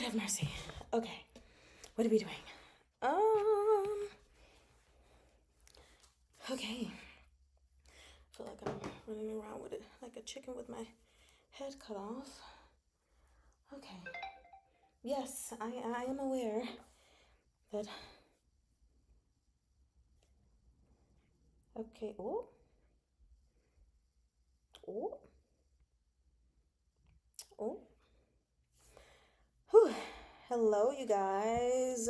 have mercy. Okay, what are we doing? Um, okay. I feel like I'm running around with it like a chicken with my head cut off. Okay. Yes, I am aware that. Okay. Oh, oh, oh. Whew. Hello, you guys.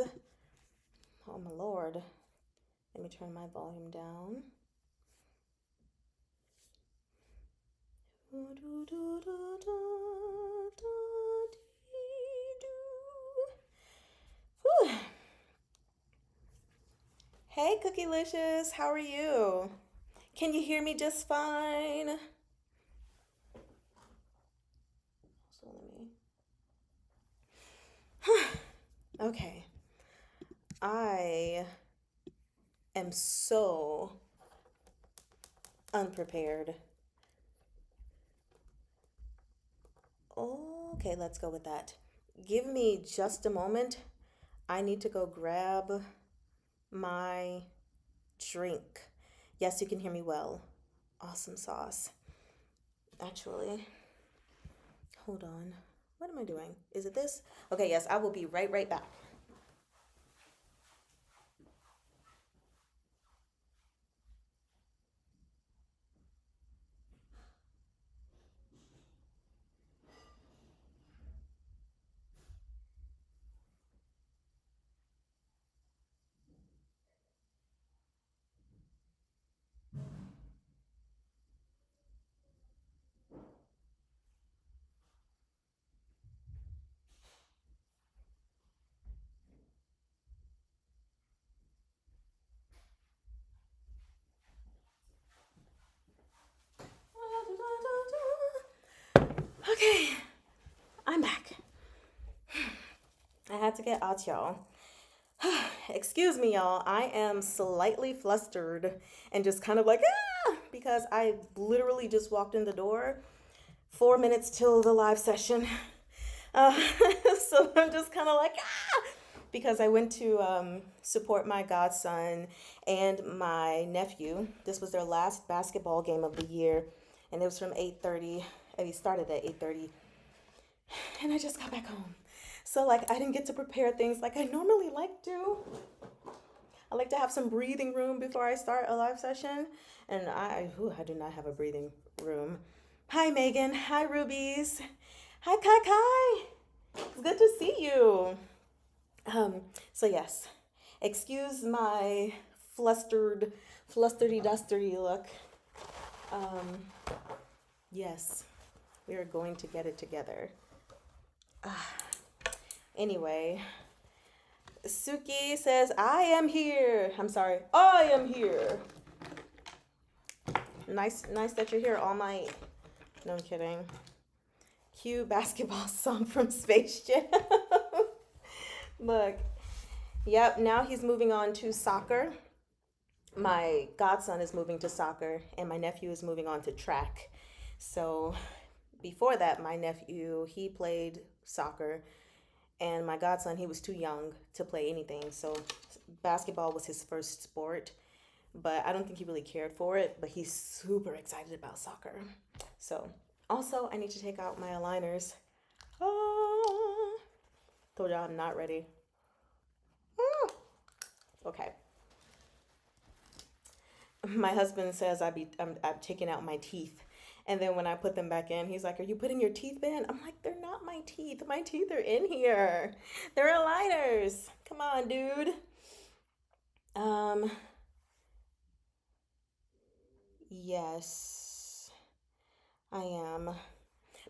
Oh my lord. Let me turn my volume down. Whew. Hey, Cookielicious, how are you? Can you hear me just fine? So let me. Okay. I am so unprepared. Okay, let's go with that. Give me just a moment. I need to go grab my drink. Yes, you can hear me well. Awesome sauce. Actually, hold on. What am I doing? Is it this? Okay, yes, I will be right back. Okay, I'm back. I had to get out, y'all. Excuse me, y'all. I am slightly flustered and just kind of like, because I literally just walked in the door 4 minutes till the live session. Uh, so I'm just kind of like, because I went to support my godson and my nephew. This was their last basketball game of the year, and it was from 8:30. And we started at 8:30, and I just got back home. So like I didn't get to prepare things like I normally like to. I like to have some breathing room before I start a live session, and I do not have a breathing room. Hi Megan. Hi Rubies. Hi Kai Kai. It's good to see you. So yes, excuse my flustery dustery look. Um, yes, we are going to get it together. Anyway, Suki says, I am here. I'm sorry, I am here. Nice that you're here all night. No, I'm kidding. Cue basketball song from Space Jam. Look, yep, now he's moving on to soccer. My godson is moving to soccer, and my nephew is moving on to track. So before that, my nephew, he played soccer, and my godson, he was too young to play anything. So basketball was his first sport, but I don't think he really cared for it, but he's super excited about soccer. So also, I need to take out my aligners. Ah, told y'all I'm not ready. Okay. My husband says I'm taking out my teeth. And then when I put them back in, he's like, "Are you putting your teeth in?" I'm like, "They're not my teeth. My teeth are in here. They're aligners. Come on, dude." Um, yes, I am.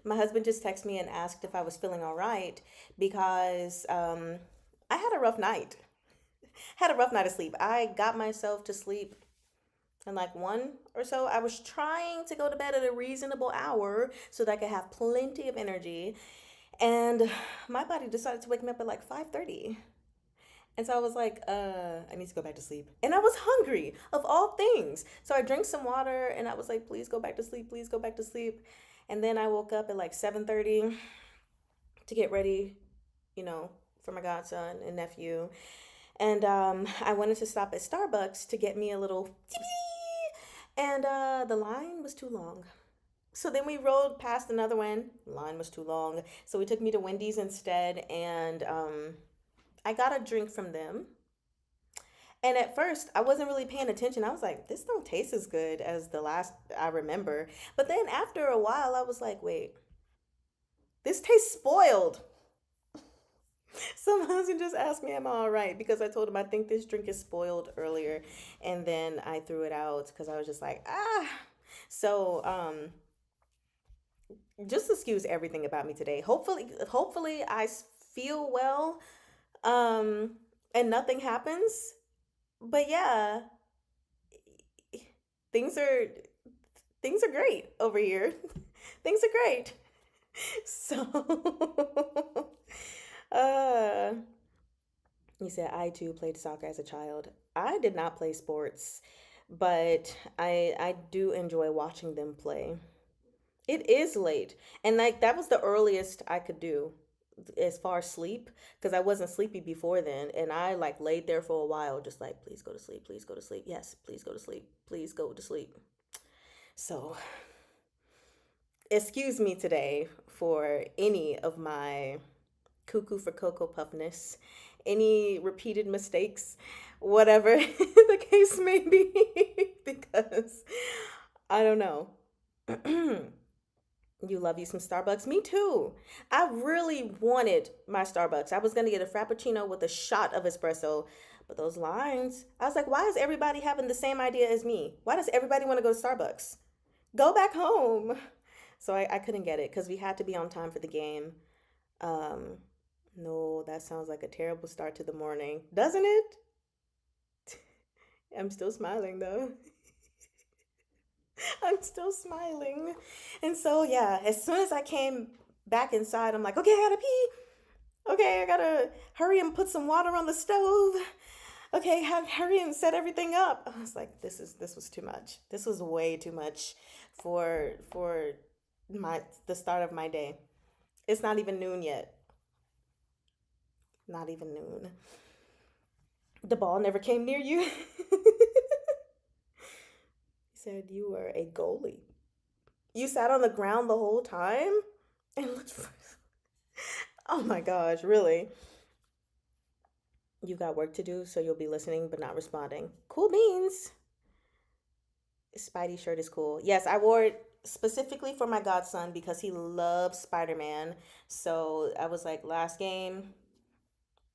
My husband just texted me and asked if I was feeling all right because I had a rough night. Had a rough night of sleep. I got myself to sleep and like one or so. I was trying to go to bed at a reasonable hour so that I could have plenty of energy. And my body decided to wake me up at like 5:30. And so I was like, I need to go back to sleep. And I was hungry, of all things. So I drank some water and I was like, please go back to sleep, please go back to sleep. And then I woke up at like 7:30 to get ready, you know, for my godson and nephew. And I wanted to stop at Starbucks to get me a little and the line was too long. So then we rode past another one. Line was too long. So we took me to Wendy's instead, and I got a drink from them. And at first, I wasn't really paying attention. I was like, this don't taste as good as the last I remember. But then after a while, I was like, wait, this tastes spoiled. So my husband just asked me, am I all right? Because I told him I think this drink is spoiled earlier. And then I threw it out because I was just like, ah. So just excuse everything about me today. Hopefully feel well um and nothing happens. But yeah, things are things are great over here. Things are great. So uh you said I too played soccer as a child. I did not play sports, but I do enjoy watching them play. It is late. And like that was the earliest I could do as far as sleep because I wasn't sleepy before then and I like laid there for a while just like please go to sleep, please go to sleep. Yes, please go to sleep. Please go to sleep. So, excuse me today for any of my cuckoo for cocoa puffness, any repeated mistakes, whatever the case may be because I don't know. You love you some Starbucks? Me too. I really wanted my Starbucks. I was going to get a Frappuccino with a shot of espresso. But those lines, I was like, why is everybody having the same idea as me? Why does everybody want to go to Starbucks? Go back home. So I couldn't get it because we had to be on time for the game. Um, no, that sounds like a terrible start to the morning, doesn't it? I'm still smiling though. I'm still smiling. And so, yeah, as soon as I came back inside, I'm like, okay, I gotta pee. Okay, I gotta hurry and put some water on the stove. Okay, hurry and set everything up. I was like, this was too much. This was way too much for my the start of my day. It's not even noon yet. Not even noon. The ball never came near you. He said you were a goalie. You sat on the ground the whole time and looked for. Oh my gosh, really? You got work to do, so you'll be listening but not responding. Cool beans. Spidey shirt is cool. Yes, I wore it specifically for my godson because he loves Spider-Man. So I was like, last game,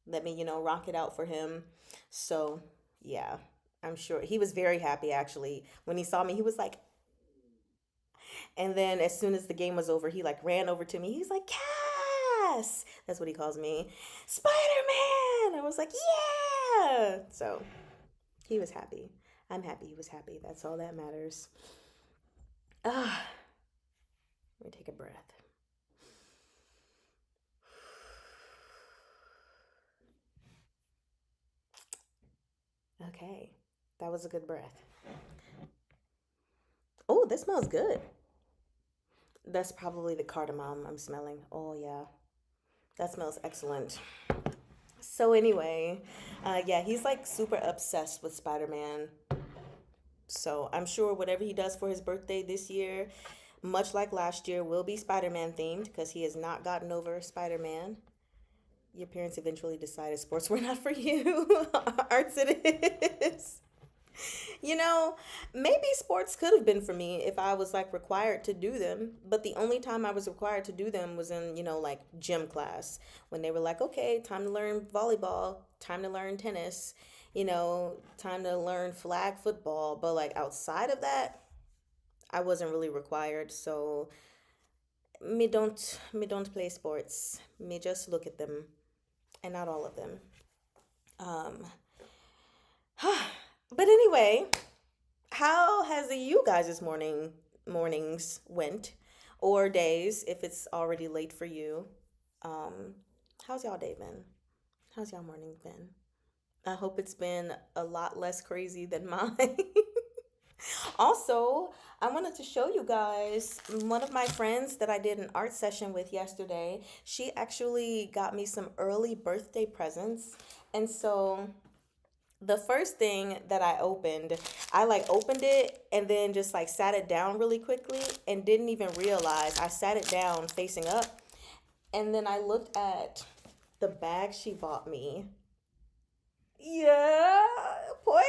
let me, rock it out for him. So yeah, I'm sure he was very happy actually. When he saw me, he was like, and then as soon as the game was over, he like ran over to me. He's like, Cass! That's what he calls me. Spider-Man! I was like, yeah! So he was happy. I'm happy he was happy. That's all that matters. Ah, let me take a breath. Okay, that was a good breath. Oh, this smells good. That's probably the cardamom I'm smelling. Oh, yeah, that smells excellent. So, anyway, yeah, he's like super obsessed with Spider Man. So, I'm sure whatever he does for his birthday this year, much like last year, will be Spider Man themed because he has not gotten over Spider Man. Your parents eventually decided sports were not for you. Arts it is. You know, maybe sports could have been for me if I was like required to do them, but the only time I was required to do them was in, like gym class when they were like, okay, time to learn volleyball, time to learn tennis, time to learn flag football. But like outside of that, I wasn't really required. So me don't play sports. Me just look at them and not all of them. Um, but anyway, how has you guys' mornings went or days if it's already late for you? Um, how's y'all day been? How's y'all morning been? I hope it's been a lot less crazy than mine. Also, I wanted to show you guys one of my friends that I did an art session with yesterday. She actually got me some early birthday presents. And so the first thing that I opened, I like opened it and then just like sat it down really quickly and didn't even realize I sat it down facing up. And then I looked at the bag she bought me. Yeah, poison.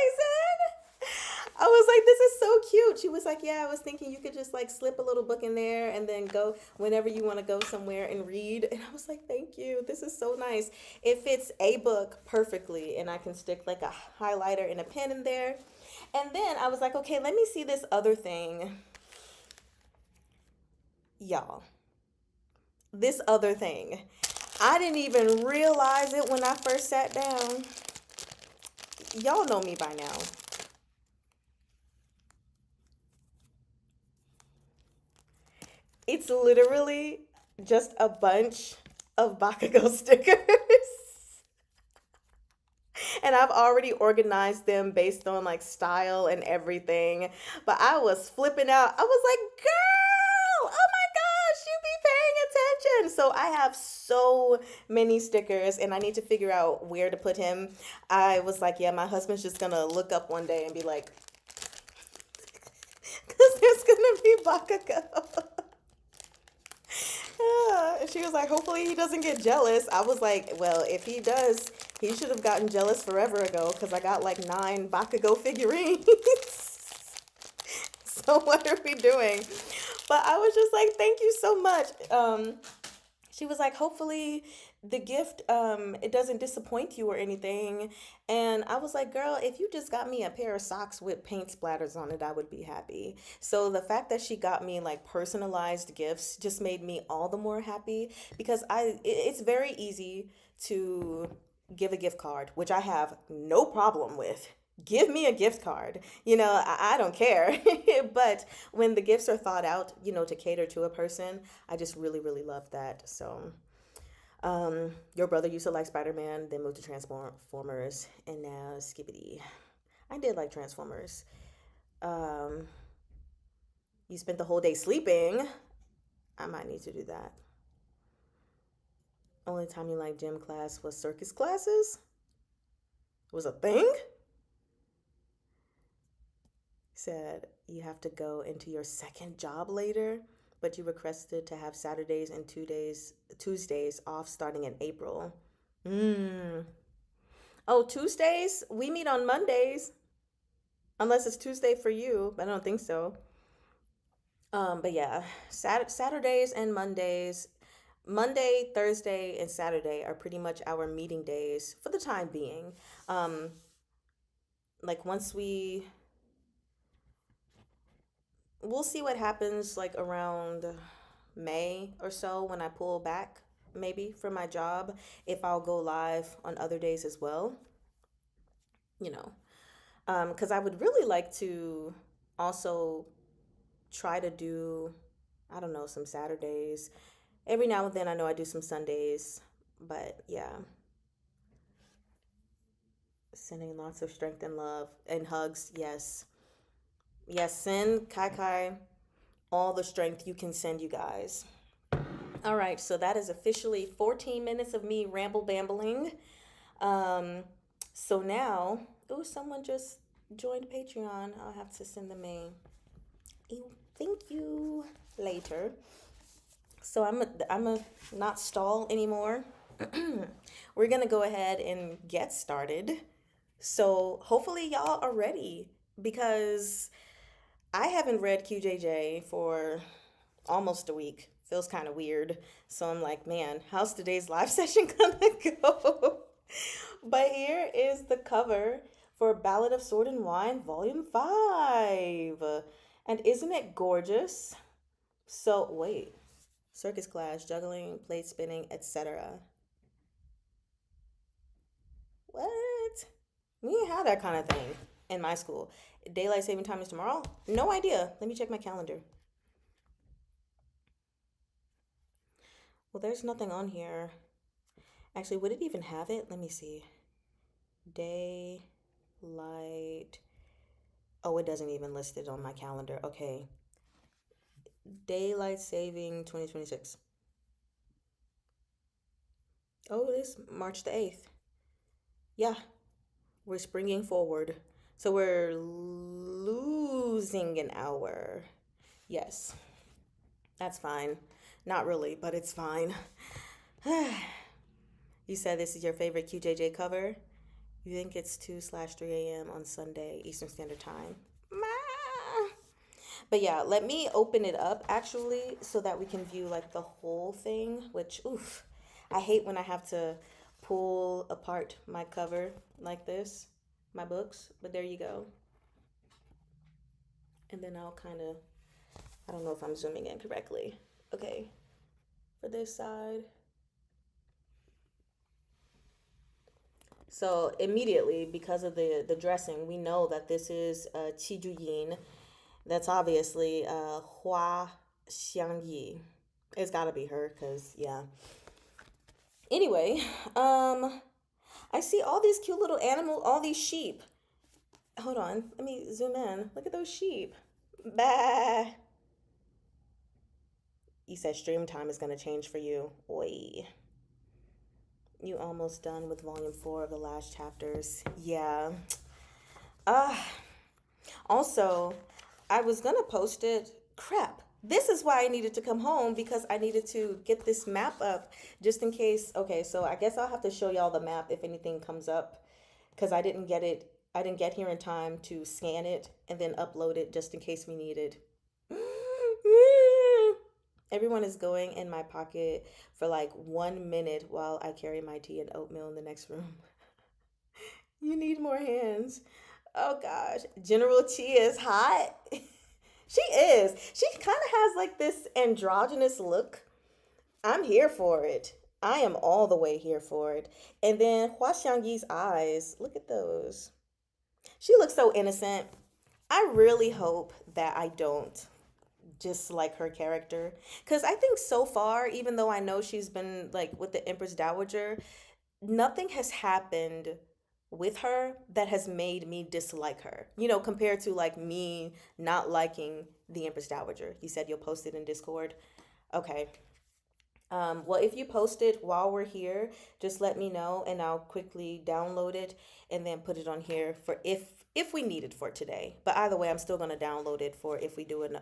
I was like, this is so cute. She was like, yeah, I was thinking you could just like slip a little book in there and then go whenever you want to go somewhere and read. And I was like, thank you. This is so nice. It fits a book perfectly, and I can stick like a highlighter and a pen in there. And then I was like, okay, let me see this other thing. Y'all, this other thing. I didn't even realize it when I first sat down. Y'all know me by now. It's literally just a bunch of Bakugo stickers. And I've already organized them based on like style and everything. But I was flipping out. I was like, girl, oh my gosh, you be paying attention. So I have so many stickers and I need to figure out where to put him. I was like, yeah, my husband's just gonna look up one day and be like, because there's gonna be Bakugo. And she was like, hopefully he doesn't get jealous. I was like, well, if he does, he should have gotten jealous forever ago because I got like 9 Bakugo figurines. So what are we doing? But I was just like, thank you so much. She was like, hopefully the gift it doesn't disappoint you or anything. And I was like, girl, if you just got me a pair of socks with paint splatters on it, I would be happy. So the fact that she got me like personalized gifts just made me all the more happy because it's very easy to give a gift card, which I have no problem with. Give me a gift card. I don't care. But when the gifts are thought out, to cater to a person, I just really, really love that. So, your brother used to like Spider Man, then moved to Transformers, and now Skippity. I did like Transformers. Um, you spent the whole day sleeping. I might need to do that. Only time you liked gym class was circus classes? Was a thing? Said you have to go into your second job later, but you requested to have Saturdays and Tuesdays off starting in April. Mm. Oh, Tuesdays? We meet on Mondays, unless it's Tuesday for you, but I don't think so. But yeah, Saturdays and Mondays, Monday, Thursday, and Saturday are pretty much our meeting days for the time being. Um, like once we'll see what happens like around May or so when I pull back maybe from my job, if I'll go live on other days as well, you know. Because I would really like to also try to do, I don't know, some Saturdays. Every now and then I know I do some Sundays, but yeah, sending lots of strength and love and hugs. Yes. Yes, send Kai Kai all the strength you can send, you guys. All right, so that is officially 14 minutes of me ramble bambling. Um, so now, oh, someone just joined Patreon. I'll have to send them a thank you later. So I'm a not stall anymore. We're gonna go ahead and get started. So hopefully y'all are ready because I haven't read QJJ for almost a week. Feels kind of weird. So I'm like, man, how's today's live session gonna go? But here is the cover for Ballad of Sword and Wine, Volume 5. And isn't it gorgeous? So, wait. Circus class, juggling, plate spinning, etc. What? We didn't have that kind of thing in my school. Daylight saving time is tomorrow? No idea. Let me check my calendar. Well, there's nothing on here. Actually, would it even have it? Let me see. Daylight. Oh, it doesn't even list it on my calendar. Okay. Daylight saving 2026. Oh, it is March the 8th. Yeah, we're springing forward. So we're losing an hour. Yes, that's fine. Not really, but it's fine. You said this is your favorite QJJ cover? You think it's 2/3 a.m. on Sunday, Eastern Standard Time? But yeah, let me open it up actually so that we can view like the whole thing, which, oof, I hate when I have to pull apart my cover like this, my books, but there you go. And then I'll kind of, I don't know if I'm zooming in correctly. Okay, for this side. So immediately, because of the dressing, we know that this is Qi Ju Yin. That's obviously Hua Xiangyi. It's got to be her, cause yeah. Anyway, I see all these cute little animals, all these sheep. Hold on, let me zoom in. Look at those sheep. Bah. You said stream time is gonna change for you. Oi. You almost done with volume 4 of the last chapters. Yeah. Uh Also, I was gonna post it. Crap. This is why I needed to come home because I needed to get this map up just in case. Okay, so I guess I'll have to show y'all the map if anything comes up because I didn't get it. I didn't get here in time to scan it and then upload it just in case we needed. Everyone is going in my pocket for like 1 minute while I carry my tea and oatmeal in the next room. You need more hands. Oh gosh. General Chi is hot. She is. She kind of has like this androgynous look. I'm here for it. I am all the way here for it. And then Hua Xiangyi's eyes. Look at those. She looks so innocent. I really hope that I don't just like her character. Because I think so far, even though I know she's been like with the Empress Dowager, nothing has happened with her that has made me dislike her. Compared to like me not liking the Empress Dowager. You said you'll post it in Discord. Okay. Well, if you post it while we're here, just let me know and I'll quickly download it and then put it on here for if we need it for today. But either way, I'm still gonna download it for if we do it.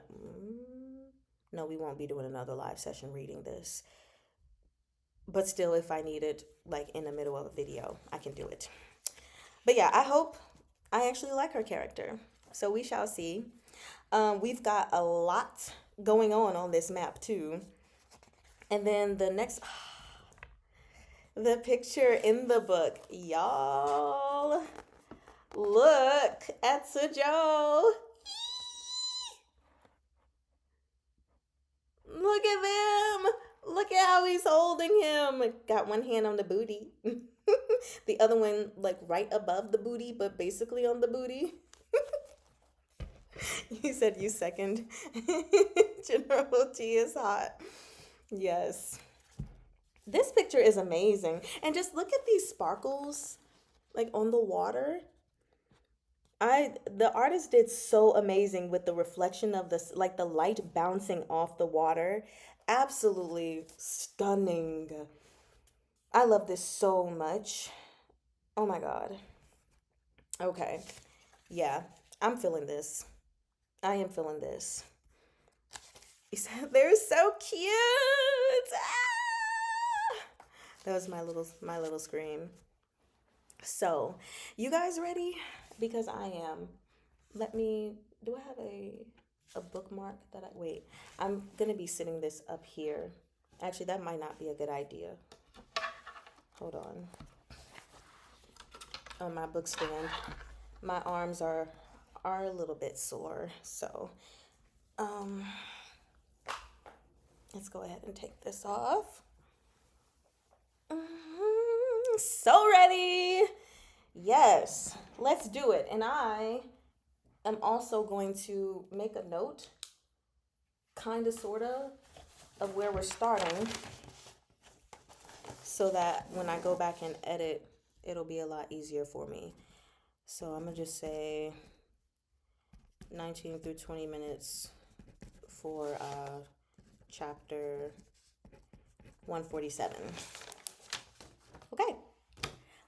No, we won't be doing another live session reading this. But still, if I need it, like in the middle of a video, I can do it. But yeah, I hope I actually like her character. So we shall see. We've got a lot going on this map too. And then the picture in the book. Y'all, look at Sujo. Look at them. Look at how he's holding him. Got one hand on the booty. The other one like right above the booty, but basically on the booty. You said you second. General T is hot. Yes. This picture is amazing. And just look at these sparkles like on the water. The artist did so amazing with the reflection of this, like the light bouncing off the water. Absolutely stunning. I love this so much. Oh my God. Okay. Yeah, I'm feeling this. I am feeling this. They're so cute. Ah! That was my little scream. So, you guys ready? Because I am. Do I have a bookmark that wait, I'm gonna be sitting this up here. Actually, that might not be a good idea. Hold on. On my book stand. My arms are a little bit sore, so let's go ahead and take this off. So ready. Yes, let's do it. And I am also going to make a note, kind of, sort of where we're starting so that when I go back and edit, it'll be a lot easier for me. So I'm going to just say 19 through 20 minutes for chapter 147. Okay,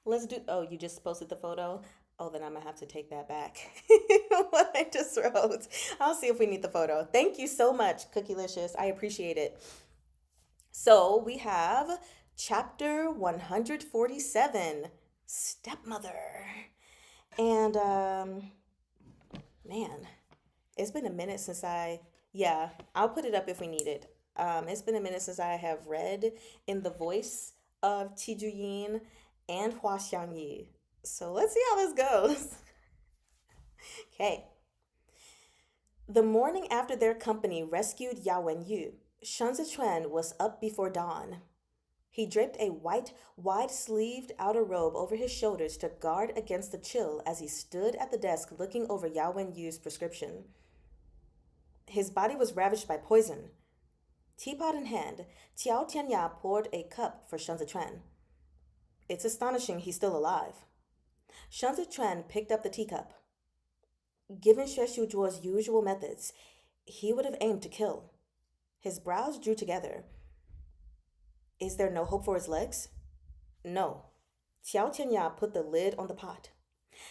let's do. Oh, you just posted the photo? Oh, then I'm gonna have to take that back. What I just wrote. I'll see if we need the photo. Thank you so much, Cookielicious. I appreciate it. So we have chapter 147, Stepmother. And man, it's been a minute since yeah, I'll put it up if we need it. It's been a minute since I have read in the voice of Tang Jiu Qing and Hua Xiangyi. So let's see how this goes. Okay. The morning after their company rescued Yao Wenyu, Shen Zichuan was up before dawn. He draped a white, wide-sleeved outer robe over his shoulders to guard against the chill as he stood at the desk looking over Yao Wenyu's prescription. His body was ravaged by poison. Teapot in hand, Tiao Tianya poured a cup for Shen Zichuan. It's astonishing he's still alive. Shen Zichuan picked up the teacup. Given Xue Shujuo's usual methods, he would have aimed to kill. His brows drew together. Is there no hope for his legs? No. Xiao Tianya put the lid on the pot.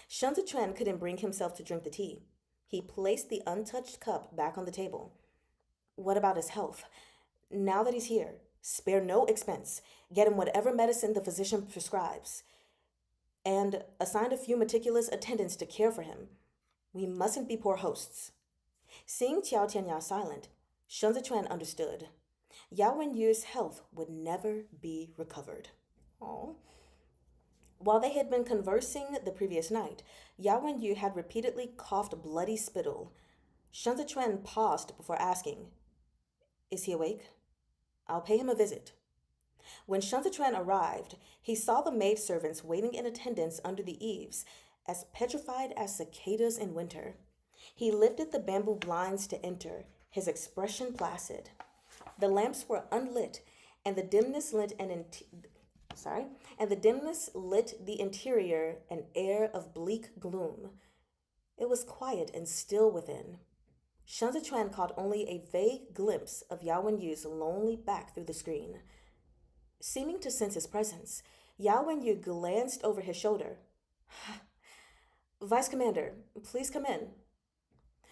Shen Zichuan couldn't bring himself to drink the tea. He placed the untouched cup back on the table. What about his health? Now that he's here, spare no expense. Get him whatever medicine the physician prescribes. And assign a few meticulous attendants to care for him. We mustn't be poor hosts. Seeing Xiao Tianya silent, Shen Zichuan understood. Yao Wenyu's health would never be recovered. Oh. While they had been conversing the previous night, Yao Wenyu had repeatedly coughed bloody spittle. Shen Zichuan paused before asking, Is he awake? I'll pay him a visit. When Shen Zichuan arrived, he saw the maidservants waiting in attendance under the eaves, as petrified as cicadas in winter. He lifted the bamboo blinds to enter, his expression placid. The lamps were unlit, and the dimness lit the interior an air of bleak gloom. It was quiet and still within. Shen Zichuan caught only a vague glimpse of Yao Wenyu's lonely back through the screen. Seeming to sense his presence, Yao Wenyu glanced over his shoulder. Vice Commander, please come in.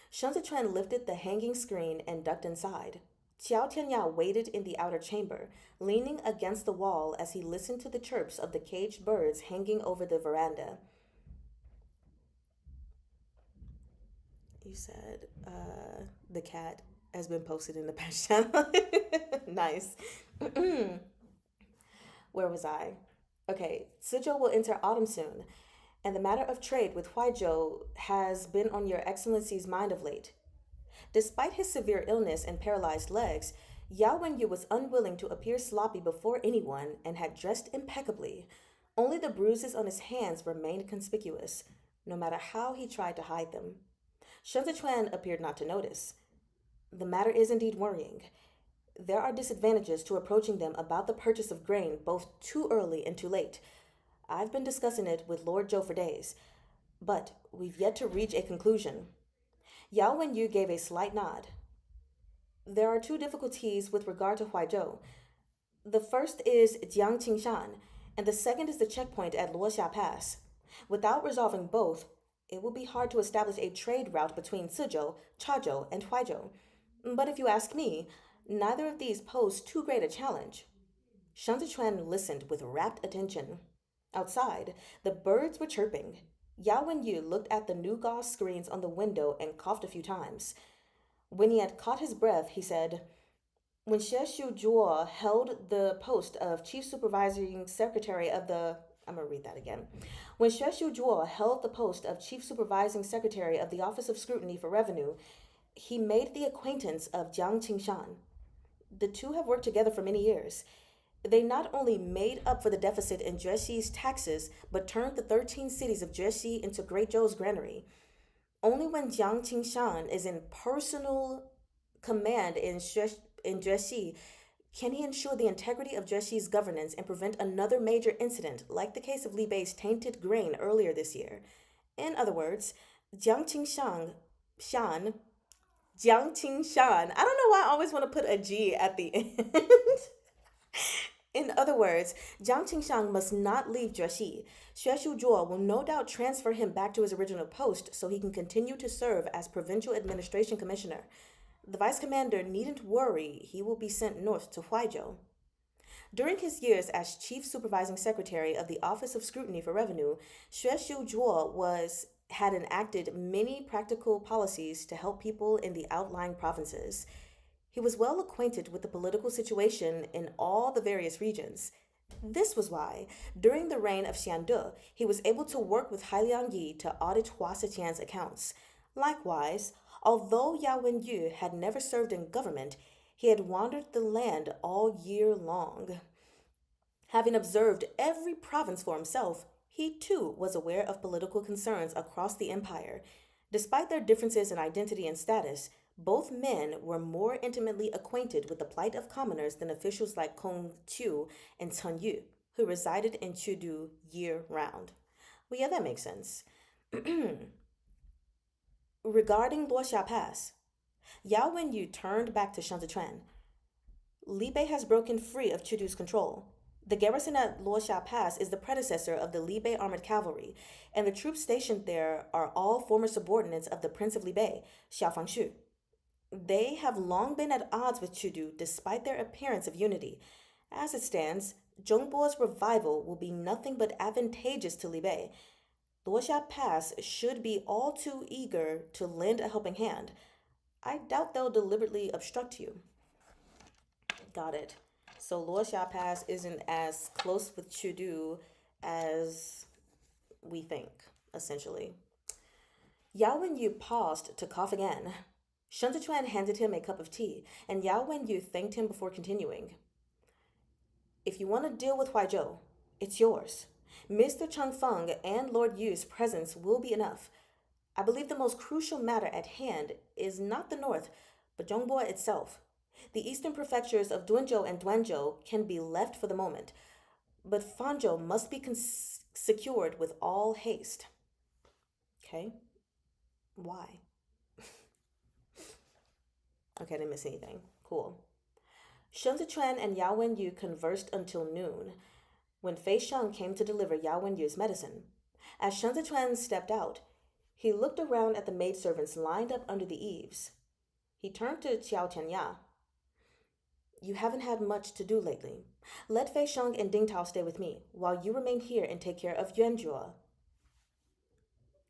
Shen Zichuan lifted the hanging screen and ducked inside. Xiao Tianya waited in the outer chamber, leaning against the wall as he listened to the chirps of the caged birds hanging over the veranda. You said, the cat has been posted in the past channel. Nice. Where was I? Okay, Suzhou will enter autumn soon, and the matter of trade with Huaizhou has been on your excellency's mind of late. Despite his severe illness and paralyzed legs, Yao Wenyu was unwilling to appear sloppy before anyone and had dressed impeccably. Only the bruises on his hands remained conspicuous, no matter how he tried to hide them. Shen Zichuan appeared not to notice. The matter is indeed worrying. There are disadvantages to approaching them about the purchase of grain both too early and too late. I've been discussing it with Lord Zhou for days, but we've yet to reach a conclusion. Yao Wenyu gave a slight nod. There are two difficulties with regard to Huaizhou. The first is Jiang Qingshan, and the second is the checkpoint at Luoxia Pass. Without resolving both, it will be hard to establish a trade route between Suzhou, Chazhou, and Huaizhou. But if you ask me, neither of these pose too great a challenge. Shen Zichuan listened with rapt attention. Outside, the birds were chirping. Yao Wenyu looked at the new gauze screens on the window and coughed a few times. When he had caught his breath, he said, When Xie Shujuo held the post of Chief Supervising Secretary of the... I'm going to read that again. When Xue Shujuo held the post of Chief Supervising Secretary of the Office of Scrutiny for Revenue, he made the acquaintance of Jiang Qingshan. The two have worked together for many years. They not only made up for the deficit in Juexi's taxes, but turned the 13 cities of Juexi into Great Zhou's granary. Only when Jiang Qingshan is in personal command in Juexi can he ensure the integrity of Juexi's governance and prevent another major incident like the case of Li Bei's tainted grain earlier this year. In other words, Jiang Qingshan Shan, Jiang Qing Shan. I don't know why I always want to put a G at the end. In other words, Jiang Qingshan must not leave Juexi. Xue Shuzhuo will no doubt transfer him back to his original post so he can continue to serve as Provincial Administration Commissioner. The vice commander needn't worry, he will be sent north to Huaizhou. During his years as Chief Supervising Secretary of the Office of Scrutiny for Revenue, Xue Shuzhuo had enacted many practical policies to help people in the outlying provinces. He was well acquainted with the political situation in all the various regions. This was why, during the reign of Xiande, he was able to work with Hailiang Yi to audit Hua Siqian's accounts. Likewise, although Yao Wenyu had never served in government, he had wandered the land all year long. Having observed every province for himself, he too was aware of political concerns across the empire. Despite their differences in identity and status, both men were more intimately acquainted with the plight of commoners than officials like Kong Qiu and Chen Yu, who resided in Chudu year round. Well, yeah, that makes sense. Regarding Luoxia Pass, Yao Wenyu turned back to Shanzichuan. Li Bei has broken free of Chudu's control. The garrison at Luoxia Pass is the predecessor of the Li Bei Armored Cavalry, and the troops stationed there are all former subordinates of the Prince of Li Bei, Xiao Fangshu. They have long been at odds with Chudu despite their appearance of unity. As it stands, Zhongbo's revival will be nothing but advantageous to Li Bei. Luoxia Pass should be all too eager to lend a helping hand. I doubt they'll deliberately obstruct you. Got it. So Luoxia Pass isn't as close with Chudu as we think, essentially. Yao Wenyu paused to cough again. Shen Zichuan handed him a cup of tea, and Yao Wenyu thanked him before continuing. If you want to deal with Huaizhou, it's yours. Mr. Cheng Feng and Lord Yu's presence will be enough. I believe the most crucial matter at hand is not the north, but Zhongbo itself. The eastern prefectures of Dunzhou and Duanzhou can be left for the moment, but Fanzhou must be secured with all haste. Okay? Why? Okay, I didn't miss anything. Cool. Shen Zichuan and Yao Wenyu conversed until noon, when Fei Sheng came to deliver Yao Wenyu's medicine. As Shen Zichuan stepped out, he looked around at the maidservants lined up under the eaves. He turned to Qiao Tianya. You haven't had much to do lately. Let Fei Sheng and Ding Tao stay with me, while you remain here and take care of Yuanzhua.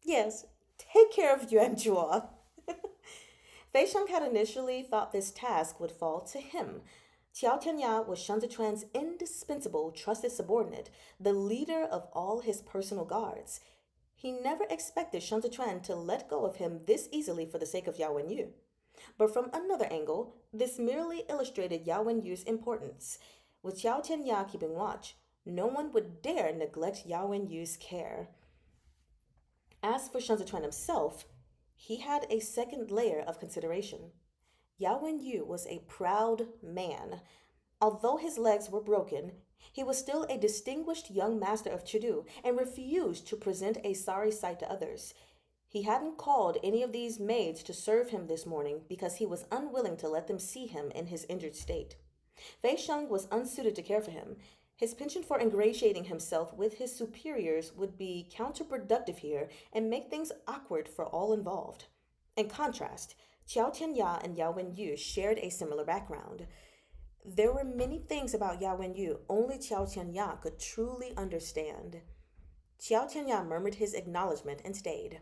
Yes, take care of Yuanzhua. Fei Sheng had initially thought this task would fall to him. Qiao Tianya was Shen Zichuan's indispensable trusted subordinate, the leader of all his personal guards. He never expected Shen Zichuan to let go of him this easily for the sake of Yao Wenyu. But from another angle, this merely illustrated Yao Wenyu's importance. With Qiao Tianya keeping watch, no one would dare neglect Yao Wenyu's care. As for Shen Zichuan himself, he had a second layer of consideration. Yao Wenyu was a proud man. Although his legs were broken, he was still a distinguished young master of Chudu and refused to present a sorry sight to others. He hadn't called any of these maids to serve him this morning because he was unwilling to let them see him in his injured state. Fei Sheng was unsuited to care for him. His penchant for ingratiating himself with his superiors would be counterproductive here and make things awkward for all involved. In contrast, Qiao Tianya and Yao Wenyu shared a similar background. There were many things about Yao Wenyu only Qiao Tianya could truly understand. Qiao Tianya murmured his acknowledgement and stayed.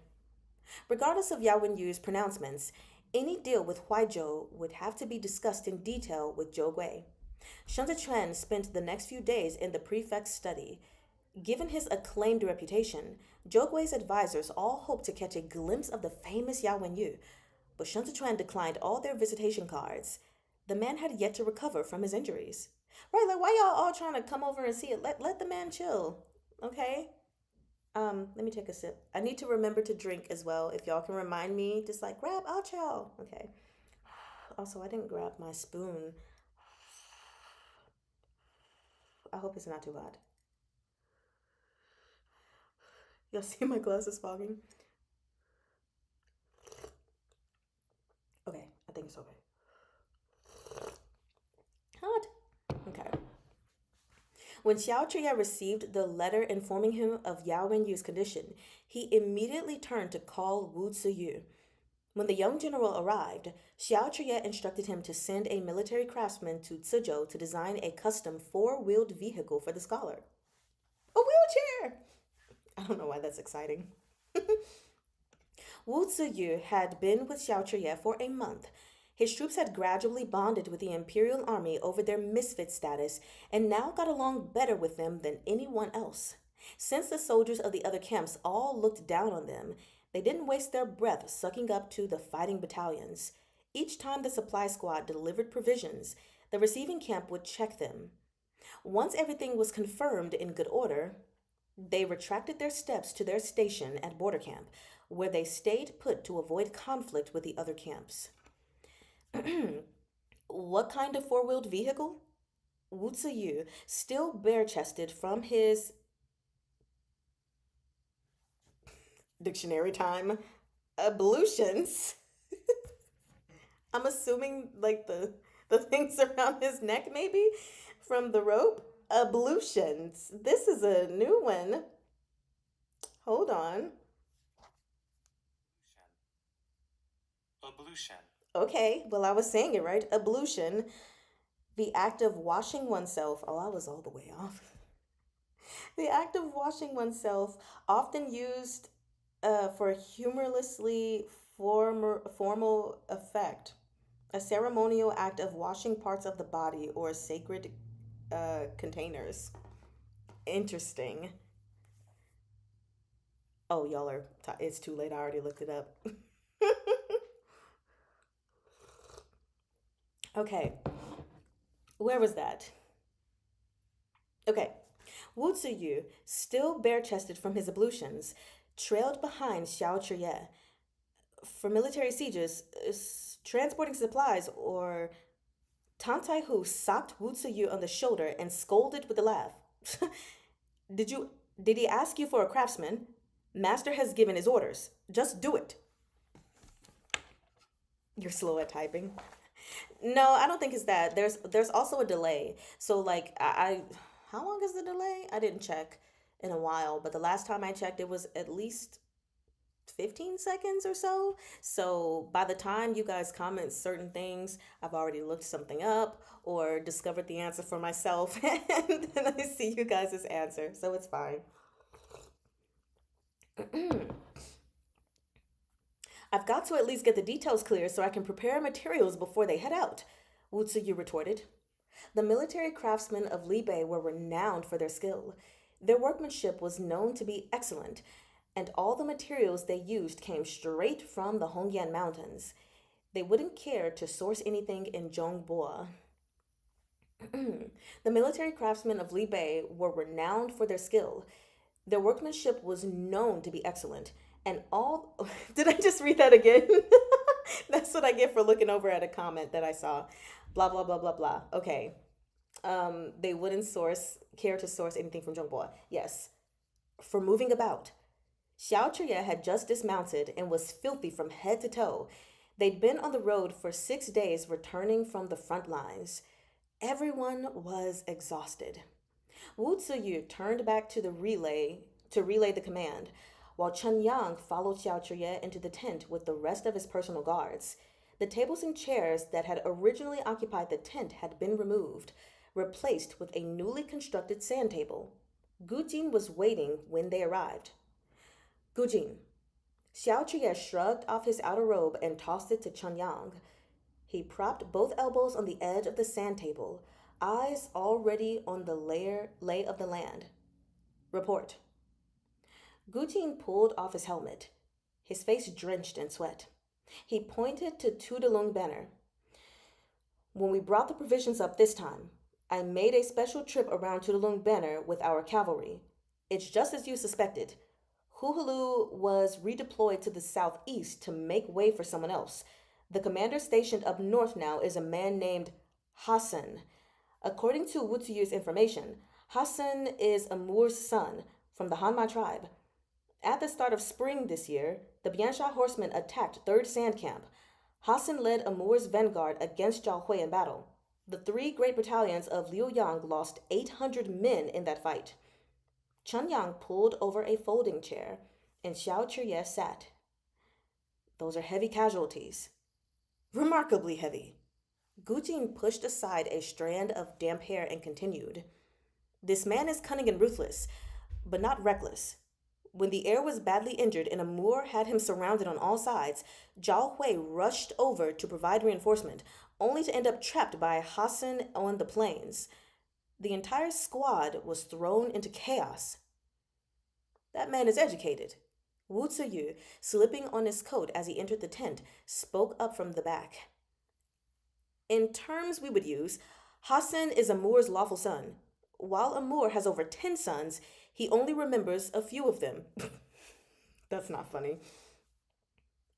Regardless of Yao Wenyu's pronouncements, any deal with Huaizhou would have to be discussed in detail with Zhou Gui. Shen Zichuan spent the next few days in the prefect's study. Given his acclaimed reputation, Zhou Gui's advisors all hoped to catch a glimpse of the famous Yao Wenyu, but Shen Zichuan declined all their visitation cards. The man had yet to recover from his injuries. Right, like why y'all all trying to come over and see it? Let the man chill, okay? Let me take a sip. I need to remember to drink as well. If y'all can remind me, just like grab, I'll chow. Okay. Also, I didn't grab my spoon. I hope it's not too hot. Y'all see my glasses fogging? It's okay. Hot. Okay. When Xiao Chuya received the letter informing him of Yao Wenyu's condition, he immediately turned to call Wu Ziyu. When the young general arrived, Xiao Chuya instructed him to send a military craftsman to Cizhou to design a custom four-wheeled vehicle for the scholar. A wheelchair! I don't know why that's exciting. Wu Ziyu had been with Xiao Chuya for a month. His troops had gradually bonded with the Imperial Army over their misfit status and now got along better with them than anyone else. Since the soldiers of the other camps all looked down on them, they didn't waste their breath sucking up to the fighting battalions. Each time the supply squad delivered provisions, the receiving camp would check them. Once everything was confirmed in good order, they retracted their steps to their station at border camp, where they stayed put to avoid conflict with the other camps. What kind of four-wheeled vehicle? Wu Ziyu, still bare-chested from his dictionary time ablutions. I'm assuming like the things around his neck maybe from the rope. Ablutions. This is a new one. Hold on. Ablution. Okay, well, I was saying it right. Ablution, the act of washing oneself. Oh, I was all the way off. The act of washing oneself, often used for humorlessly formal effect, a ceremonial act of washing parts of the body or sacred containers. Interesting. Oh, y'all are. It's too late. I already looked it up. Okay, where was that? Okay. Wu Ziyu, still bare chested from his ablutions, trailed behind Xiao Chuye. For military sieges, transporting supplies, or Tan Tai Hu socked Wu Ziyu on the shoulder and scolded with a laugh. Did you did he ask you for a craftsman? Master has given his orders. Just do it. You're slow at typing. No, I don't think it's that. There's also a delay. So like I how long is the delay? I didn't check in a while, but the last time I checked it was at least 15 seconds or so. So by the time you guys comment certain things, I've already looked something up or discovered the answer for myself and then I see you guys' answer. So it's fine. I've got to at least get the details clear so I can prepare materials before they head out, Wu Tsuyu retorted. The military craftsmen of Libe were renowned for their skill. Their workmanship was known to be excellent, and all the materials they used came straight from the Hongyan Mountains. They wouldn't care to source anything in Zhongbo. The military craftsmen of Libe were renowned for their skill. Their workmanship was known to be excellent, and all. Did I just read that again? That's what I get for looking over at a comment that I saw. Blah blah blah blah blah. Okay. They wouldn't care to source anything from Zhongbo. Yes. For moving about. Xiao Chuya had just dismounted and was filthy from head to toe. They'd been on the road for 6 days returning from the front lines. Everyone was exhausted. Wu Ziyu turned back to relay the command, while Chen Yang followed Xiao Chuye into the tent with the rest of his personal guards. The tables and chairs that had originally occupied the tent had been removed, replaced with a newly constructed sand table. Gu Jin was waiting when they arrived. Gu Jin. Xiao Chuye shrugged off his outer robe and tossed it to Chen Yang. He propped both elbows on the edge of the sand table, eyes already on the lay of the land. Report. Gutin pulled off his helmet, his face drenched in sweat. He pointed to Tudalung Banner. When we brought the provisions up this time, I made a special trip around Tudalung Banner with our cavalry. It's just as you suspected. Huhulu was redeployed to the southeast to make way for someone else. The commander stationed up north now is a man named Hassan. According to Wutuyu's information, Hassan is Amur's son from the Hanma tribe. At the start of spring this year, the Biansha horsemen attacked 3rd Sand Camp. Hassan led Amur's vanguard against Zhao Hui in battle. The three great battalions of Liu Yang lost 800 men in that fight. Chun Yang pulled over a folding chair, and Xiao Chuye sat. Those are heavy casualties. Remarkably heavy. Gu Jing pushed aside a strand of damp hair and continued. This man is cunning and ruthless, but not reckless. When the heir was badly injured and Amur had him surrounded on all sides, Zhao Hui rushed over to provide reinforcement, only to end up trapped by Hassan on the plains. The entire squad was thrown into chaos. That man is educated. Wu Ziyu, slipping on his coat as he entered the tent, spoke up from the back. In terms we would use, Hassan is Amur's lawful son. While Amur has over 10 sons, he only remembers a few of them. That's not funny.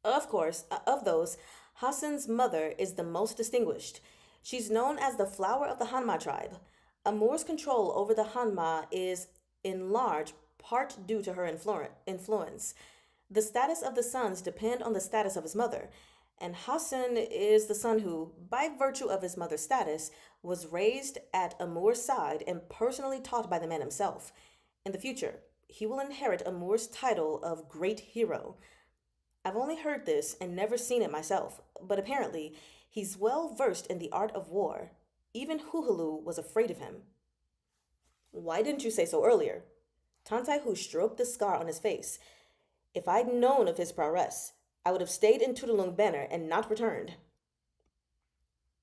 Of course, of those, Hassan's mother is the most distinguished. She's known as the flower of the Hanma tribe. Amur's control over the Hanma is, in large part, due to her influence. The status of the sons depend on the status of his mother, and Hassan is the son who, by virtue of his mother's status, was raised at Amur's side and personally taught by the man himself. In the future, he will inherit Amur's title of Great Hero. I've only heard this and never seen it myself, but apparently he's well versed in the art of war. Even Huhulu was afraid of him. Why didn't you say so earlier? Tantai Hu stroked the scar on his face. If I'd known of his prowess, I would have stayed in Tudalung Banner and not returned.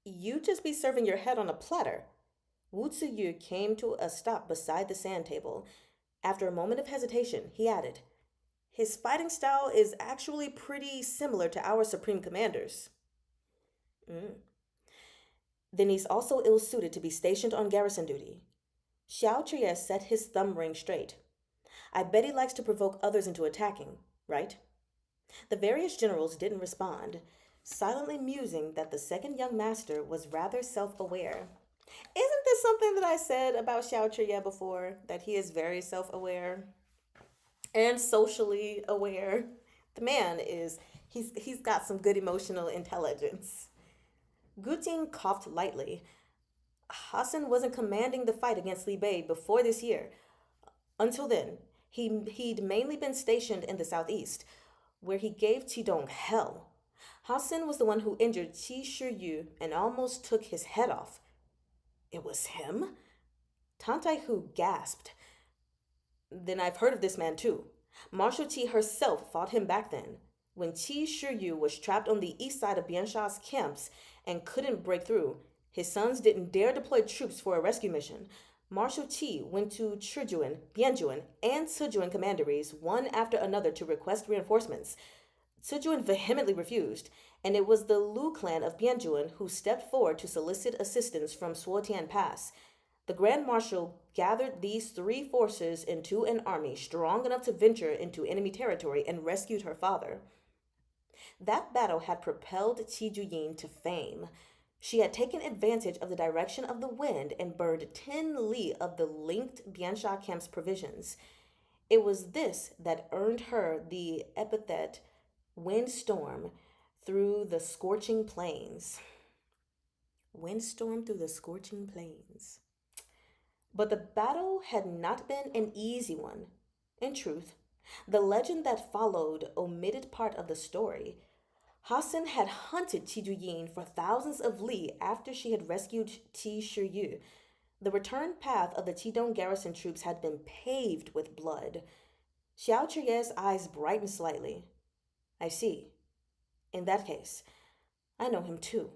You'd just be serving your head on a platter. Wu Ziyu came to a stop beside the sand table. After a moment of hesitation, he added, his fighting style is actually pretty similar to our Supreme Commander's. Then he's also ill-suited to be stationed on garrison duty. Xiao Chuye set his thumb ring straight. I bet he likes to provoke others into attacking, right? The various generals didn't respond, silently musing that the second young master was rather self-aware. Isn't this something that I said about Xiao Chuye before, that he is very self-aware and socially aware? The man is, he's got some good emotional intelligence. Gu Jing coughed lightly. Hassan wasn't commanding the fight against Li Bei before this year. Until then, he'd mainly been stationed in the southeast, where he gave Qidong hell. Hassan was the one who injured Qi Shiyu and almost took his head off. It was him? Tantai Hu gasped. Then I've heard of this man too. Marshal Qi herself fought him back then, when Qi Shiyu was trapped on the east side of Biansha's camps and couldn't break through. His sons didn't dare deploy troops for a rescue mission. Marshal Qi went to Chijuan, Bianjuan, and Sijuan commanderies one after another to request reinforcements. Sijuan vehemently refused, and it was the Lu clan of Bianjuan who stepped forward to solicit assistance from Suotian Pass. The Grand Marshal gathered these three forces into an army strong enough to venture into enemy territory and rescued her father. That battle had propelled Qi Juyin to fame. She had taken advantage of the direction of the wind and burned 10 li of the linked Biansha camp's provisions. It was this that earned her the epithet windstorm through the scorching plains. Windstorm through the scorching plains. But the battle had not been an easy one. In truth, the legend that followed omitted part of the story. Hassan had hunted Qi Juyin for thousands of li after she had rescued Qi Shiyu. The return path of the Qidong garrison troops had been paved with blood. Xiao Chuye's eyes brightened slightly. I see. In that case, I know him too.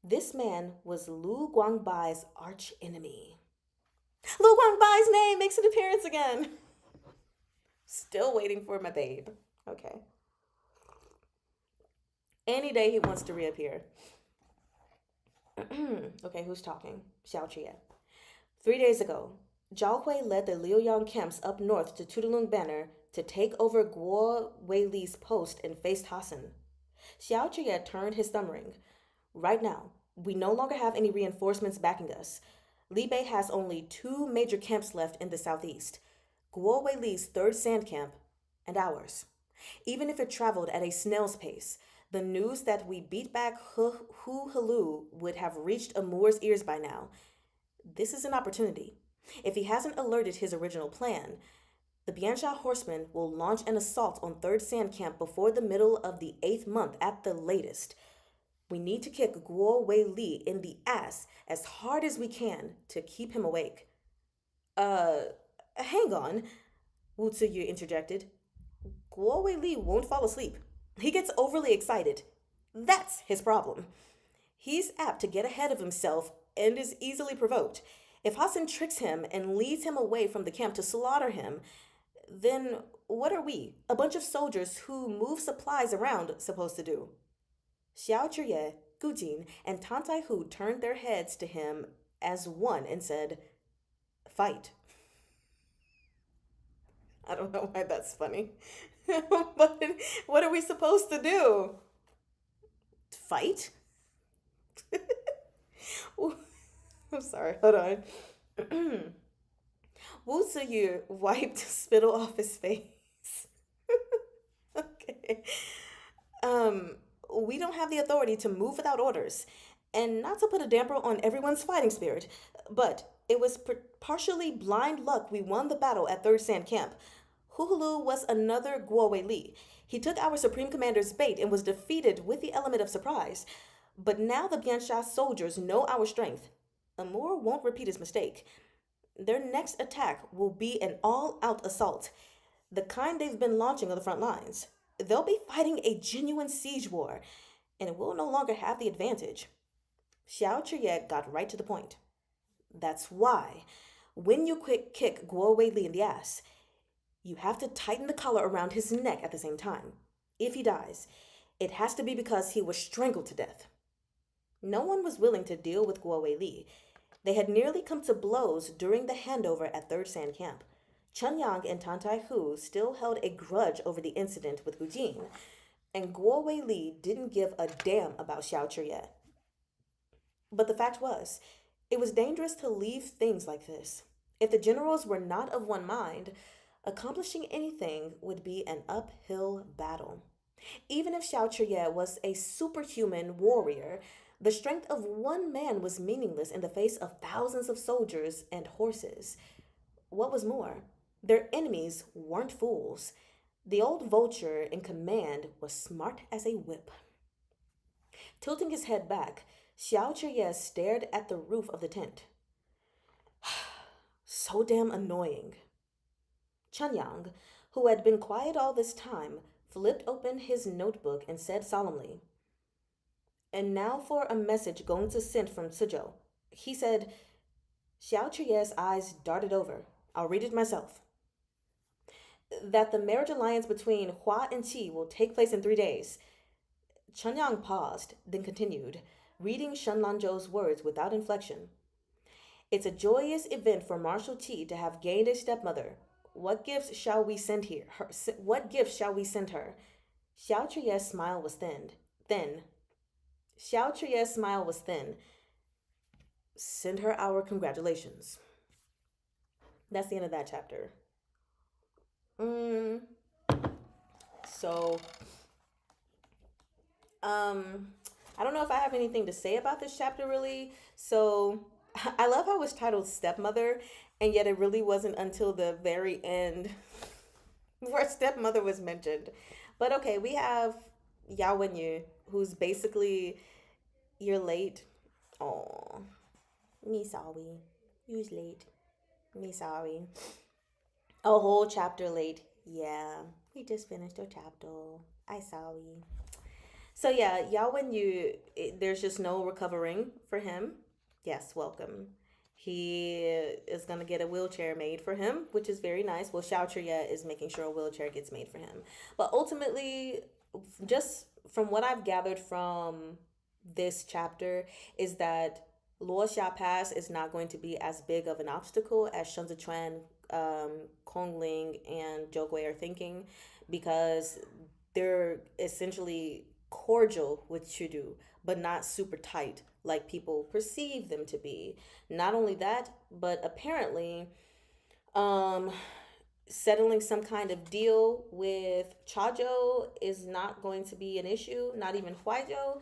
This man was Lu Guangbai's arch enemy. Lu Guangbai's name makes an appearance again. Still waiting for my babe. Okay. Any day he wants to reappear. Okay, who's talking? Xiao Chuye. 3 days ago, Zhao Hui led the Liuyang camps up north to Tudalung Banner to take over Guo Weili's post and faced Hassan. Xiao Chuye turned his thumb ring. Right now, we no longer have any reinforcements backing us. Li Bei has only 2 major camps left in the southeast. Guo Weili's 3rd sand camp and ours. Even if it traveled at a snail's pace, The news that we beat back Hu Halu would have reached Amur's ears by now. This is an opportunity. If he hasn't alerted his original plan, the Biansha horsemen will launch an assault on Third Sand Camp before the middle of the 8th month at the latest. We need to kick Guo Wei Li in the ass as hard as we can to keep him awake. Uh, Hang on, Wu Ziyu interjected. Guo Wei Li won't fall asleep. He gets overly excited. That's his problem. He's apt to get ahead of himself and is easily provoked. If Hassan tricks him and leads him away from the camp to slaughter him, then what are we, a bunch of soldiers who move supplies around, supposed to do? Xiao Chuye, Gujin, and Tantai Hu turned their heads to him as one and said, "Fight." I don't know why that's funny. But what are we supposed to do? Fight? I'm sorry, hold on. Wu Ziyu wiped spittle off his face. Okay. Um, we don't have the authority to move without orders, and not to put a damper on everyone's fighting spirit, but it was partially blind luck we won the battle at Third Sand Camp. Huhulu was another Guo Wei Li. He took our Supreme Commander's bait and was defeated with the element of surprise. But now the Biansha soldiers know our strength. Amur won't repeat his mistake. Their next attack will be an all-out assault, the kind they've been launching on the front lines. They'll be fighting a genuine siege war, and we'll no longer have the advantage. Xiao Chuye got right to the point. That's why, when you quick kick Guo Wei Li in the ass, you have to tighten the collar around his neck at the same time. If he dies, it has to be because he was strangled to death. No one was willing to deal with Guo Wei Li. They had nearly come to blows during the handover at Third Sand Camp. Chen Yang and Tantai Hu still held a grudge over the incident with Gu Jin, and Guo Wei Li didn't give a damn about Xiao Chuye. But the fact was, it was dangerous to leave things like this. If the generals were not of one mind, accomplishing anything would be an uphill battle. Even if Xiao Chuye was a superhuman warrior, the strength of one man was meaningless in the face of thousands of soldiers and horses. What was more, their enemies weren't fools. The old vulture in command was smart as a whip. Tilting his head back, Xiao Chuye stared at the roof of the tent. So damn annoying. Chen Yang, who had been quiet all this time, flipped open his notebook and said solemnly, "And now for a message going to send from Suzhou." He said, Xiao Chuye's eyes darted over. I'll read it myself. That the marriage alliance between Hua and Qi will take place in 3 days. Chen Yang paused, then continued, reading Shen Lanzhou's words without inflection. It's a joyous event for Marshal Qi to have gained a stepmother. What gifts shall we send her? What gifts shall we send her? Xiao Chuye's smile was thin. Xiao Chuye's smile was thin. Send her our congratulations. That's the end of that chapter. So, I don't know if I have anything to say about this chapter really. So, I love how it's titled Stepmother, and yet it really wasn't until the very end where stepmother was mentioned. But okay, we have Yao Wenyu, who's basically, you're late. Oh, me sorry. You's late. Me sorry. A whole chapter late. Yeah, we just finished a chapter. I sorry. So yeah, Yao Wenyu, there's just no recovering for him. Yes, welcome. He is going to get a wheelchair made for him, which is very nice. Well, Xiao Chuye is making sure a wheelchair gets made for him. But ultimately, just from what I've gathered from this chapter, is that Luoxia Pass is not going to be as big of an obstacle as Shen Zichuan, Kongling, and Zhou Gui are thinking, because they're essentially cordial with Chudu, but not super tight like people perceive them to be. Not only that, but apparently, settling some kind of deal with Chajo is not going to be an issue, not even Huaijo.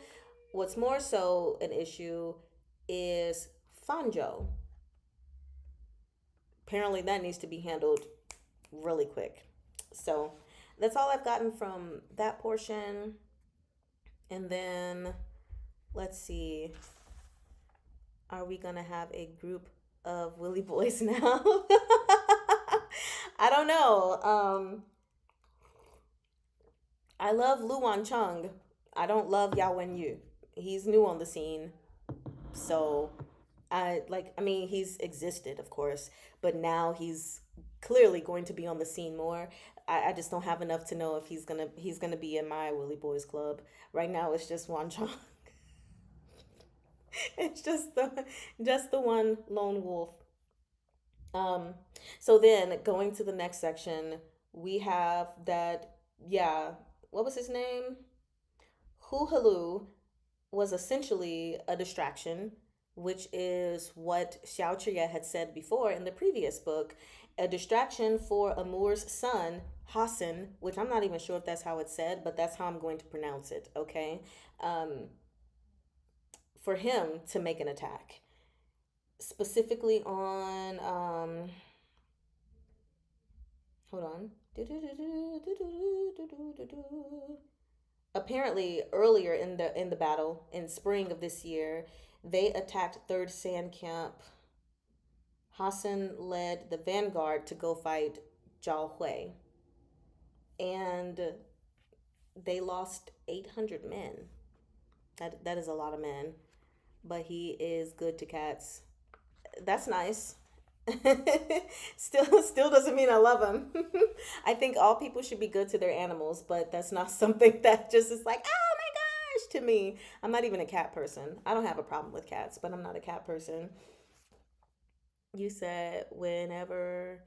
What's more so an issue is Fanjo. Apparently, that needs to be handled really quick. So, that's all I've gotten from that portion. And then, let's see. Are we going to have a group of Willy Boys now? I don't know. I love Luan Chung. I don't love Yao Wen Yu. He's new on the scene. So I mean he's existed of course, but now he's clearly going to be on the scene more. I just don't have enough to know if he's gonna be in my Willy Boys Club. Right now it's just Wan Chong. It's just the one lone wolf. Um so then going to the next section, we have that, yeah, what was his name? Hu Halu was essentially a distraction, which is what Xiao Chuya had said before in the previous book. A distraction for Amur's son, Hassan, which I'm not even sure if that's how it's said, but that's how I'm going to pronounce it, okay? Um, for him to make an attack. Specifically on, hold on. Apparently earlier in the battle in spring of this year, they attacked Third Sand Camp. Hassan led the vanguard to go fight Zhao Hui, and they lost 800 men. That is a lot of men, but he is good to cats. That's nice. Still doesn't mean I love him. I think all people should be good to their animals, but that's not something that just is like, oh my gosh, to me. I'm not even a cat person. I don't have a problem with cats, but I'm not a cat person. You said whenever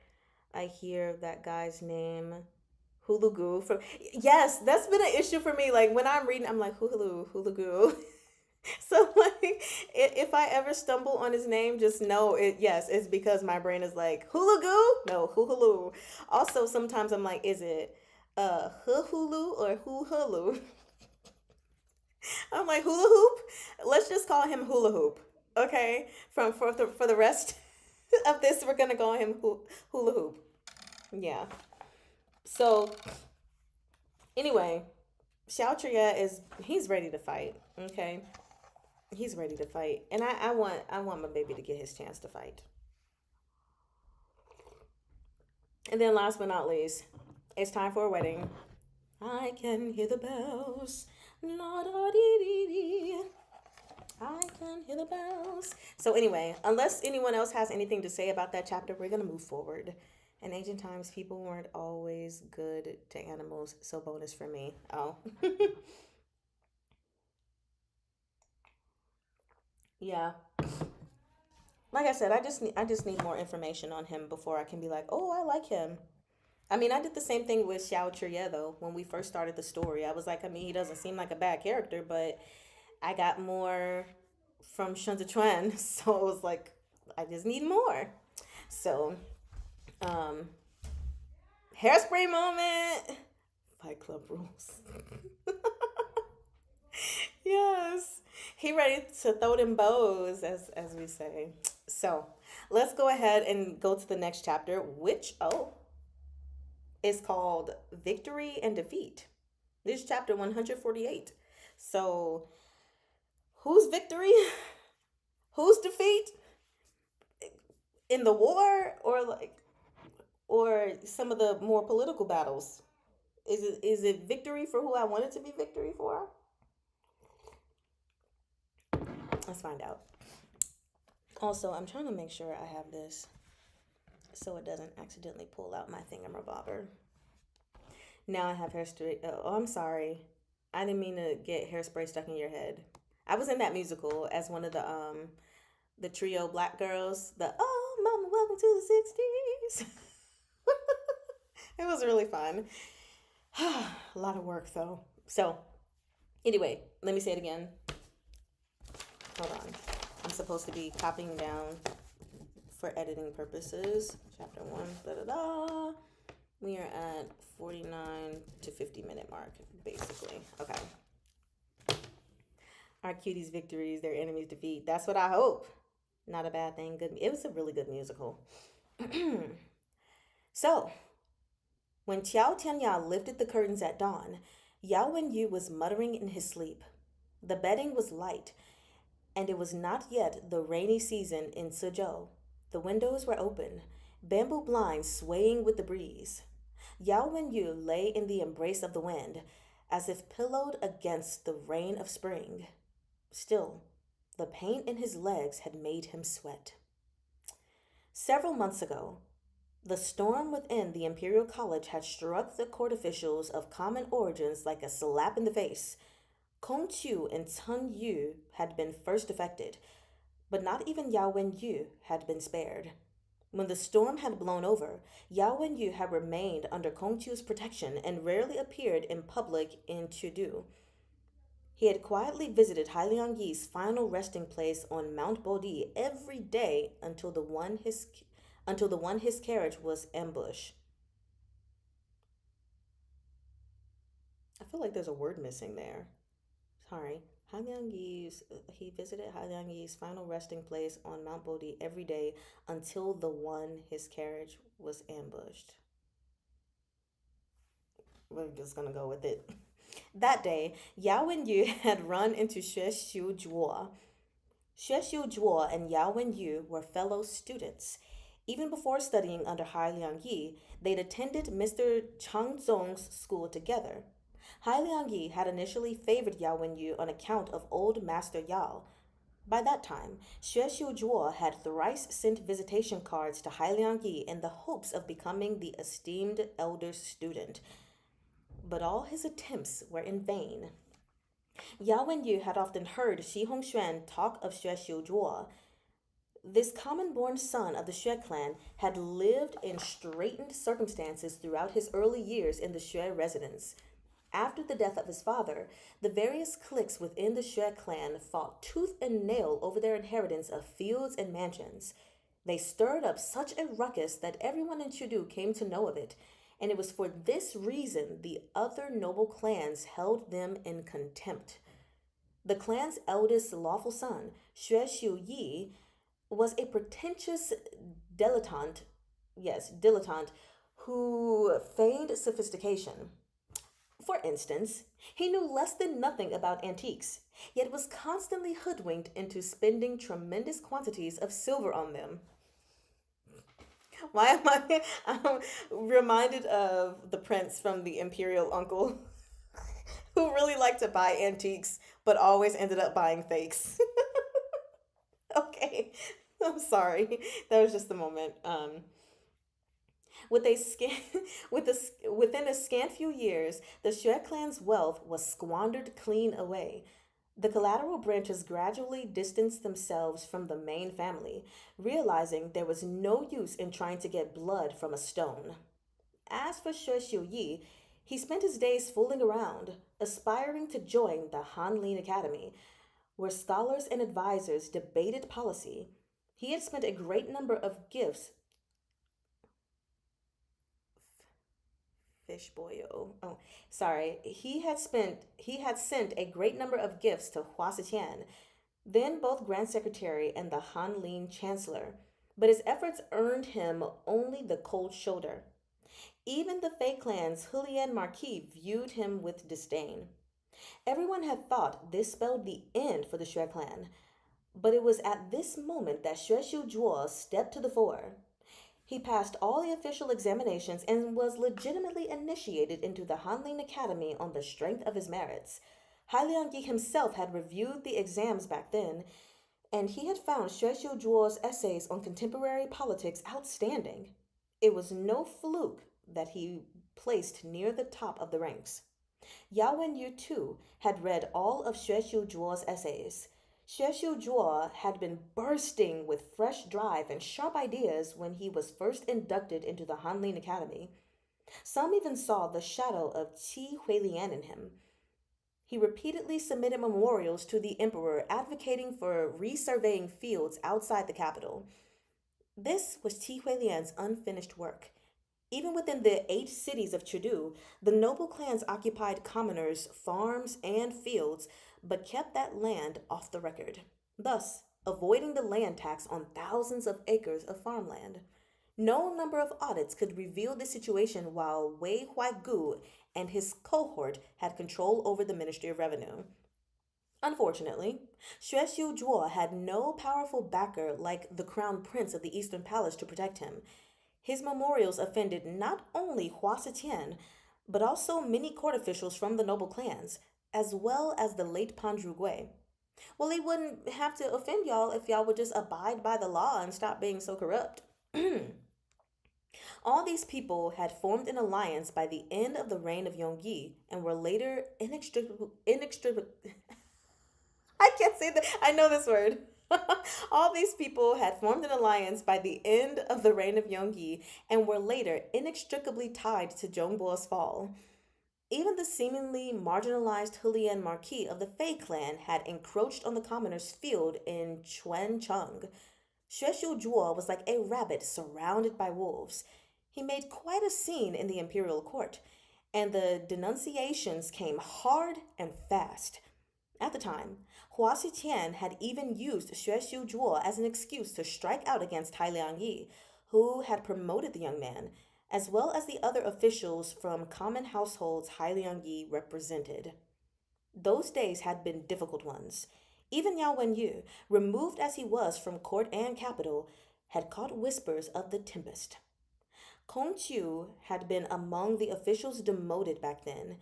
I hear that guy's name, Hulugu from, yes, that's been an issue for me. Like when I'm reading, I'm like Hulugu. So like if I ever stumble on his name, just know it, yes, it's because my brain is like Hulagu? No, Hulu. Also sometimes I'm like, is it Hulu or Hulu? I'm like hula hoop. Let's just call him hula hoop. Okay? For the rest of this we're gonna call him hula hoop. Yeah. So anyway, Xiao Tria he's ready to fight. Okay, he's ready to fight, and I want my baby to get his chance to fight. And then last but not least, it's time for a wedding. I can hear the bells. La da dee dee dee. I can hear the bells. So anyway, unless anyone else has anything to say about that chapter, we're gonna move forward. In ancient times, people weren't always good to animals, so bonus for me. Oh, yeah. Like I said, I just need more information on him before I can be like, oh, I like him. I mean, I did the same thing with Xiao Chuye though. When we first started the story, I was like, I mean, he doesn't seem like a bad character, but I got more from Shun Chuan, so it was like, I just need more. So, um, hairspray moment. Fight Club rules. Yes, he ready to throw them bows, as we say. So, let's go ahead and go to the next chapter, which is called Victory and Defeat. This is chapter 148. So, whose victory? Whose defeat in the war, or some of the more political battles? Is it victory for who I want it to be victory for? Let's find out. Also, I'm trying to make sure I have this so it doesn't accidentally pull out my thingamabobber. Now I have hairspray. Oh, I'm sorry. I didn't mean to get hairspray stuck in your head. I was in that musical as one of the trio black girls. The oh mama, welcome to the '60s. It was really fun. A lot of work though. So anyway, let me say it again. Hold on. I'm supposed to be copying down for editing purposes. Chapter 1. Da da da. We are at 49 to 50 minute mark, basically. Okay. Our cuties' victories, their enemies' defeat. That's what I hope. Not a bad thing. Good. It was a really good musical. So, when Qiao Tianya lifted the curtains at dawn, Yao Wenyu was muttering in his sleep. The bedding was light, and it was not yet the rainy season in Suzhou. The windows were open, bamboo blinds swaying with the breeze. Yao Wenyu lay in the embrace of the wind, as if pillowed against the rain of spring. Still, the pain in his legs had made him sweat. Several months ago, the storm within the Imperial College had struck the court officials of common origins like a slap in the face. Kong Chu and Cun Yu had been first affected, but not even Yao Wen Yu had been spared. When the storm had blown over, Yao Wen Yu had remained under Kong Chu's protection and rarely appeared in public in Chudu. He had quietly visited Hailiang Yi's final resting place on Mount Bodhi every day until the one his carriage was ambushed. I feel like there's a word missing there. Sorry. He visited Hailiang Yi's final resting place on Mount Bodhi every day until the one his carriage was ambushed. We're just gonna go with it. That day, Yao Wen Yu had run into Xue Xiu Zhuo. Xue Xiu Zhuo and Yao Wen Yu were fellow students. Even before studying under Hailiang Yi, they'd attended Mr. Chang Zong's school together. Hailiang Yi had initially favored Yao Wen Yu on account of old Master Yao. By that time, Xue Xiu Zhuo had thrice sent visitation cards to Hailiang Yi in the hopes of becoming the esteemed elder's student. But all his attempts were in vain. Yao Wenyu had often heard Shi Hongxuan talk of Xue Xiu Zhuo. This common-born son of the Xue clan had lived in straitened circumstances throughout his early years in the Xue residence. After the death of his father, the various cliques within the Xue clan fought tooth and nail over their inheritance of fields and mansions. They stirred up such a ruckus that everyone in Chudu came to know of it, and it was for this reason the other noble clans held them in contempt. The clan's eldest lawful son, Xue Xiu Yi, was a pretentious dilettante who feigned sophistication. For instance, he knew less than nothing about antiques, yet was constantly hoodwinked into spending tremendous quantities of silver on them. Why am I I'm reminded of the prince from the Imperial Uncle who really liked to buy antiques but always ended up buying fakes. Okay, I'm sorry. That was just the moment. With a scan, within a scant few years, the Xue clan's wealth was squandered clean away. The collateral branches gradually distanced themselves from the main family, realizing there was no use in trying to get blood from a stone. As for Xue Xiu Yi, he spent his days fooling around, aspiring to join the Hanlin Academy, where scholars and advisors debated policy. He had spent a great number of gifts. Fish boyo. Oh, sorry. He had sent a great number of gifts to Hua Xiqian, then both Grand Secretary and the Hanlin Chancellor. But his efforts earned him only the cold shoulder. Even the Fei clan's Hulian Marquis viewed him with disdain. Everyone had thought this spelled the end for the Xue clan, but it was at this moment that Xue Xiu Zhuo stepped to the fore. He passed all the official examinations and was legitimately initiated into the Hanlin Academy on the strength of his merits. Hailiang Yi himself had reviewed the exams back then, and he had found Xue Xiu Zhuo's essays on contemporary politics outstanding. It was no fluke that he placed near the top of the ranks. Yao Wenyu, too, had read all of Xue Xiu Zhuo's essays. Xue Xiu Zhuo had been bursting with fresh drive and sharp ideas when he was first inducted into the Hanlin Academy. Some even saw the shadow of Qi Huilian in him. He repeatedly submitted memorials to the emperor advocating for resurveying fields outside the capital. This was Qi Huilian's unfinished work. Even within the 8 cities of Chudu, the noble clans occupied commoners' farms and fields, but kept that land off the record, thus avoiding the land tax on thousands of acres of farmland. No number of audits could reveal the situation while Wei Huaigu and his cohort had control over the Ministry of Revenue. Unfortunately, Xue Xiu had no powerful backer like the crown prince of the Eastern Palace to protect him. His memorials offended not only Hua Sitian, but also many court officials from the noble clans, as well as the late Pandru Gui. Well, he wouldn't have to offend y'all if y'all would just abide by the law and stop being so corrupt. All these people had formed an alliance by the end of the reign of Yongyi and were later inextricably I can't say that. I know this word. All these people had formed an alliance by the end of the reign of Yongyi and were later inextricably tied to Zhongbo's fall. Even the seemingly marginalized Hulian Marquis of the Fei clan had encroached on the commoners' field in Chuancheng. Xueshu Zhuo was like a rabbit surrounded by wolves. He made quite a scene in the imperial court, and the denunciations came hard and fast. At the time, Hua Xiqian had even used Xueshu Zhuo as an excuse to strike out against Tai Liangyi, who had promoted the young man, as well as the other officials from common households Tai Liangyi represented. Those days had been difficult ones. Even Yao Wenyu, removed as he was from court and capital, had caught whispers of the tempest. Kong Chu had been among the officials demoted back then,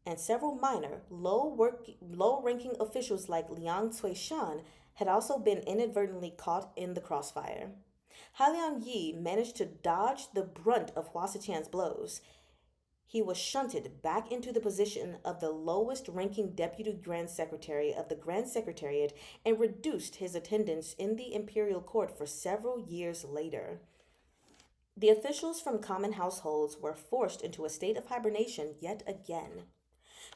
and several minor, low-ranking officials like Liang Cuishan had also been inadvertently caught in the crossfire. Haliang Yi managed to dodge the brunt of Hua Siqian's blows. He was shunted back into the position of the lowest-ranking deputy grand secretary of the Grand Secretariat and reduced his attendance in the imperial court for several years later. The officials from common households were forced into a state of hibernation yet again.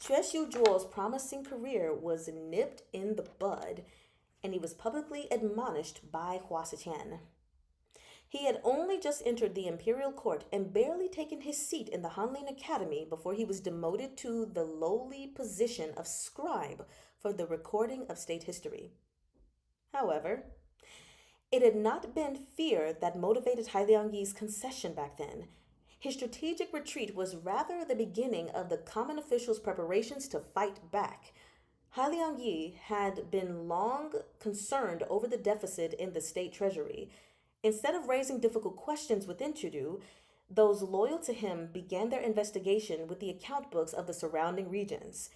Xue Xiuzhuo's promising career was nipped in the bud, and he was publicly admonished by Hua Siqian. He had only just entered the imperial court and barely taken his seat in the Hanlin Academy before he was demoted to the lowly position of scribe for the recording of state history. However, it had not been fear that motivated Tai Liangyi's concession back then. His strategic retreat was rather the beginning of the common officials' preparations to fight back. Han Liangyi had been long concerned over the deficit in the state treasury. Instead of raising difficult questions within Chudu, those loyal to him began their investigation with the account books of the surrounding regions.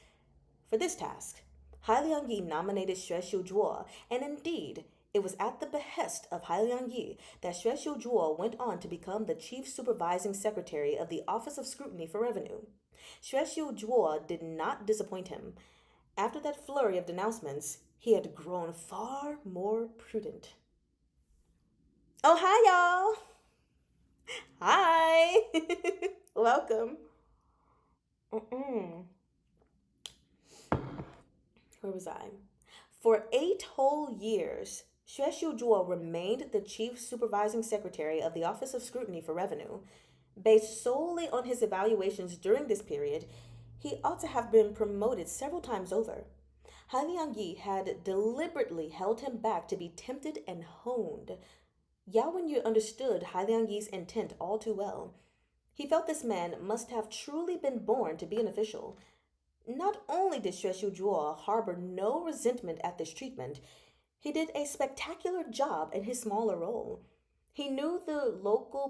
For this task, Han Liangyi nominated Xue Xiuzhuo, and indeed, it was at the behest of Han Liangyi that Xue Xiuzhuo went on to become the chief supervising secretary of the Office of Scrutiny for Revenue. Xue Xiuzhuo did not disappoint him. After that flurry of denouncements, he had grown far more prudent. Oh, hi, y'all. Hi. Welcome. Where was I? For 8 whole years, Xue Xiuzhuo remained the chief supervising secretary of the Office of Scrutiny for Revenue. Based solely on his evaluations during this period, he ought to have been promoted several times over. Han Liangyi had deliberately held him back to be tempted and honed. Yao Wenyu understood Han Liangyi's intent all too well. He felt this man must have truly been born to be an official. Not only did Xue Xiuzhuo harbor no resentment at this treatment, he did a spectacular job in his smaller role. He knew the local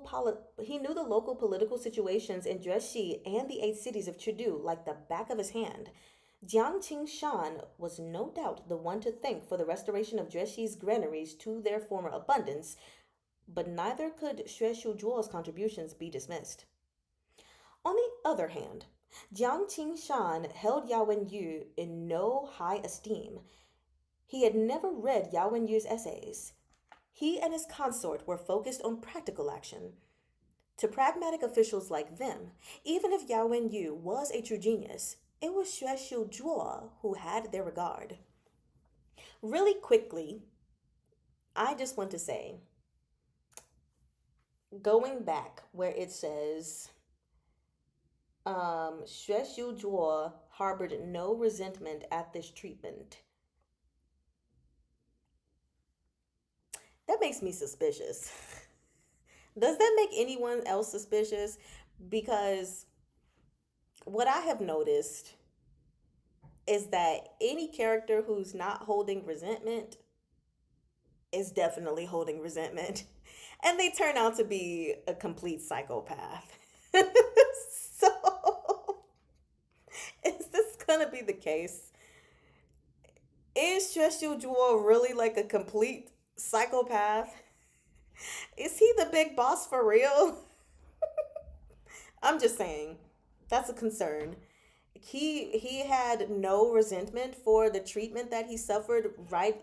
political situations in Jueshi and the 8 cities of Chudu like the back of his hand. Jiang Qingshan was no doubt the one to thank for the restoration of Jueshi's granaries to their former abundance, but neither could Xue Xiuzhuo's contributions be dismissed. On the other hand, Jiang Qingshan held Yao Wenyu in no high esteem. He had never read Yao Wenyu's essays. He and his consort were focused on practical action. To pragmatic officials like them, even if Yao Wenyu was a true genius, it was Xue Xiuzhuo who had their regard. Really quickly, I just want to say, going back where it says, Xue Xiu Zhuo harbored no resentment at this treatment. That makes me suspicious. Does that make anyone else suspicious? Because what I have noticed is that any character who's not holding resentment is definitely holding resentment. And they turn out to be a complete psychopath. So, is this gonna be the case? Is Xue Zhuo really like a complete psychopath? Is he the big boss for real? I'm just saying, that's a concern. He had no resentment for the treatment that he suffered right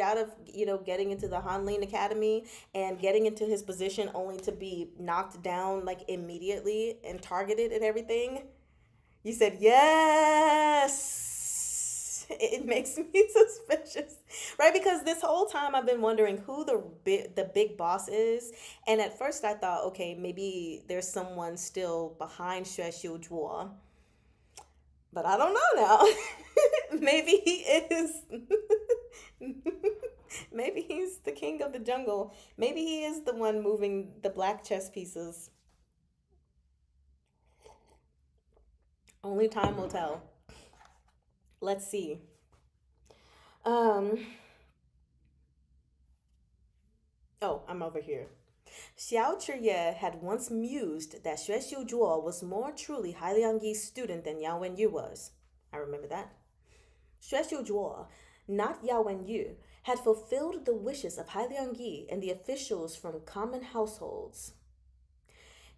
out of getting into the Hanlin Academy and getting into his position only to be knocked down like immediately and targeted and everything. You said yes. It makes me suspicious, right? Because this whole time I've been wondering who the big boss is, and at first I thought, okay, maybe there's someone still behind Xue Xiu Zhuo, but I don't know now. Maybe he is. Maybe he's the king of the jungle. Maybe he is the one moving the black chess pieces. Only time will tell. Let's see. Um. Oh, I'm over here. Xiao Chiye had once mused that Xue Xiu Zhuo was more truly Hai Liangyi's student than Yao Wenyu was. I remember that. Xue Xiu Zhuo, not Yao Wenyu, had fulfilled the wishes of Hai Liangyi and the officials from common households.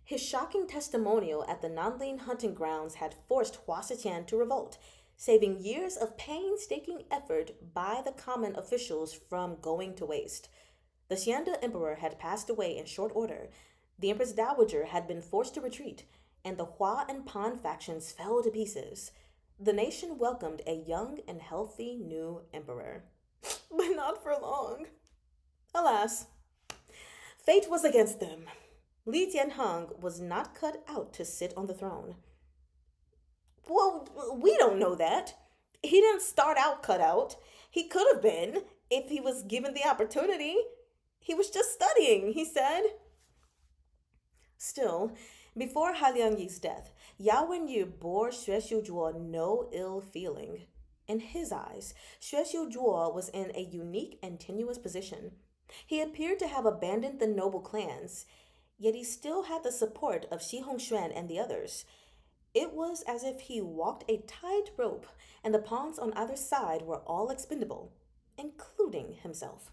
His shocking testimonial at the Nanling hunting grounds had forced Hua Xiqian to revolt, saving years of painstaking effort by the common officials from going to waste. The Xiande Emperor had passed away in short order, the Empress Dowager had been forced to retreat, and the Hua and Pan factions fell to pieces. The nation welcomed a young and healthy new emperor. But not for long. Alas, fate was against them. Li Tianheng was not cut out to sit on the throne. Well, we don't know that. He didn't start out cut out. He could have been if he was given the opportunity. He was just studying, he said. Still, before Han Liangyi's death, Yao Wenyu bore Xue Xiuzhuo no ill feeling. In his eyes, Xue Xiuzhuo was in a unique and tenuous position. He appeared to have abandoned the noble clans, yet he still had the support of Xi Hongxuan and the others. It was as if he walked a tightrope, and the pawns on either side were all expendable, including himself.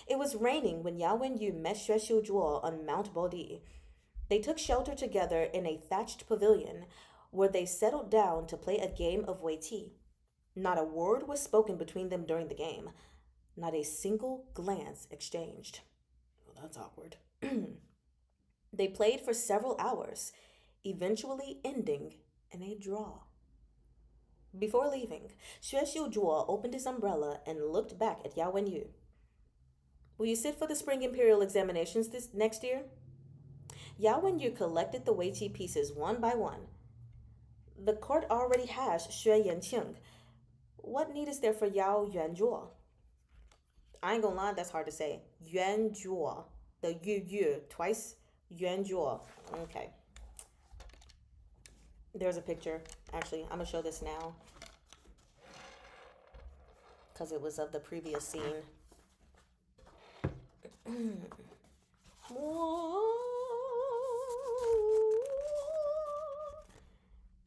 It was raining when Yao Wenyu met Xue Xiuzhuo on Mount Bodi. They took shelter together in a thatched pavilion, where they settled down to play a game of Weiqi. Not a word was spoken between them during the game. Not a single glance exchanged. Well, that's awkward. They played for several hours, eventually ending in a draw. Before leaving, Xue Xiuzhuo opened his umbrella and looked back at Yao Wenyu. Will you sit for the spring imperial examinations this next year? Yao Wenyu collected the Weiqi pieces one by one. The court already has Xue Yanqing. What need is there for Yao Yuanzhuo? I ain't gonna lie, that's hard to say. Yuanzhuo. The yu twice. Yuanzhuo. Okay. There's a picture. Actually, I'm gonna show this now, because it was of the previous scene.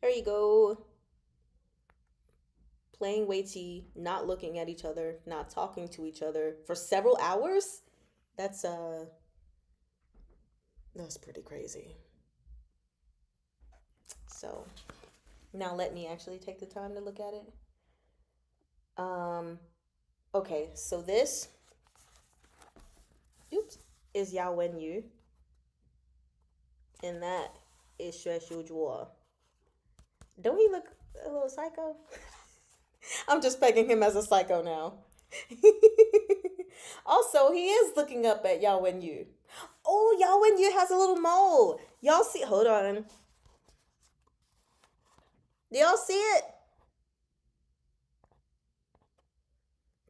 There you go. Playing Weiqi, not looking at each other, not talking to each other for several hours? That's pretty crazy. So, now let me actually take the time to look at it. Okay, so this is Yao Wenyu, and that is Xue Xiuzhuo. Don't he look a little psycho? I'm just pegging him as a psycho now. Also, he is looking up at Yao Wenyu. Oh, Yao it has a little mole. Y'all see? Hold on. Do y'all see it?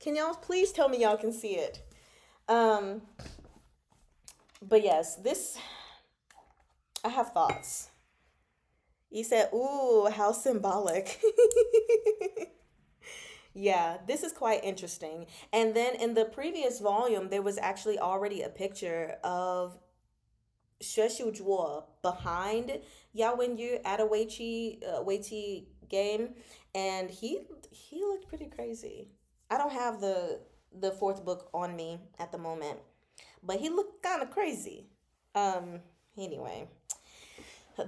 Can y'all please tell me y'all can see it? Um, but yes, this I have thoughts. You said, "Ooh, how symbolic." Yeah, this is quite interesting. And then in the previous volume, there was actually already a picture of Sheshu Jua behind Yao Wenyu at a Weiqi game, and he looked pretty crazy. I don't have the fourth book on me at the moment, but he looked kind of crazy. Um. Anyway,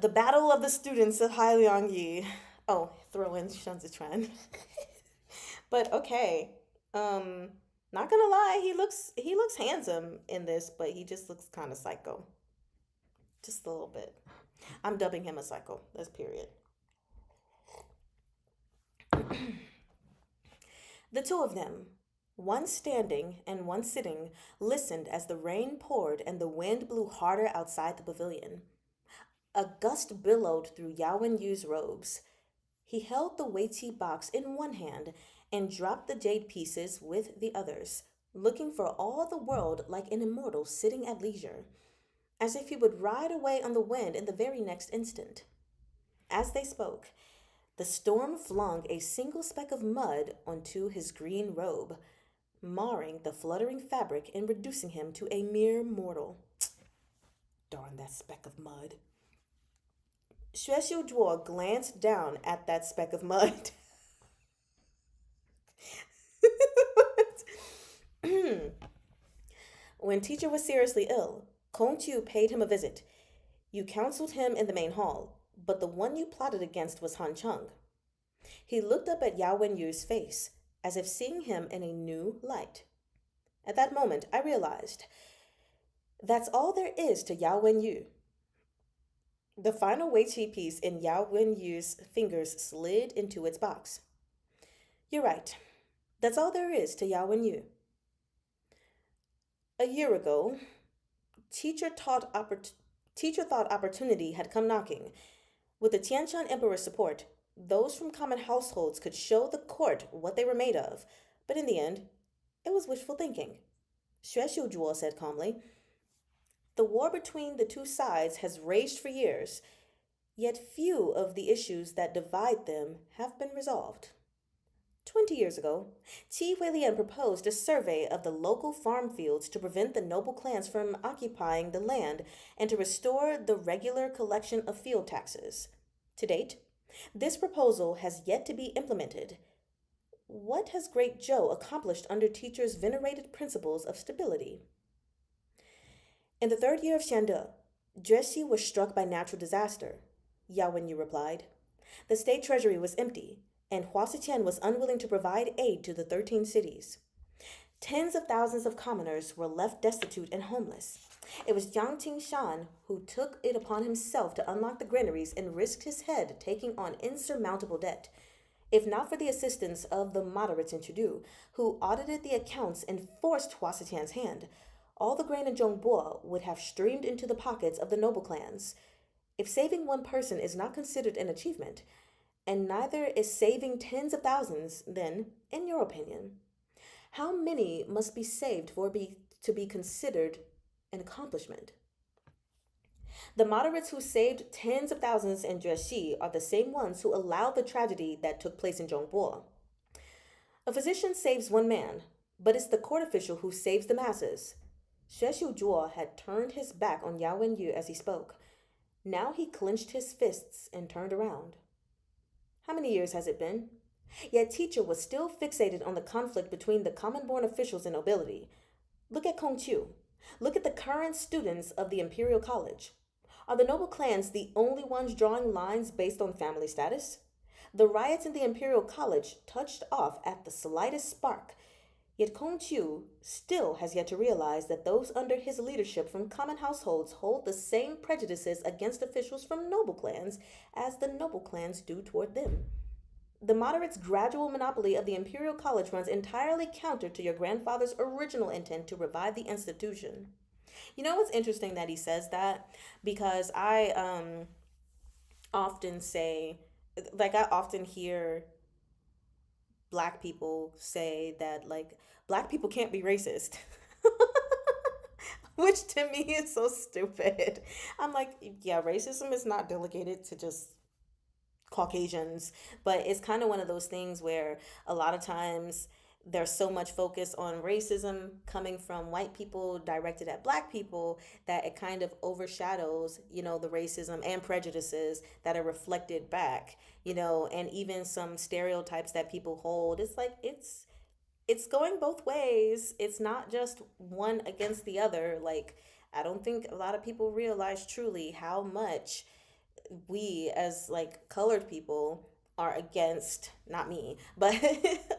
the battle of the students of Hailiang Yi. Oh, throw in Shun Zichuan. But okay. Um. Not gonna lie, he looks handsome in this, but he just looks kind of psycho, just a little bit. I'm dubbing him a psycho. That's period. The two of them, one standing and one sitting, listened as the rain poured and the wind blew harder outside the pavilion. A gust billowed through Yao Yu's robes. He held the weighty box in one hand and dropped the jade pieces with the others, looking for all the world like an immortal sitting at leisure, as if he would ride away on the wind in the very next instant. As they spoke, the storm flung a single speck of mud onto his green robe, marring the fluttering fabric and reducing him to a mere mortal. Darn that speck of mud. Xuexiu Duo glanced down at that speck of mud. When teacher was seriously ill, Kong Chu paid him a visit. You counseled him in the main hall, but the one you plotted against was Han Chung. He looked up at Yao Wenyu's face, as if seeing him in a new light. At that moment, I realized that's all there is to Yao Wenyu. The final Weiqi piece in Yao Wenyu's fingers slid into its box. You're right. That's all there is to Yao Wenyu. A year ago, teacher thought opportunity had come knocking. With the Tianshan Emperor's support, those from common households could show the court what they were made of, but in the end, it was wishful thinking. Xue Xiujuo said calmly. The war between the two sides has raged for years, yet few of the issues that divide them have been resolved. 20 years ago, Qi Huilian proposed a survey of the local farm fields to prevent the noble clans from occupying the land and to restore the regular collection of field taxes. To date, this proposal has yet to be implemented. What has Great Zhou accomplished under teachers' venerated principles of stability? In the third year of Xiande, Jue was struck by natural disaster, Yao Wenyu replied. The state treasury was empty, and Hua Xiqian was unwilling to provide aid to the 13 cities. Tens of thousands of commoners were left destitute and homeless. It was Jiang Tingshan who took it upon himself to unlock the granaries and risked his head taking on insurmountable debt. If not for the assistance of the moderates in Chudu, who audited the accounts and forced Hua Xiqian's hand, all the grain in Zhongbo would have streamed into the pockets of the noble clans. If saving one person is not considered an achievement, and neither is saving tens of thousands, then, in your opinion, how many must be saved to be considered an accomplishment? The moderates who saved tens of thousands in Jueshi are the same ones who allowed the tragedy that took place in Zhongbo. A physician saves one man, but it's the court official who saves the masses. Xue Xiujuo had turned his back on Yao Wenyu as he spoke. Now he clenched his fists and turned around. How many years has it been? Yet teacher was still fixated on the conflict between the common-born officials and nobility. Look at Kong Chu. Look at the current students of the Imperial College. Are the noble clans the only ones drawing lines based on family status? The riots in the Imperial College touched off at the slightest spark. Yet Kong Chu still has yet to realize that those under his leadership from common households hold the same prejudices against officials from noble clans as the noble clans do toward them. The moderates' gradual monopoly of the Imperial College runs entirely counter to your grandfather's original intent to revive the institution. You know what's interesting that he says that? Because I often say, like, I often hear black people say that, like, black people can't be racist. Which to me is so stupid. I'm like, yeah, racism is not delegated to just Caucasians, but it's kind of one of those things where a lot of times there's so much focus on racism coming from white people directed at black people that it kind of overshadows, the racism and prejudices that are reflected back, and even some stereotypes that people hold. It's like it's going both ways. It's not just one against the other. Like, I don't think a lot of people realize truly how much we as like colored people are against, not me, but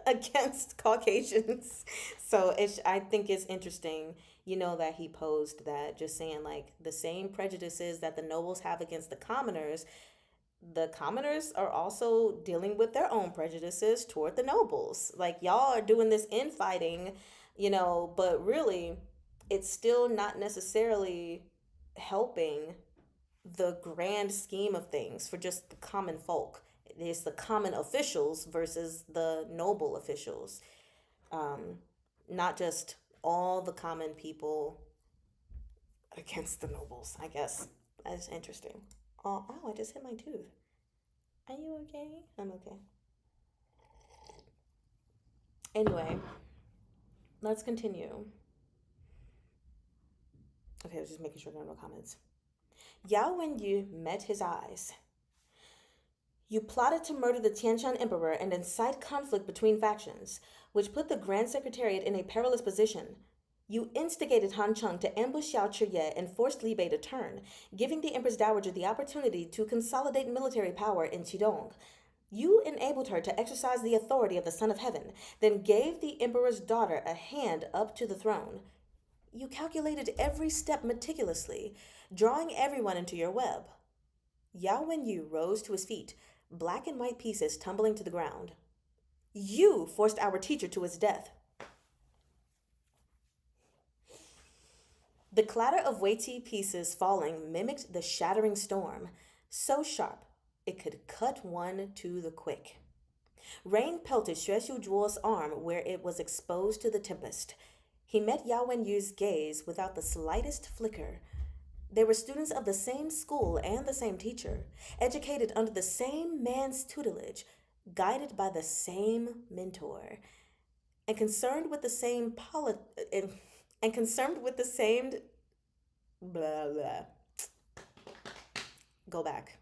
against Caucasians. So I think it's interesting, that he posed that, just saying like the same prejudices that the nobles have against the commoners are also dealing with their own prejudices toward the nobles. Like, y'all are doing this infighting, but really it's still not necessarily helping the grand scheme of things for just the common folk. It's the common officials versus the noble officials. Um, Not just all the common people against the nobles, I guess. That's interesting. Oh, I just hit my tooth. Are you okay? I'm okay. Anyway, let's continue. Okay, I was just making sure there are no comments. Yao Wenyu met his eyes. You plotted to murder the Tianshan Emperor and incite conflict between factions, which put the Grand Secretariat in a perilous position. You instigated Han Cheng to ambush Xiao Chiye and forced Li Bei to turn, giving the Empress Dowager the opportunity to consolidate military power in Qidong. You enabled her to exercise the authority of the Son of Heaven, then gave the Emperor's daughter a hand up to the throne. You calculated every step meticulously, drawing everyone into your web. Yao Wenyu rose to his feet, black and white pieces tumbling to the ground. You forced our teacher to his death. The clatter of weighty pieces falling mimicked the shattering storm, so sharp it could cut one to the quick. Rain pelted Xueshu Zhuo's arm where it was exposed to the tempest. He met Yao Wenyu's gaze without the slightest flicker. They were students of the same school and the same teacher, educated under the same man's tutelage, guided by the same mentor, and concerned with the same and concerned with the same blah blah. Go back.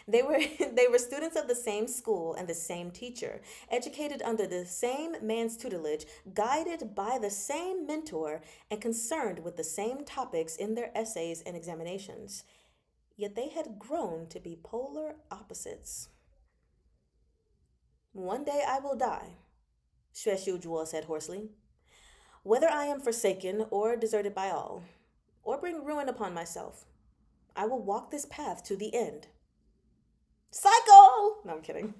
They were they were students of the same school and the same teacher, educated under the same man's tutelage, guided by the same mentor, and concerned with the same topics in their essays and examinations. Yet they had grown to be polar opposites. One day I will die, Xueshu Zhuo said hoarsely. Whether I am forsaken or deserted by all, or bring ruin upon myself, I will walk this path to the end. Psycho! No, I'm kidding.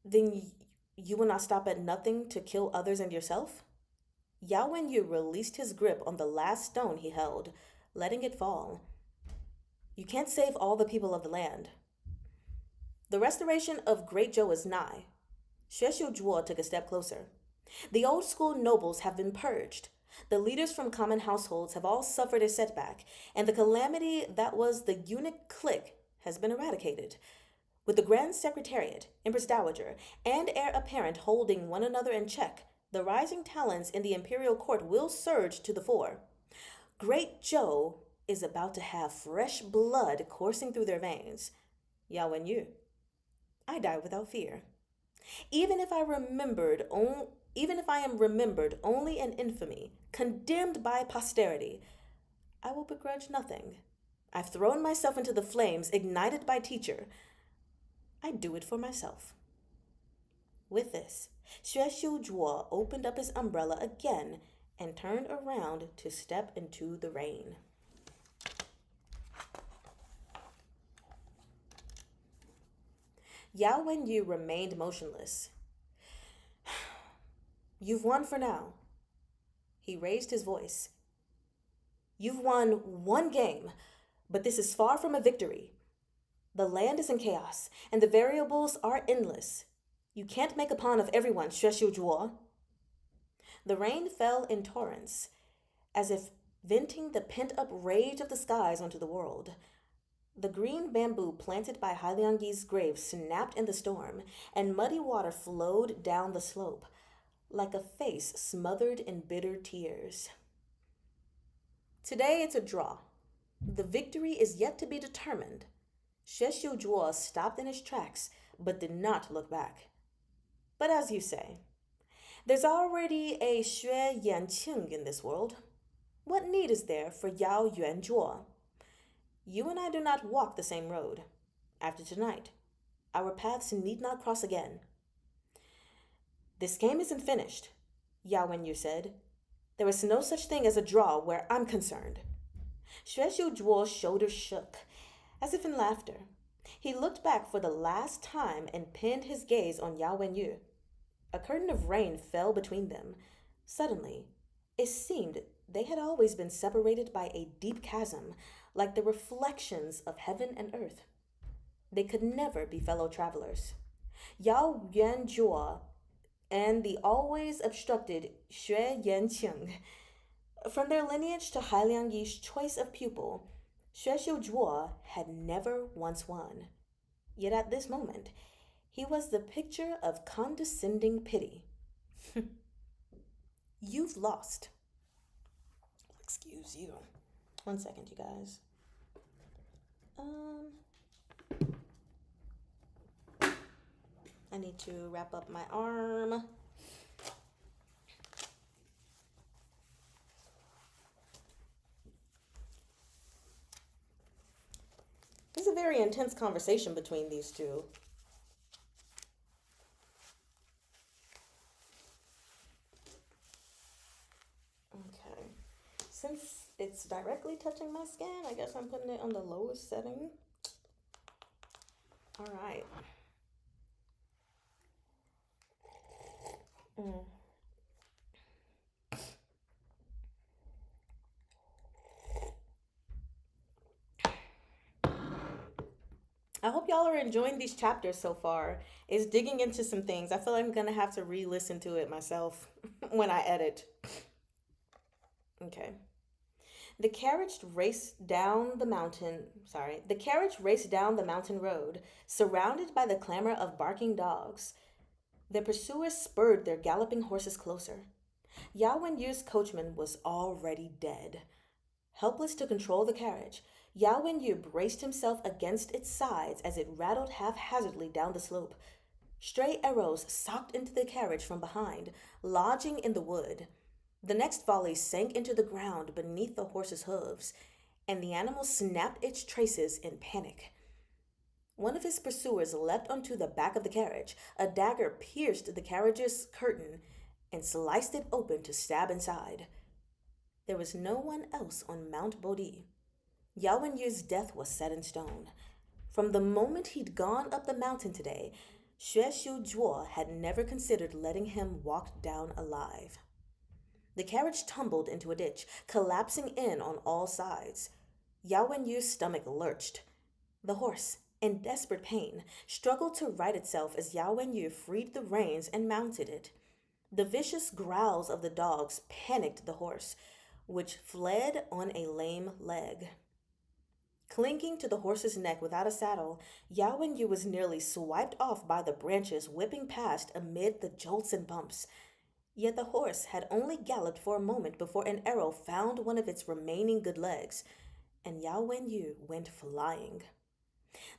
Then you will not stop at nothing to kill others and yourself? Yao Wenyu released his grip on the last stone he held, letting it fall. You can't save all the people of the land. The restoration of Great Zhou is nigh. Xueshu Zhuo took a step closer. The old school nobles have been purged. The leaders from common households have all suffered a setback, and the calamity that was the eunuch clique has been eradicated. With the Grand Secretariat, Empress Dowager, and heir apparent holding one another in check, the rising talents in the imperial court will surge to the fore. Great Zhou is about to have fresh blood coursing through their veins. Yao Wenyu, I die without fear. Even if I am remembered only in infamy, condemned by posterity, I will begrudge nothing. I've thrown myself into the flames ignited by teacher. I do it for myself. With this, Xueshu Zhuo opened up his umbrella again and turned around to step into the rain. Yao Wenyu remained motionless. You've won for now. He raised his voice. You've won one game, but this is far from a victory. The land is in chaos, and the variables are endless. You can't make a pawn of everyone, 学修卓. The rain fell in torrents, as if venting the pent up rage of the skies onto the world. The green bamboo planted by Hailiangi's grave snapped in the storm, and muddy water flowed down the slope, like a face smothered in bitter tears. Today it's a draw. The victory is yet to be determined. Xue Zhuo stopped in his tracks, but did not look back. But as you say, there's already a Xue Yanqing in this world. What need is there for Yao Yuanzhuo? You and I do not walk the same road. After tonight, our paths need not cross again. This game isn't finished, Yao Wenyu said. There is no such thing as a draw where I'm concerned. Xue Zhuo's shoulders shook, as if in laughter. He looked back for the last time and pinned his gaze on Yao Wenyu. A curtain of rain fell between them. Suddenly, it seemed they had always been separated by a deep chasm, like the reflections of heaven and earth. They could never be fellow travelers. Yao Yuanzhuo and the always obstructed Xue Yanqing. From their lineage to Hailiang Yi's choice of pupil, Xue Zhuo had never once won. Yet at this moment, he was the picture of condescending pity. You've lost. Excuse you. 1 second, you guys. I need to wrap up my arm. This is a very intense conversation between these two. Okay. Since it's directly touching my skin, I guess I'm putting it on the lowest setting. All right. I hope y'all are enjoying these chapters so far. It's digging into some things. I feel like I'm gonna have to re-listen to it myself when I edit. Okay. The carriage raced down the mountain road, surrounded by the clamor of barking dogs. The pursuers spurred their galloping horses closer. Yao Wenyu's coachman was already dead. Helpless to control the carriage, Yao Wenyu braced himself against its sides as it rattled haphazardly down the slope. Stray arrows socked into the carriage from behind, lodging in the wood. The next volley sank into the ground beneath the horse's hooves, and the animal snapped its traces in panic. One of his pursuers leapt onto the back of the carriage. A dagger pierced the carriage's curtain and sliced it open to stab inside. There was no one else on Mount Bodhi. Yao Wenyu's death was set in stone. From the moment he'd gone up the mountain today, Xue Zhuo had never considered letting him walk down alive. The carriage tumbled into a ditch, collapsing in on all sides. Yao Wenyu's stomach lurched. The horse, in desperate pain, struggled to right itself as Yao Wenyu freed the reins and mounted it. The vicious growls of the dogs panicked the horse, which fled on a lame leg. Clinging to the horse's neck without a saddle, Yao Wenyu was nearly swiped off by the branches whipping past amid the jolts and bumps. Yet the horse had only galloped for a moment before an arrow found one of its remaining good legs, and Yao Wenyu went flying.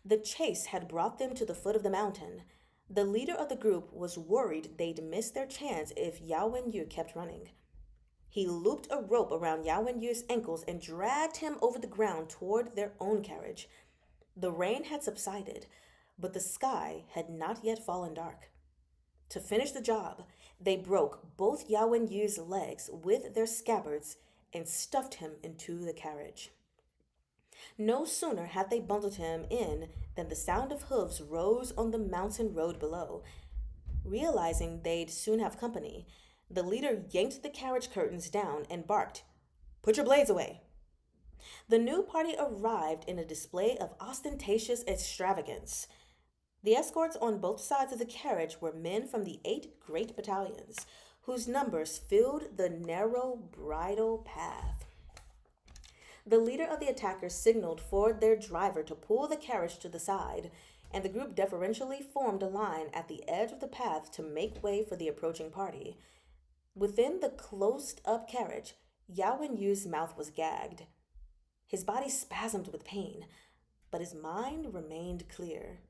The chase had brought them to the foot of the mountain. The leader of the group was worried they'd miss their chance if Yao Wenyu kept running. He looped a rope around Yao Wenyu's ankles and dragged him over the ground toward their own carriage. The rain had subsided, but the sky had not yet fallen dark. To finish the job, they broke both Yao Wenyu's legs with their scabbards and stuffed him into the carriage. No sooner had they bundled him in than the sound of hooves rose on the mountain road below. Realizing they'd soon have company, The leader yanked the carriage curtains down and barked, "Put your blades away." The new party arrived in a display of ostentatious extravagance. The escorts on both sides of the carriage were men from the 8 great battalions, whose numbers filled the narrow bridle path. The leader of the attackers signaled for their driver to pull the carriage to the side, and the group deferentially formed a line at the edge of the path to make way for the approaching party. Within the closed-up carriage, Yao Yu's mouth was gagged. His body spasmed with pain, but his mind remained clear.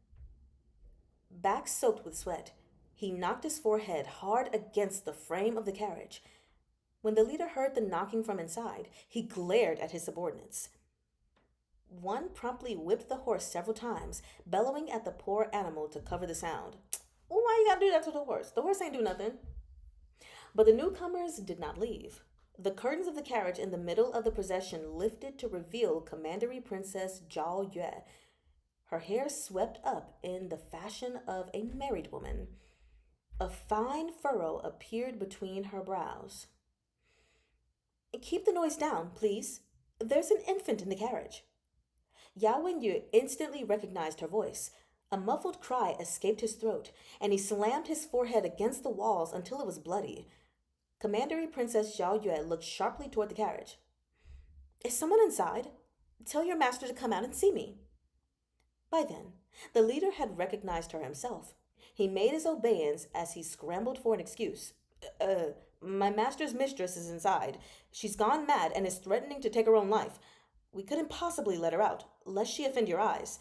Back soaked with sweat, he knocked his forehead hard against the frame of the carriage. When the leader heard the knocking from inside, he glared at his subordinates. One promptly whipped the horse several times, bellowing at the poor animal to cover the sound. Why you gotta do that to the horse? The horse ain't do nothing. But the newcomers did not leave. The curtains of the carriage in the middle of the procession lifted to reveal Commandery Princess Jiao Yue. Her hair swept up in the fashion of a married woman. A fine furrow appeared between her brows. "Keep the noise down, please. There's an infant in the carriage." Yao Wenyu instantly recognized her voice. A muffled cry escaped his throat, and he slammed his forehead against the walls until it was bloody. Commandery Princess Zhao Yue looked sharply toward the carriage. "Is someone inside? Tell your master to come out and see me." By then, the leader had recognized her himself. He made his obeisance as he scrambled for an excuse. My master's mistress is inside. She's gone mad and is threatening to take her own life. We couldn't possibly let her out, lest she offend your eyes.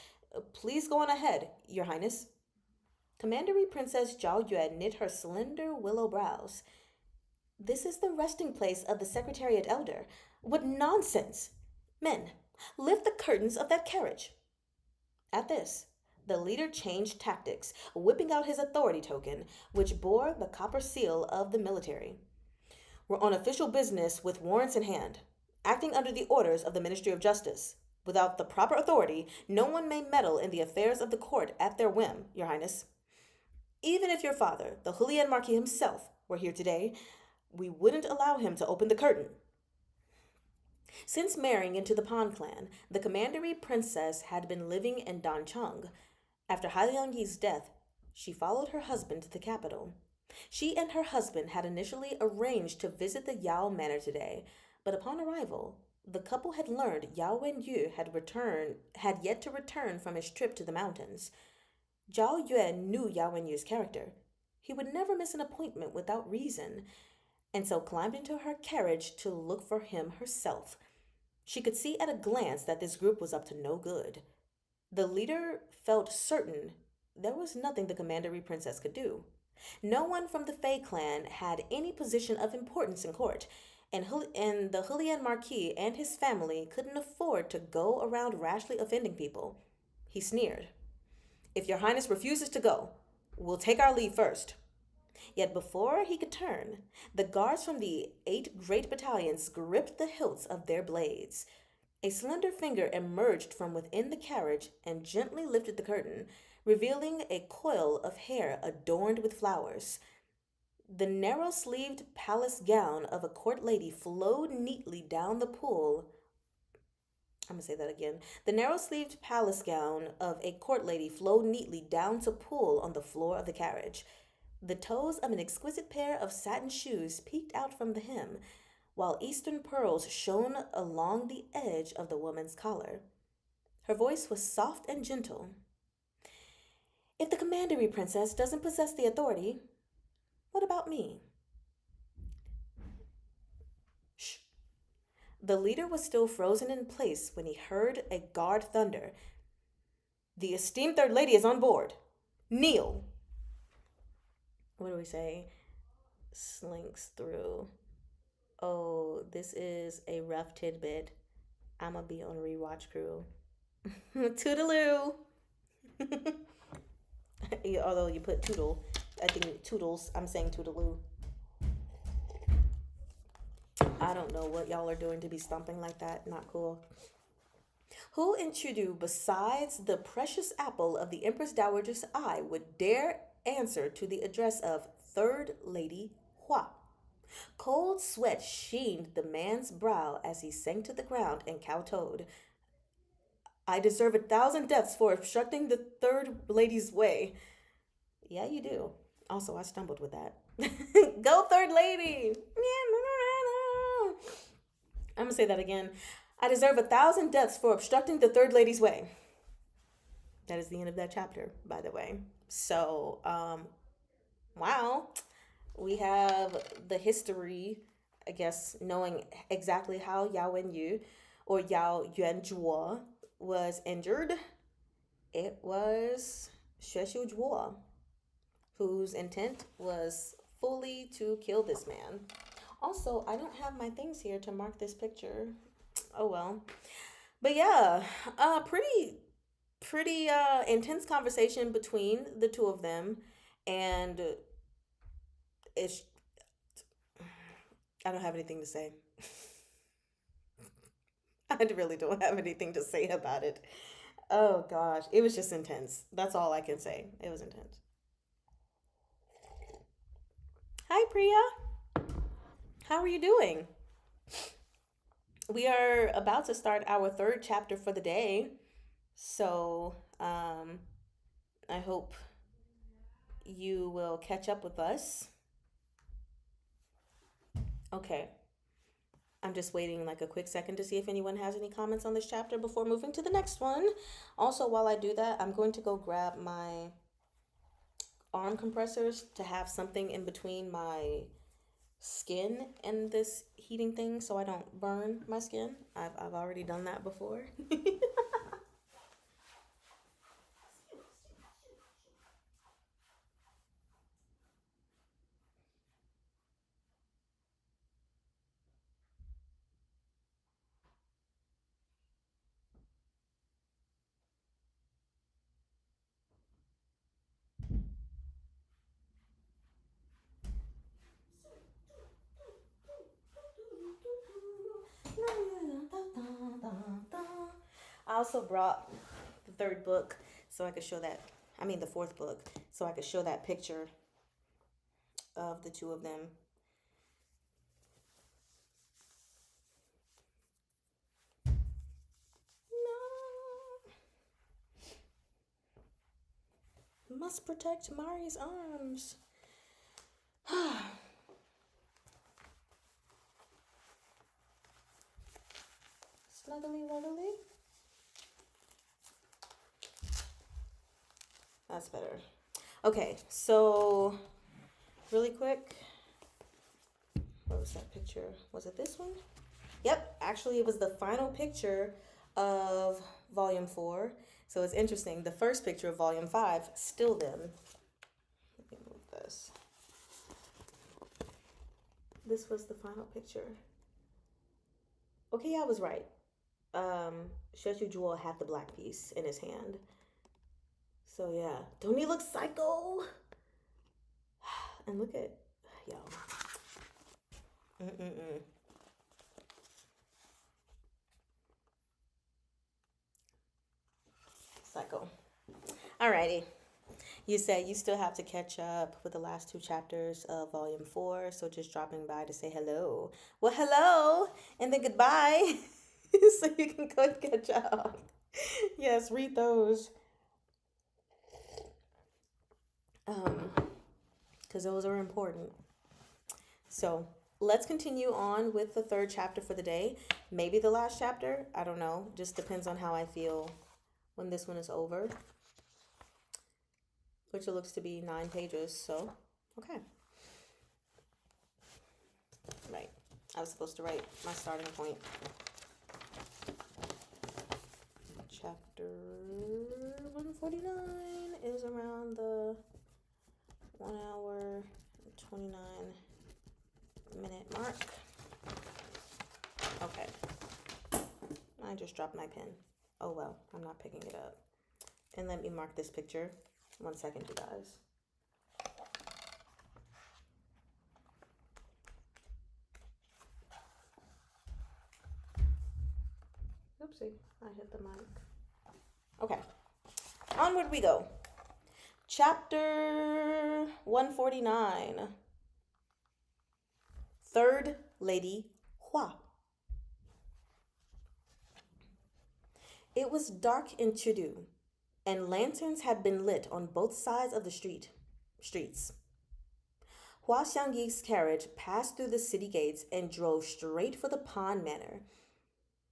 Please go on ahead, Your Highness." Commandery Princess Zhao Yue knit her slender willow brows. "This is the resting place of the Secretariat Elder. What nonsense! Men, lift the curtains of that carriage." At this, the leader changed tactics, whipping out his authority token, which bore the copper seal of the military. "We're on official business with warrants in hand, acting under the orders of the Ministry of Justice. Without the proper authority, no one may meddle in the affairs of the court at their whim, Your Highness. Even if your father, the Hulian Marquis himself, were here today, we wouldn't allow him to open the curtain." Since marrying into the Pan clan, the Commandery Princess had been living in Dancheng. After Hailiang Yi's death, she followed her husband to the capital. She and her husband had initially arranged to visit the Yao Manor today, but upon arrival, the couple had learned Yao Wenyu had yet to return from his trip to the mountains. Zhao Yue knew Yao Wenyu's character. He would never miss an appointment without reason, and so climbed into her carriage to look for him herself. She could see at a glance that this group was up to no good. The leader felt certain there was nothing the Commandery Princess could do. No one from the Fei clan had any position of importance in court, and the Hulian Marquis and his family couldn't afford to go around rashly offending people. He sneered. "If your highness refuses to go, we'll take our leave first." Yet before he could turn, the guards from the 8 great battalions gripped the hilts of their blades. A slender finger emerged from within the carriage and gently lifted the curtain, revealing a coil of hair adorned with flowers. The narrow-sleeved palace gown of a court lady flowed neatly down the pool. I'm gonna say that again. The narrow-sleeved palace gown of a court lady flowed neatly down to pool on the floor of the carriage. The toes of an exquisite pair of satin shoes peeked out from the hem, while eastern pearls shone along the edge of the woman's collar. Her voice was soft and gentle. "If the Commandery Princess doesn't possess the authority, what about me?" Shh. The leader was still frozen in place when he heard a guard thunder. "The esteemed third lady is on board. Kneel." What do we say? Slinks through. Oh, this is a rough tidbit. I'ma be on rewatch crew. Toodaloo. Although you put toodle, I think toodles. I'm saying toodaloo. I don't know what y'all are doing to be stomping like that. Not cool. Who in Chudu, besides the precious apple of the Empress Dowager's eye, would dare answer to the address of Third Lady Hua? Cold sweat sheened the man's brow as he sank to the ground and kowtowed. I deserve 1,000 deaths for obstructing the third lady's way. Yeah, you do. Also, I stumbled with that. Go, third lady! I'm gonna say that again. I deserve 1,000 deaths for obstructing the third lady's way. That is the end of that chapter, by the way. So, wow. We have the history, I guess, knowing exactly how Yao Wenyu or Yao Yuanzhuo was injured. It was Xue Xiuzhuo, whose intent was fully to kill this man. Also, I don't have my things here to mark this picture. Oh well. But yeah, pretty intense conversation between the two of them, and it's I don't have anything to say. I really don't have anything to say about it. Oh gosh, it was just intense. That's all I can say. It was intense. Hi Priya, how are you doing? We are about to start our third chapter for the day. So, I hope you will catch up with us. Okay. I'm just waiting like a quick second to see if anyone has any comments on this chapter before moving to the next one. Also, while I do that, I'm going to go grab my arm compressors to have something in between my skin and this heating thing so I don't burn my skin. I've already done that before. I also brought the third book so I could show that, I mean the fourth book, so I could show that picture of the two of them. No. Must protect Mari's arms. Snuggly wuggly. That's better. Okay, so really quick. What was that picture? Was it this one? Yep, actually it was the final picture of volume 4. So it's interesting. The first picture of volume 5, still them. Let me move this. This was the final picture. Okay, I was right. Sheshu Jewel had the black piece in his hand. So yeah, don't he look psycho? And look at, yo. Psycho. Alrighty. You said you still have to catch up with the last 2 chapters of volume 4, so just dropping by to say hello. Well, hello, and then goodbye, so you can go and catch up. Yes, read those. Because those are important. So let's continue on with the third chapter for the day. Maybe the last chapter. I don't know. Just depends on how I feel when this one is over. Which it looks to be 9 pages. So, okay. Right. I was supposed to write my starting point. Chapter 149 is around the 1 hour and 29 minute mark. Okay. I just dropped my pen. Oh well, I'm not picking it up. And let me mark this picture. 1 second, you guys. Oopsie, I hit the mic. Okay. Onward we go. Chapter 149. Third Lady Hua. It was dark in Chudu, and lanterns had been lit on both sides of the streets. Hua Xiangyi's carriage passed through the city gates and drove straight for the Pan Manor.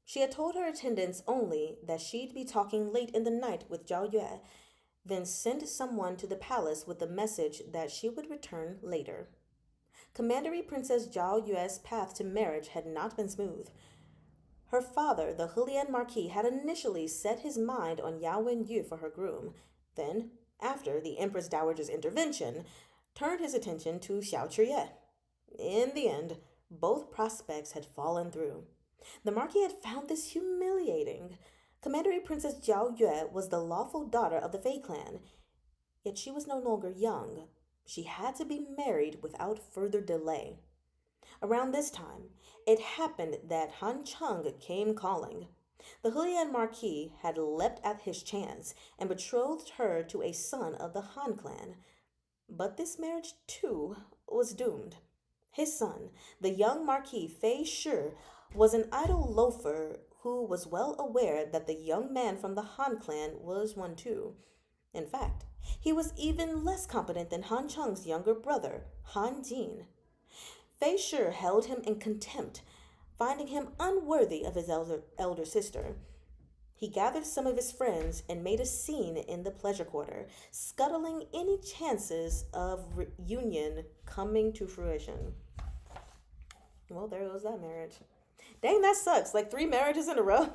She had told her attendants only that she'd be talking late in the night with Zhao Yue, then sent someone to the palace with the message that she would return later. Commandery Princess Zhao Yue's path to marriage had not been smooth. Her father, the Hulian Marquis, had initially set his mind on Yao Wenyu for her groom, then, after the Empress Dowager's intervention, turned his attention to Xiao Chuye. In the end, both prospects had fallen through. The Marquis had found this humiliating. Commandery Princess Zhao Yue was the lawful daughter of the Fei clan, yet she was no longer young. She had to be married without further delay. Around this time, it happened that Han Cheng came calling. The Hulian Marquis had leapt at his chance and betrothed her to a son of the Han clan. But this marriage, too, was doomed. His son, the young Marquis Fei Shi, was an idle loafer who was well aware that the young man from the Han clan was one too. In fact, he was even less competent than Han Cheng's younger brother, Han Jin. Fei Shi held him in contempt, finding him unworthy of his elder sister. He gathered some of his friends and made a scene in the pleasure quarter, scuttling any chances of reunion coming to fruition. Well, there goes that marriage. Dang, that sucks. Like 3 marriages in a row.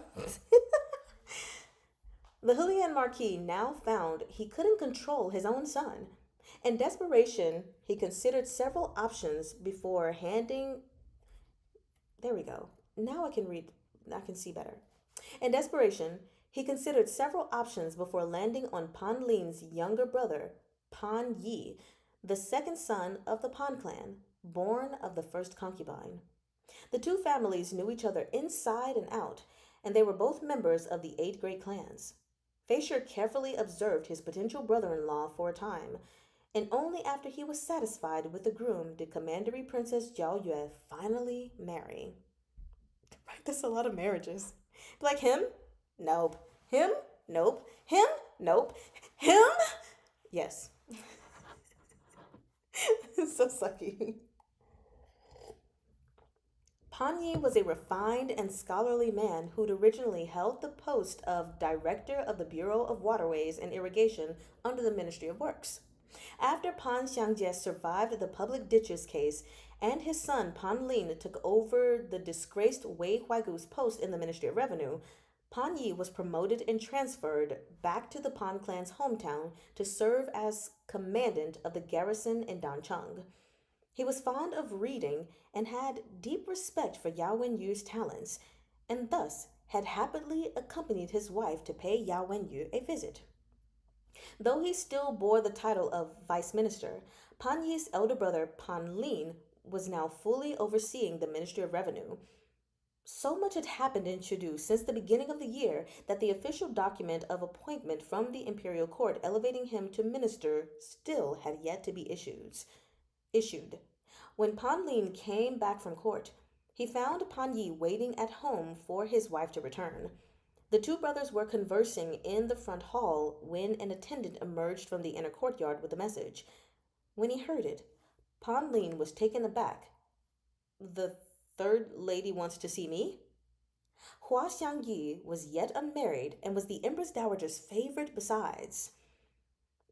The Hulian Marquis now found he couldn't control his own son. In desperation, he considered several options before handing. There we go. Now I can see better. In desperation, he considered several options before landing on Pan Lin's younger brother, Pan Yi, the second son of the Pan clan, born of the first concubine. The two families knew each other inside and out, and they were both members of the 8 great clans. Fei Shi carefully observed his potential brother-in-law for a time, and only after he was satisfied with the groom did Commandery Princess Zhao Yue finally marry. Right, that's a lot of marriages. Like him? Nope. Him? Nope. Him? Nope. Him? Yes. It's so sucky. Pan Yi was a refined and scholarly man who'd originally held the post of Director of the Bureau of Waterways and Irrigation under the Ministry of Works. After Pan Xiangjie survived the public ditches case and his son Pan Lin took over the disgraced Wei Huaigu's post in the Ministry of Revenue, Pan Yi was promoted and transferred back to the Pan clan's hometown to serve as commandant of the garrison in Dancheng. He was fond of reading and had deep respect for Yao Wenyu's talents, and thus had happily accompanied his wife to pay Yao Wenyu a visit. Though he still bore the title of vice minister, Pan Yi's elder brother Pan Lin was now fully overseeing the Ministry of Revenue. So much had happened in Chudu since the beginning of the year that the official document of appointment from the imperial court elevating him to minister still had yet to be issued. When Pan Lin came back from court, he found Pan Yi waiting at home for his wife to return. The two brothers were conversing in the front hall when an attendant emerged from the inner courtyard with a message. When he heard it, Pan Lin was taken aback. "The third lady wants to see me?" Hua Xiangyi was yet unmarried and was the Empress Dowager's favorite besides.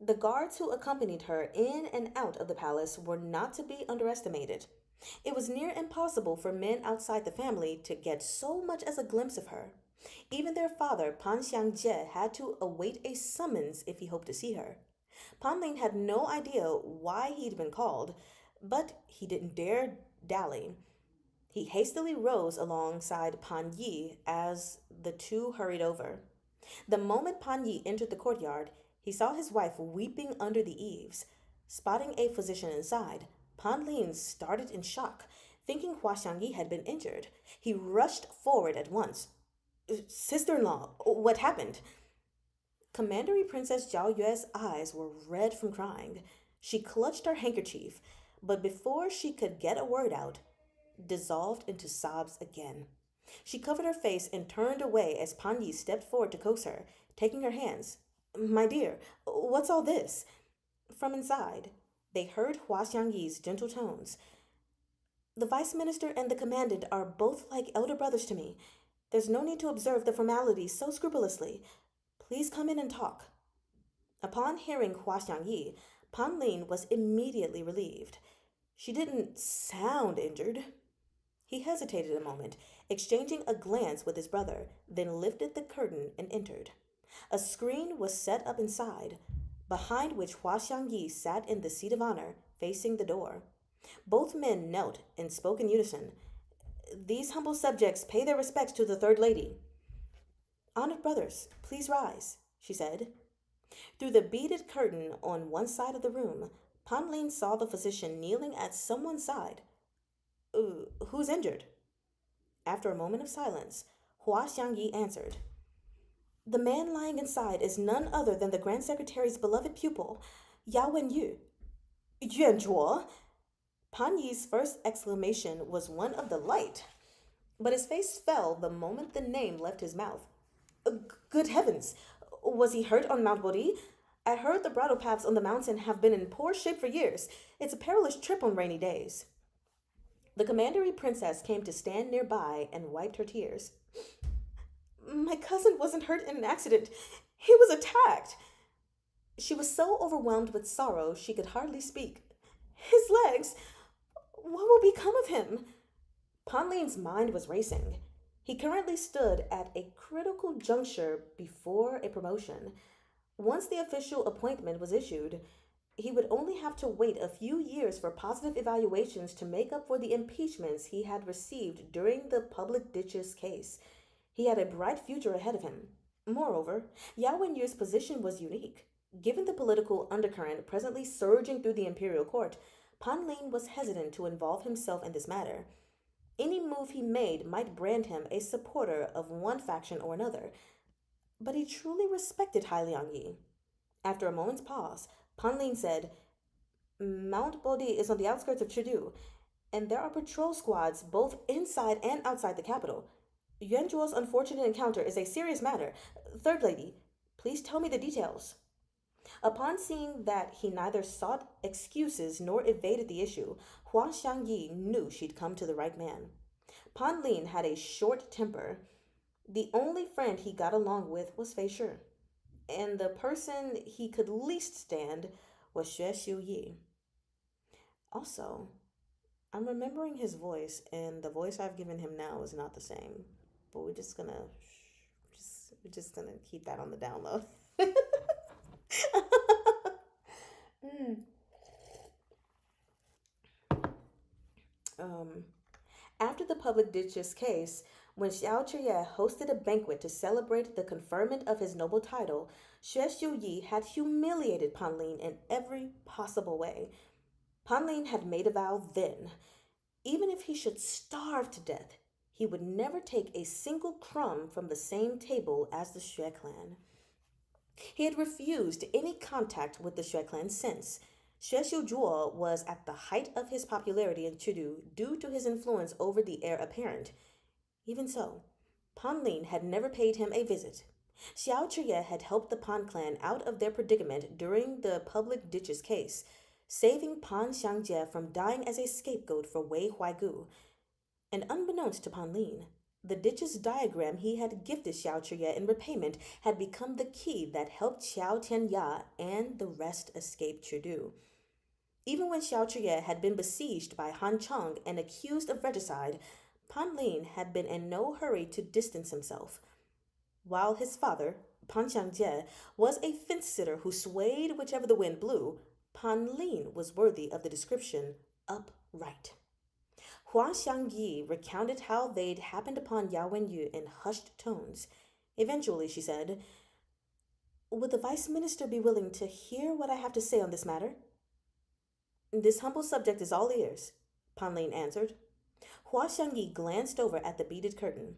The guards who accompanied her in and out of the palace were not to be underestimated. It was near impossible for men outside the family to get so much as a glimpse of her. Even their father, Pan Xiangjie, had to await a summons if he hoped to see her. Pan Lin had no idea why he'd been called, but he didn't dare dally. He hastily rose alongside Pan Yi as the two hurried over. The moment Pan Yi entered the courtyard, he saw his wife weeping under the eaves. Spotting a physician inside, Pan Lin started in shock, thinking Hua Xiangyi had been injured. He rushed forward at once. "Sister-in-law, what happened?" Commandery Princess Zhao Yue's eyes were red from crying. She clutched her handkerchief, but before she could get a word out, dissolved into sobs again. She covered her face and turned away as Pan Yi stepped forward to coax her, taking her hands. My dear, what's all this? From inside, they heard Hua Xiangyi's gentle tones. The vice minister and the commandant are both like elder brothers to me. There's no need to observe the formalities so scrupulously. Please come in and talk. Upon hearing Hua Xiangyi, Pan Lin was immediately relieved. She didn't sound injured. He hesitated a moment, exchanging a glance with his brother, then lifted the curtain and entered. A screen was set up inside, behind which Hua Xiangyi sat in the seat of honor, facing the door. Both men knelt and spoke in unison. These humble subjects pay their respects to the third lady. Honored brothers, please rise, she said. Through the beaded curtain on one side of the room, Pan Lin saw the physician kneeling at someone's side. Who's injured? After a moment of silence, Hua Xiangyi answered. The man lying inside is none other than the Grand Secretary's beloved pupil, Yao Wenyu. Yuan Zhuo? Pan Yi's first exclamation was one of delight, but his face fell the moment the name left his mouth. Good heavens! Was he hurt on Mount Bori? I heard the bridle paths on the mountain have been in poor shape for years. It's a perilous trip on rainy days. The commandery princess came to stand nearby and wiped her tears. My cousin wasn't hurt in an accident. He was attacked. She was so overwhelmed with sorrow she could hardly speak. His legs! What will become of him? Pan Lin's mind was racing. He currently stood at a critical juncture before a promotion. Once the official appointment was issued, he would only have to wait a few years for positive evaluations to make up for the impeachments he had received during the public ditches case. He had a bright future ahead of him. Moreover, Yao Wenyu's position was unique. Given the political undercurrent presently surging through the imperial court, Pan Lin was hesitant to involve himself in this matter. Any move he made might brand him a supporter of one faction or another, but he truly respected Hai Liangyi. After a moment's pause, Pan Lin said, Mount Bodi is on the outskirts of Chengdu, and there are patrol squads both inside and outside the capital. Yuan Zhuo's unfortunate encounter is a serious matter. Third lady, please tell me the details. Upon seeing that he neither sought excuses nor evaded the issue, Hua Xiangyi knew she'd come to the right man. Pan Lin had a short temper. The only friend he got along with was Fei Shi, and the person he could least stand was Xue Xiuyi. Also, I'm remembering his voice, and the voice I've given him now is not the same. But we're just gonna keep that on the down low. After the public ditches case, when Xiao Chuye hosted a banquet to celebrate the conferment of his noble title, Xue Xiuyi had humiliated Pan Lin in every possible way. Pan Lin had made a vow then. Even if he should starve to death, he would never take a single crumb from the same table as the Xue clan. He had refused any contact with the Xue clan since. Xue Xiuzhuo was at the height of his popularity in Chengdu due to his influence over the heir apparent. Even so, Pan Lin had never paid him a visit. Xiao Chuye had helped the Pan clan out of their predicament during the public ditches case, saving Pan Xiangjie from dying as a scapegoat for Wei Huaigu. And unbeknownst to Pan Lin, the ditches diagram he had gifted Xiao Chuye in repayment had become the key that helped Xiao Tianya and the rest escape Chengdu. Even when Xiao Chuye had been besieged by Han Chang and accused of regicide, Pan Lin had been in no hurry to distance himself. While his father, Pan Xiangjie, was a fence-sitter who swayed whichever the wind blew, Pan Lin was worthy of the description upright. Hua Xiangyi recounted how they'd happened upon Yao Wenyu in hushed tones. Eventually, she said, Would the vice minister be willing to hear what I have to say on this matter? This humble subject is all ears, Pan Lin answered. Hua Xiangyi glanced over at the beaded curtain.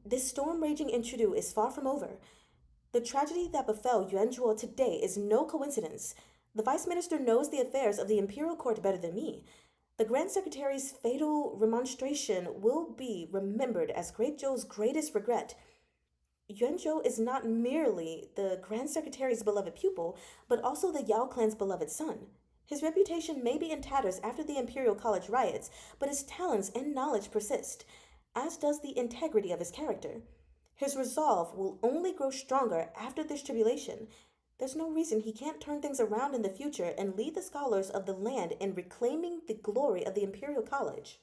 This storm raging in Chengdu is far from over. The tragedy that befell Yuan Zhuo today is no coincidence. The vice minister knows the affairs of the imperial court better than me. The Grand Secretary's fatal remonstration will be remembered as Great Zhou's greatest regret. Yuanzhou is not merely the Grand Secretary's beloved pupil, but also the Yao clan's beloved son. His reputation may be in tatters after the Imperial College riots, but his talents and knowledge persist, as does the integrity of his character. His resolve will only grow stronger after this tribulation. There's no reason he can't turn things around in the future and lead the scholars of the land in reclaiming the glory of the Imperial College.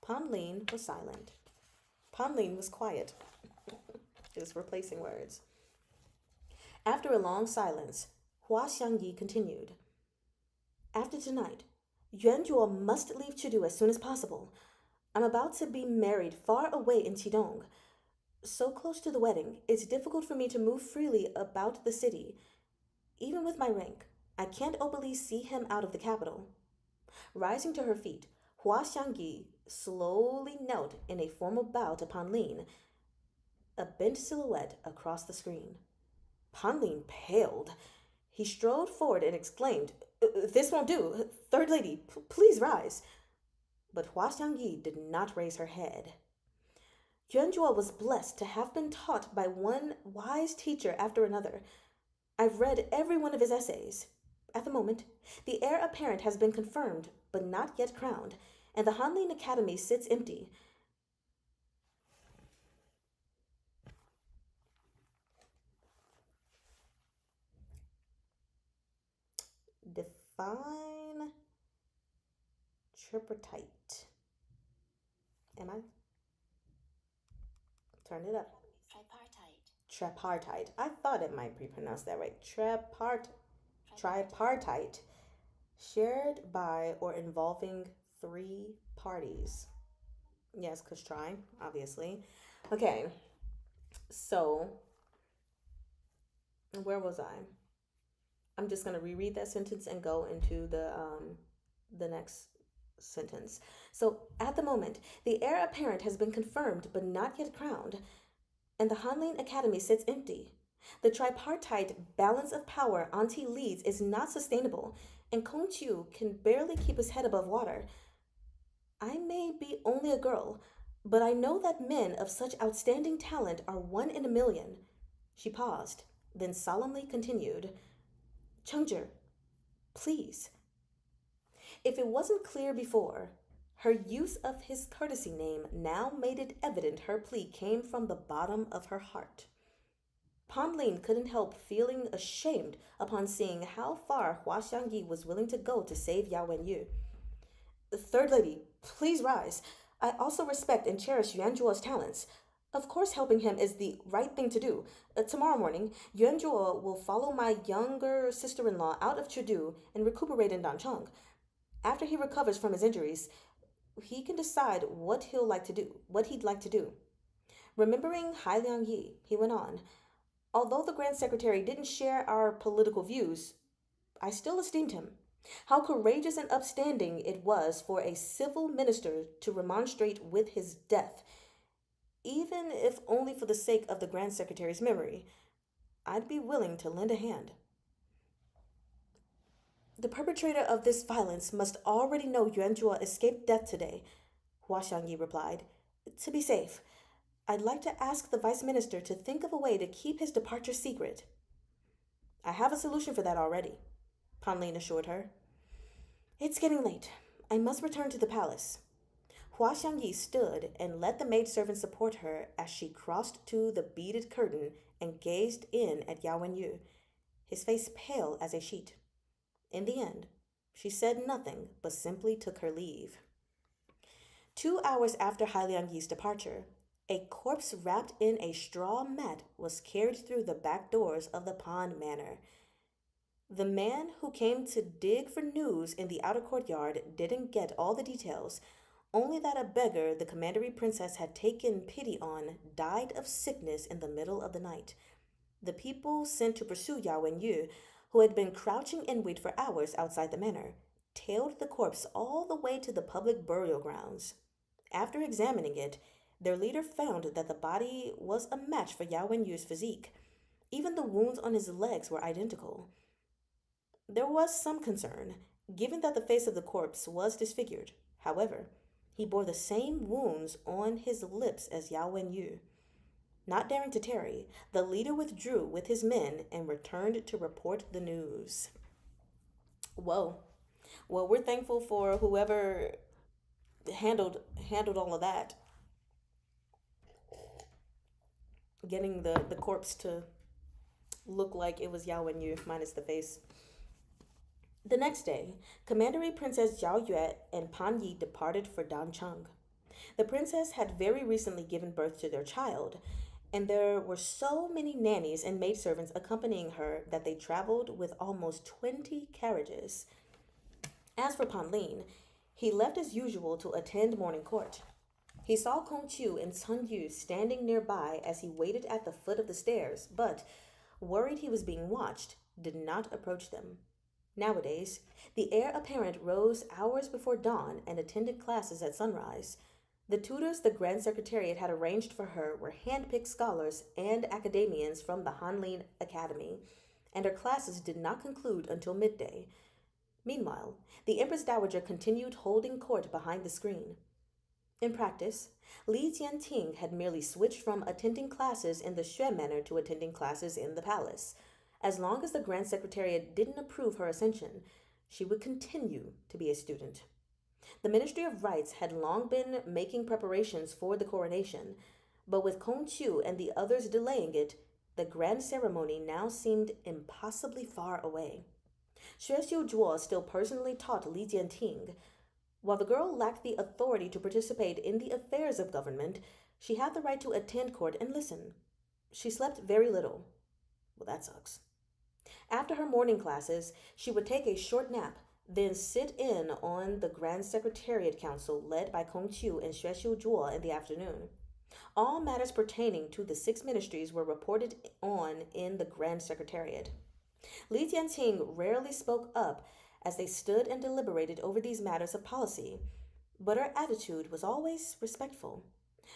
Pan Lin was silent. Pan Lin was quiet. Just replacing words. After a long silence, Hua Xiangyi continued. After tonight, Yuan Zhuo must leave Chengdu as soon as possible. I'm about to be married far away in Qidong. So close to the wedding, it's difficult for me to move freely about the city. Even with my rank, I can't openly see him out of the capital. Rising to her feet, Hua Xiangyi slowly knelt in a formal bow to Pan Lin, a bent silhouette across the screen. Pan Lin paled. He strode forward and exclaimed, This won't do. Third lady, please rise. But Hua Xiangyi did not raise her head. Yuanzhou was blessed to have been taught by one wise teacher after another. I've read every one of his essays. At the moment, the heir apparent has been confirmed, but not yet crowned, and the Hanlin Academy sits empty. Define tripartite. Am I? Turn it up. Tripartite. I thought it might be pronounced that way. Tripartite. Shared by or involving three parties. Yes, because tri, obviously. Okay. So, where was I? I'm just going to reread that sentence and go into the next sentence. So, at the moment, the heir apparent has been confirmed but not yet crowned, and the Hanlin Academy sits empty. The tripartite balance of power Auntie leads is not sustainable, and Kong Chu can barely keep his head above water. I may be only a girl, but I know that men of such outstanding talent are one in a million. She paused, then solemnly continued. Chengzhi, please. If it wasn't clear before, her use of his courtesy name now made it evident her plea came from the bottom of her heart. Pan Lin couldn't help feeling ashamed upon seeing how far Hua Xiangyi was willing to go to save Yao Wenyu. Third lady, please rise. I also respect and cherish Yuan Zhuo's talents. Of course, helping him is the right thing to do. Tomorrow morning, Yuan Zhuo will follow my younger sister-in-law out of Chengdu and recuperate in Dancheng. After he recovers from his injuries, he can decide what he'd like to do. Remembering Hai Liang Yi, he went on, although the Grand Secretary didn't share our political views, I still esteemed him. How courageous and upstanding it was for a civil minister to remonstrate with his death, even if only for the sake of the Grand Secretary's memory. I'd be willing to lend a hand. The perpetrator of this violence must already know Yuan Zhuo escaped death today, Hua Xiangyi replied. To be safe, I'd like to ask the Vice Minister to think of a way to keep his departure secret. I have a solution for that already, Pan Lin assured her. It's getting late. I must return to the palace. Hua Xiangyi stood and let the maidservant support her as she crossed to the beaded curtain and gazed in at Yao Wenyu, his face pale as a sheet. In the end, she said nothing but simply took her leave. 2 hours after Hai Liangyi's departure, a corpse wrapped in a straw mat was carried through the back doors of the Pan Manor. The man who came to dig for news in the outer courtyard didn't get all the details, only that a beggar the commandery princess had taken pity on died of sickness in the middle of the night. The people sent to pursue Yao Wenyu, who had been crouching in wait for hours outside the manor, tailed the corpse all the way to the public burial grounds. After examining it, their leader found that the body was a match for Yao Wenyu's physique. Even the wounds on his legs were identical. There was some concern, Given that the face of the corpse was disfigured, however, he bore the same wounds on his lips as Yao Wenyu. Not daring to tarry, the leader withdrew with his men and returned to report the news. Whoa. Well, we're thankful for whoever handled all of that, getting the corpse to look like it was Yao Wenyu minus the face. The next day, Commandery Princess Zhao Yue and Pan Yi departed for Dancheng. The princess had very recently given birth to their child, and there were so many nannies and maidservants accompanying her that they traveled with almost 20 carriages. As for Pan Lin, he left as usual to attend morning court. He saw Kong Chu and Sun Yu standing nearby as he waited at the foot of the stairs, but, worried he was being watched, did not approach them. Nowadays, the heir apparent rose hours before dawn and attended classes at sunrise. The tutors the Grand Secretariat had arranged for her were hand-picked scholars and academians from the Hanlin Academy, and her classes did not conclude until midday. Meanwhile, the Empress Dowager continued holding court behind the screen. In practice, Li Jianting had merely switched from attending classes in the Xue manner to attending classes in the palace. As long as the Grand Secretariat didn't approve her ascension, she would continue to be a student. The Ministry of Rites had long been making preparations for the coronation, but with Kong Chu and the others delaying it, the grand ceremony now seemed impossibly far away. Xue Xiuzhuo still personally taught Li Jianting. While the girl lacked the authority to participate in the affairs of government, she had the right to attend court and listen. She slept very little. Well, that sucks. After her morning classes, she would take a short nap, then sit in on the Grand Secretariat Council led by Kong Chu and Xue Xiuzhuo in the afternoon. All matters pertaining to the 6 ministries were reported on in the Grand Secretariat. Li Jianqing rarely spoke up as they stood and deliberated over these matters of policy, but her attitude was always respectful.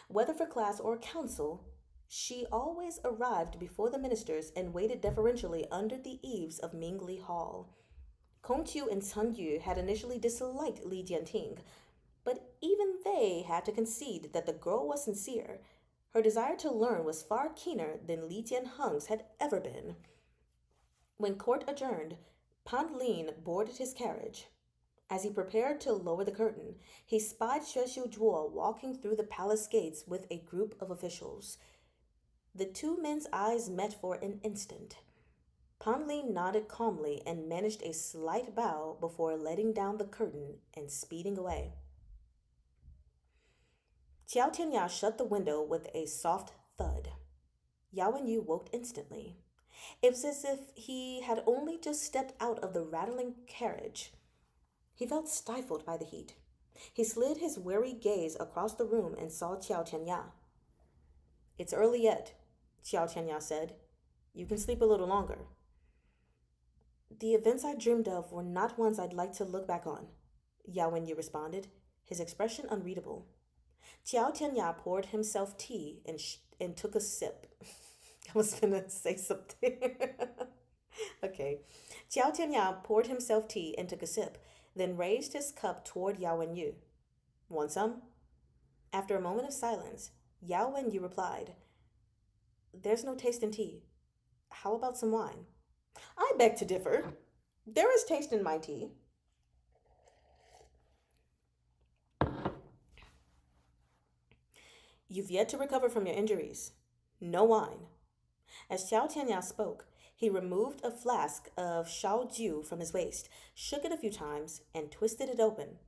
Whether for class or council, she always arrived before the ministers and waited deferentially under the eaves of Mingli Hall. Kong Chu and Sun Yu had initially disliked Li Jianting, but even they had to concede that the girl was sincere. Her desire to learn was far keener than Li Jianheng's had ever been. When court adjourned, Pan Lin boarded his carriage. As he prepared to lower the curtain, he spied Xue Xiuzhuo walking through the palace gates with a group of officials. The two men's eyes met for an instant. Pan Lin nodded calmly and managed a slight bow before letting down the curtain and speeding away. Qiao Tianya shut the window with a soft thud. Yao Wenyu woke instantly. It was as if he had only just stepped out of the rattling carriage. He felt stifled by the heat. He slid his weary gaze across the room and saw Qiao Tianya. "It's early yet," Qiao Tianya said. "You can sleep a little longer." "The events I dreamed of were not ones I'd like to look back on," Yao Wenyu responded, his expression unreadable. Qiao Tianya poured himself tea and took a sip. I was gonna say something. Okay. Qiao Tianya poured himself tea and took a sip, then raised his cup toward Yao Wenyu. "Want some?" After a moment of silence, Yao Wenyu replied, "There's no taste in tea. How about some wine?" "I beg to differ. There is taste in my tea." "You've yet to recover from your injuries. No wine." As Xiao Tianya spoke, he removed a flask of Shaojiu from his waist, shook it a few times, and twisted it open.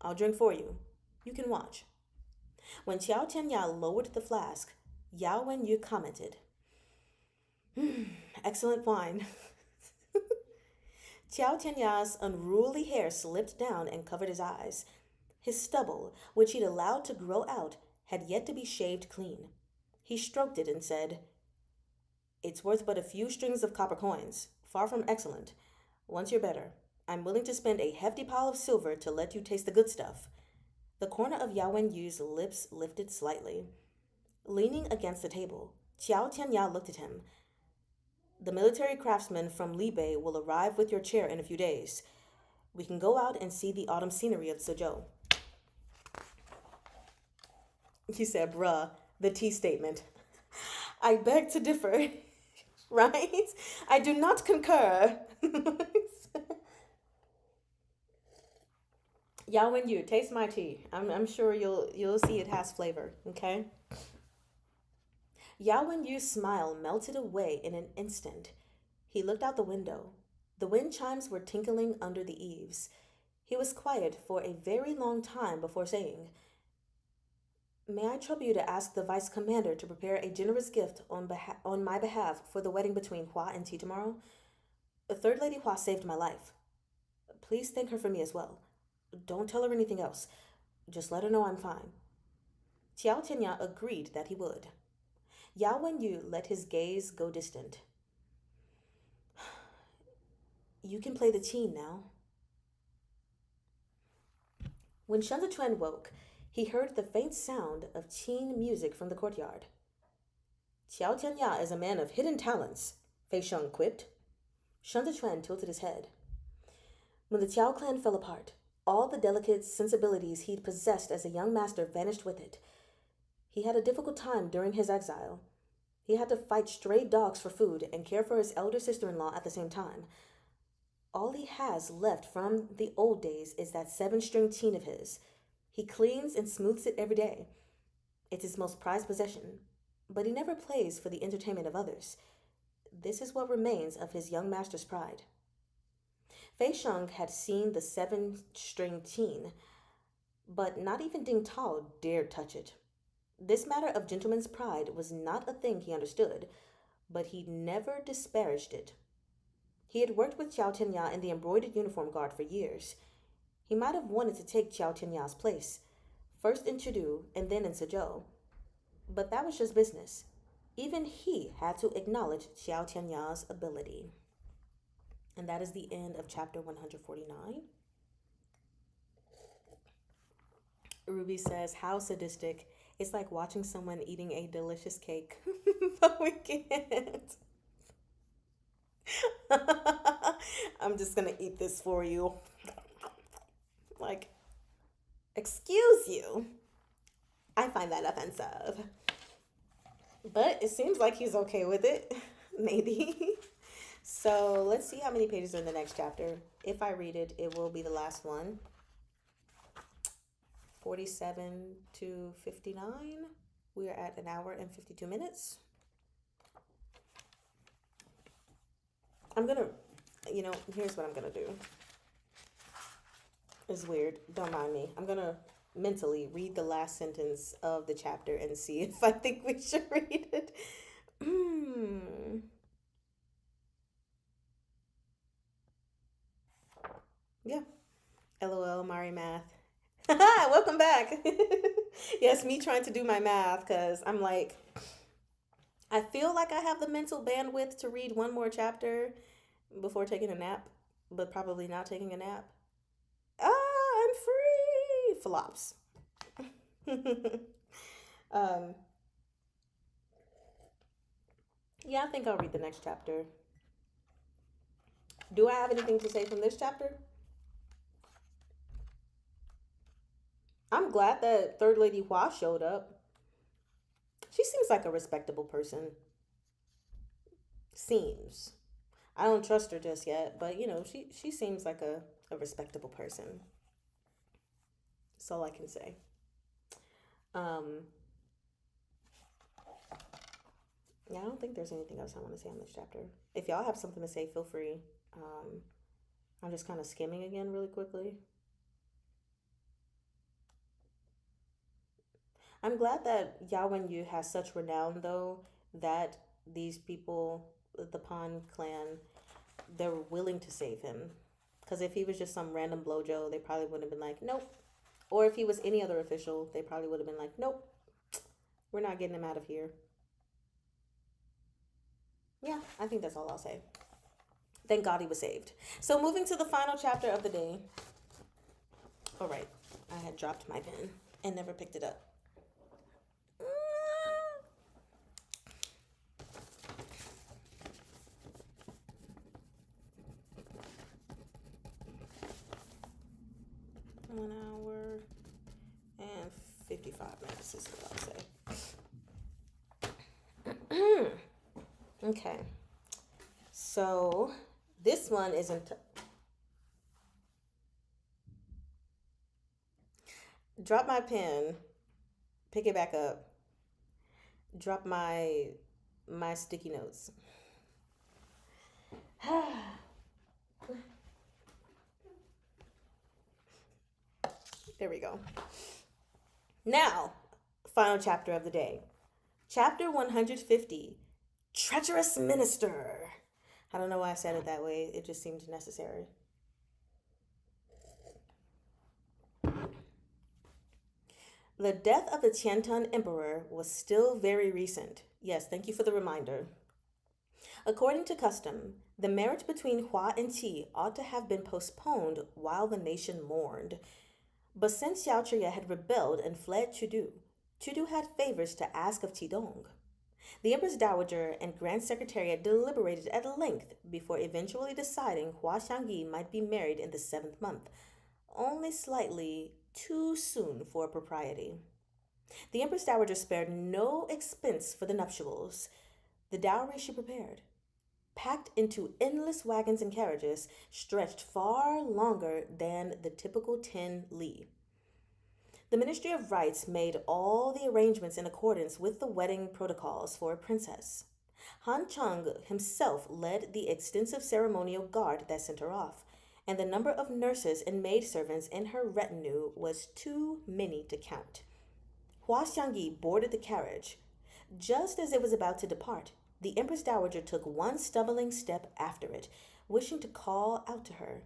"I'll drink for you. You can watch." When Xiao Tianya lowered the flask, Yao Wenyu commented, "Excellent wine." Xiao Tianya's unruly hair slipped down and covered his eyes. His stubble, which he'd allowed to grow out, had yet to be shaved clean. He stroked it and said, "It's worth but a few strings of copper coins, far from excellent. Once you're better, I'm willing to spend a hefty pile of silver to let you taste the good stuff." The corner of Yao Wenyu's lips lifted slightly. Leaning against the table, Qiao Tianya looked at him. "The military craftsman from Libei will arrive with your chair in a few days. We can go out and see the autumn scenery of Suzhou. He said, bruh, the T statement. I beg to differ, right? I do not concur. Yao Wen Yu, taste my tea. I'm sure you'll see it has flavor, okay? Yao Wen Yu's smile melted away in an instant. He looked out the window. The wind chimes were tinkling under the eaves. He was quiet for a very long time before saying, May I trouble you to ask the vice commander to prepare a generous gift on my behalf for the wedding between Hua and Ti tomorrow? The third lady Hua saved my life. Please thank her for me as well. Don't tell her anything else. Just let her know I'm fine. Xiao Tianya agreed that he would. Yao Wenyu let his gaze go distant. You can play the qin now. When Shen Zituan woke, he heard the faint sound of qin music from the courtyard. Xiao Tianya is a man of hidden talents, Fei Sheng quipped. Shen Zituan tilted his head. When the Qiao clan fell apart, all the delicate sensibilities he'd possessed as a young master vanished with it. He had a difficult time during his exile. He had to fight stray dogs for food and care for his elder sister-in-law at the same time. All he has left from the old days is that 7-string qin of his. He cleans and smooths it every day. It's his most prized possession, but he never plays for the entertainment of others. This is what remains of his young master's pride. Fei Sheng had seen the 7-string qin, but not even Ding Tao dared touch it. This matter of gentleman's pride was not a thing he understood, but he never disparaged it. He had worked with Xiao Tianya in the embroidered uniform guard for years. He might have wanted to take Xiao Tianya's place, first in Chengdu and then in Suzhou. But that was just business. Even he had to acknowledge Xiao Tianya's ability. And that is the end of chapter 149. Ruby says, how sadistic. It's like watching someone eating a delicious cake, but we can't. I'm just gonna eat this for you. Like, excuse you. I find that offensive. But it seems like he's okay with it. Maybe. So let's see how many pages are in the next chapter. If I read it, it will be the last one. 47 to 59. We are at an hour and 52 minutes. I'm gonna, here's what I'm gonna do. It's weird, don't mind me. I'm gonna mentally read the last sentence of the chapter and see if I think we should read it. Yeah. LOL, Mari Math. Welcome back. Yes, me trying to do my math because I'm like, I feel like I have the mental bandwidth to read one more chapter before taking a nap, but probably not taking a nap. I'm free. Flops. Yeah, I think I'll read the next chapter. Do I have anything to say from this chapter? I'm glad that Third Lady Hua showed up. She seems like a respectable person. Seems. I don't trust her just yet, but she seems like a respectable person. That's all I can say. Yeah, I don't think there's anything else I want to say on this chapter. If y'all have something to say, feel free. I'm just kind of skimming again really quickly. I'm glad that Yao Wenyu has such renown, though, that these people, the Pan clan, they're willing to save him. Because if he was just some random blojo, they probably would have been like, nope. Or if he was any other official, they probably would have been like, nope, we're not getting him out of here. Yeah, I think that's all I'll say. Thank God he was saved. So moving to the final chapter of the day. All right, I had dropped my pen and never picked it up. 1 hour and 55 minutes is what I'll say. Okay. So this one isn't. Drop my pen, pick it back up, drop my sticky notes. There we go. Now, final chapter of the day. Chapter 150, Treacherous Minister. I don't know why I said it that way. It just seemed necessary. The death of the Qiantun Emperor was still very recent. Yes, thank you for the reminder. According to custom, the marriage between Hua and Qi ought to have been postponed while the nation mourned. But since Xiao Chuya had rebelled and fled Chudu, Chudu had favors to ask of Qidong. The Empress Dowager and Grand Secretariat deliberated at length before eventually deciding Hua Xiangyi might be married in the 7th month, only slightly too soon for propriety. The Empress Dowager spared no expense for the nuptials. The dowry she prepared, packed into endless wagons and carriages, stretched far longer than the typical 10 li. The Ministry of Rites made all the arrangements in accordance with the wedding protocols for a princess. Han Chung himself led the extensive ceremonial guard that sent her off, and the number of nurses and maidservants in her retinue was too many to count. Hua Xiangyi boarded the carriage. Just as it was about to depart, the Empress Dowager took one stumbling step after it, wishing to call out to her.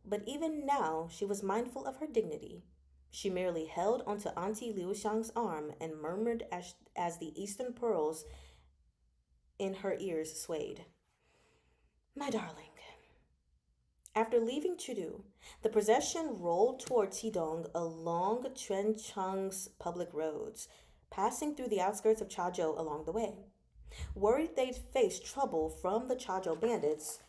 But even now she was mindful of her dignity. She merely held onto Auntie Liu Xiang's arm and murmured as the eastern pearls in her ears swayed. My darling. After leaving Chudu, the procession rolled toward Qidong along Quancheng's public roads, passing through the outskirts of Chazhou along the way. Worried they'd face trouble from the Chazhou bandits,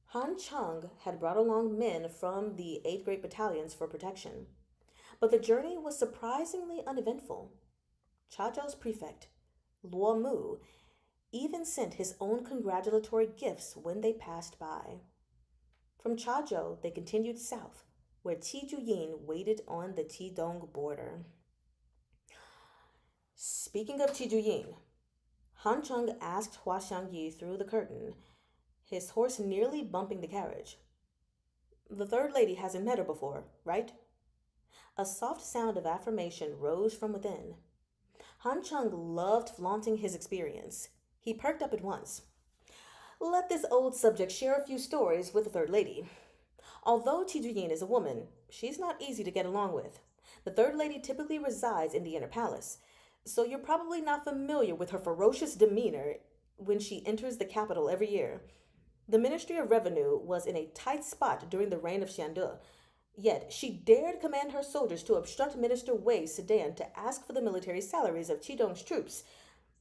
Han Chung had brought along men from the 8 great battalions for protection. But the journey was surprisingly uneventful. Chazhou's prefect, Luo Mu, even sent his own congratulatory gifts when they passed by. From Chazhou, they continued south, where Tang Jiu Qing waited on the Qidong border. Speaking of Tang Jiu Qing, Han Chung asked Hua Xiangyi through the curtain, his horse nearly bumping the carriage. The third lady hasn't met her before, right? A soft sound of affirmation rose from within. Han Chung loved flaunting his experience. He perked up at once. Let this old subject share a few stories with the third lady. Although Tang Jiu Qing is a woman, she's not easy to get along with. The third lady typically resides in the inner palace, so you're probably not familiar with her ferocious demeanor when she enters the capital every year. The Ministry of Revenue was in a tight spot during the reign of Xiande, yet she dared command her soldiers to obstruct Minister Wei's sedan to ask for the military salaries of Qidong's troops,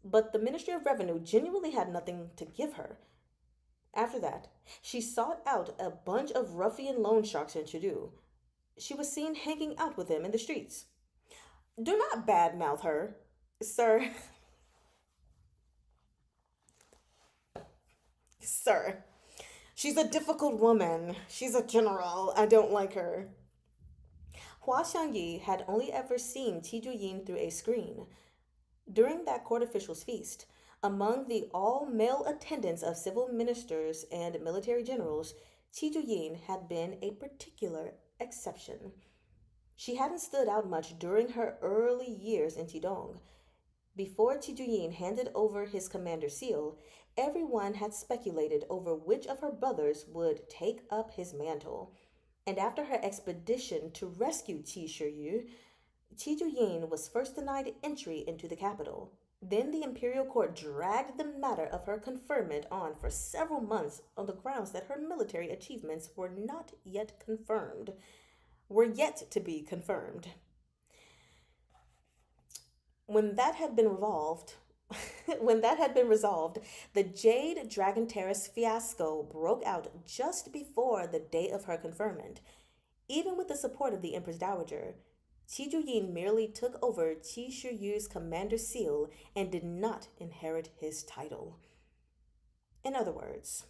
but the Ministry of Revenue genuinely had nothing to give her. After that, she sought out a bunch of ruffian loan sharks in Chudu. She was seen hanging out with them in the streets. Do not badmouth her, sir. Sir. She's a difficult woman. She's a general. I don't like her. Hua Xiangyi had only ever seen Tang Jiu Qing through a screen. During that court official's feast, among the all-male attendants of civil ministers and military generals, Tang Jiu Qing had been a particular exception. She hadn't stood out much during her early years in Qidong. Before Tang Jiu Qing handed over his commander's seal, everyone had speculated over which of her brothers would take up his mantle. And after her expedition to rescue Qi Shiyu, Tang Jiu Qing was first denied entry into the capital. Then the imperial court dragged the matter of her conferment on for several months on the grounds that her military achievements were not yet confirmed. Were yet to be confirmed. When that had been resolved, the Jade Dragon Terrace fiasco broke out just before the day of her conferment. Even with the support of the Empress Dowager, Qi Juyin merely took over Qi Shiyu's commander seal and did not inherit his title. In other words,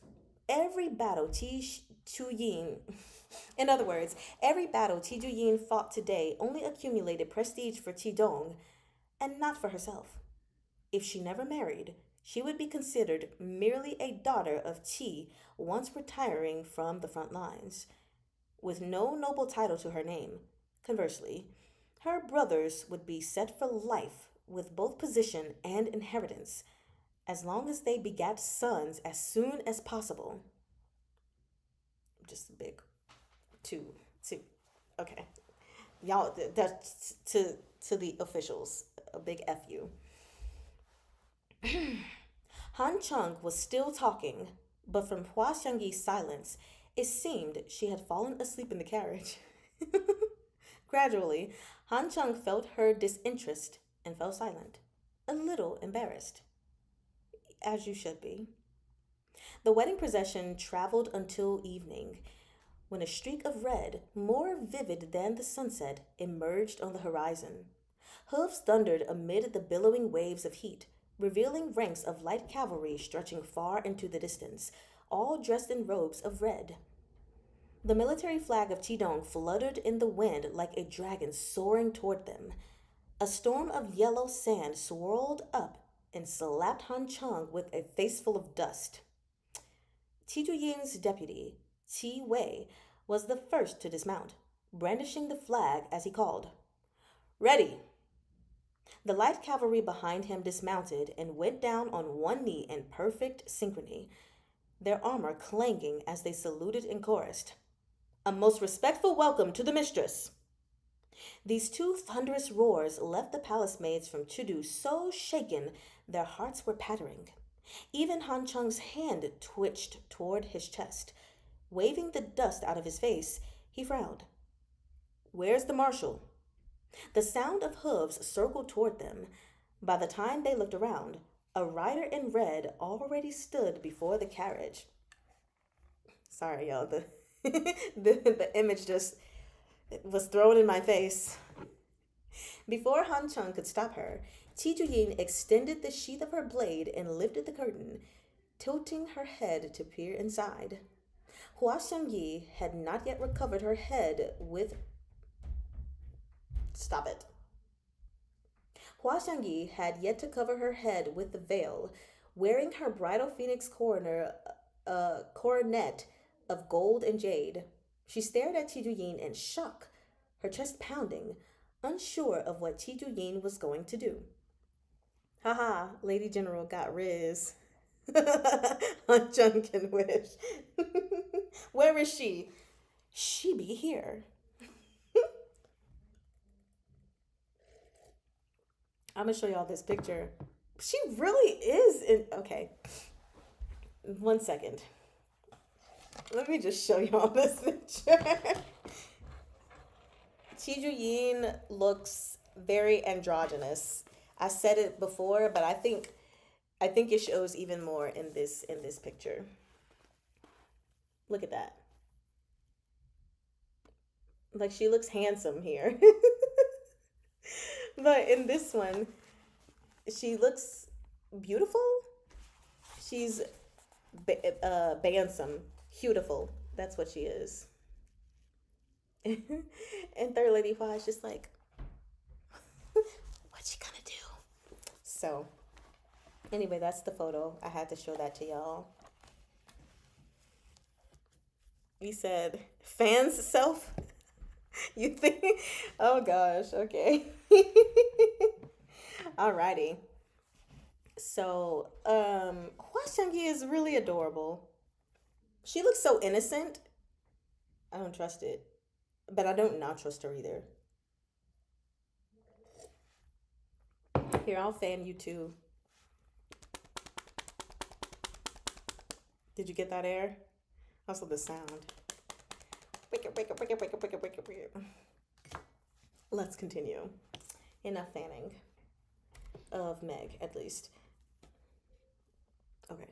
every battle Qi Juyin in other words, every battle Qi Juyin fought today only accumulated prestige for Qi Dong and not for herself. If she never married, she would be considered merely a daughter of Qi once retiring from the front lines, with no noble title to her name. Conversely, her brothers would be set for life with both position and inheritance, as long as they begat sons as soon as possible. Just a big two. Okay, y'all. That's to the officials. A big fu. Han Chung was still talking, but from Hua Xiangyi's silence, it seemed she had fallen asleep in the carriage. Gradually, Han Chung felt her disinterest and fell silent, a little embarrassed. As you should be. The wedding procession traveled until evening, when a streak of red, more vivid than the sunset, emerged on the horizon. Hooves thundered amid the billowing waves of heat, revealing ranks of light cavalry stretching far into the distance, all dressed in robes of red. The military flag of Qidong fluttered in the wind like a dragon soaring toward them. A storm of yellow sand swirled up and slapped Han Chung with a faceful of dust. Qi Yin's deputy, Qi Wei, was the first to dismount, brandishing the flag as he called. Ready! The light cavalry behind him dismounted and went down on one knee in perfect synchrony, their armor clanging as they saluted and chorused. A most respectful welcome to the mistress. These two thunderous roars left the palace maids from Chudu so shaken their hearts were pattering. Even Han Chung's hand twitched toward his chest. Waving the dust out of his face, he frowned. Where's the marshal? The sound of hooves circled toward them. By the time they looked around, a rider in red already stood before the carriage. Sorry, y'all. The image just was thrown in my face. Before Han Chung could stop her, Qi Juyin extended the sheath of her blade and lifted the curtain, tilting her head to peer inside. Hua Xiangyi had not yet recovered her head with... Stop it. Hua Xiangyi had yet to cover her head with the veil, wearing her bridal phoenix coronet of gold and jade. She stared at Qi Juyin in shock, her chest pounding, unsure of what Qi Juyin was going to do. Haha, Lady General got Riz. Han Chung can wish. Where is she? She be here. I'm gonna show y'all this picture. She really is in... Okay. 1 second. Let me just show y'all this picture. Qi Juyin looks very androgynous. I said it before, but I think it shows even more in this picture. Look at that. Like, she looks handsome here. But in this one, she looks beautiful. She's bandsome, beautiful. That's what she is. And Third Lady Hua is just like, what's she gonna do? So, anyway, that's the photo. I had to show that to y'all. You said, fans self? You think? Oh gosh, okay. Alrighty. So, Hua Xiangyi is really adorable. She looks so innocent. I don't trust it. But I don't not trust her either. Here, I'll fan you too. Did you get that air? Also the sound. Let's continue. Enough fanning. Of Meg, at least. Okay.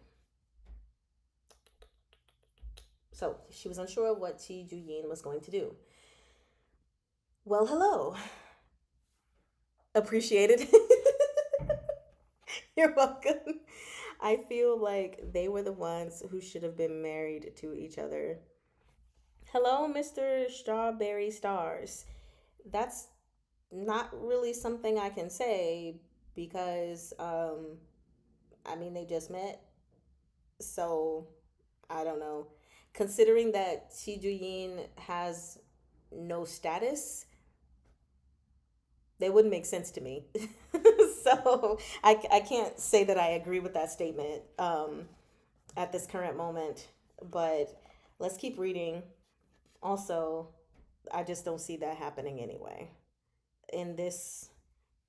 So, she was unsure of what Qi Juyin was going to do. Well, hello. Appreciate it. You're welcome. I feel like they were the ones who should have been married to each other. Hello, Mr. Strawberry Stars. That's not really something I can say because, I mean, they just met. So, I don't know. Considering that Xi Juyin has no status, they wouldn't make sense to me. So I can't say that I agree with that statement at this current moment. But let's keep reading. Also, I just don't see that happening anyway. In this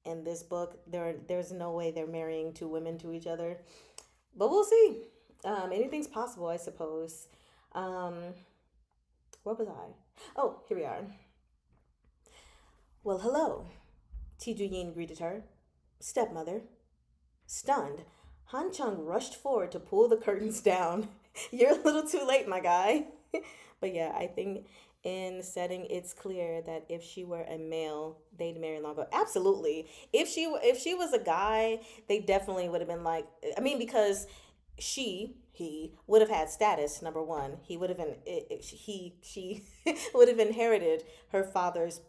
in this book, there's no way they're marrying two women to each other. But we'll see. Anything's possible, I suppose. Um, where was I? Oh, here we are. Well, hello. Tiju Yin greeted her. Stepmother. Stunned, Han Chung rushed forward to pull the curtains down. You're a little too late, my guy. But yeah, I think in setting it's clear that if she were a male, they'd marry long ago. Absolutely. If she was a guy, they definitely would have been like, I mean, because he would have had status. Number one, he would have been he she would have inherited her father's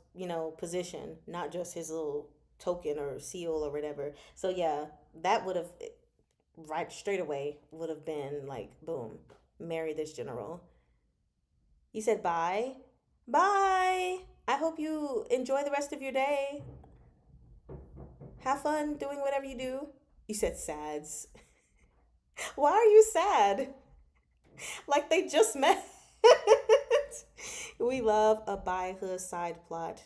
position, not just his little token or seal or whatever. So yeah, that would have right straight away would have been like boom, marry this general. You said bye. Bye. I hope you enjoy the rest of your day. Have fun doing whatever you do. You said sads. Why are you sad? Like they just met. We love a by her side plot.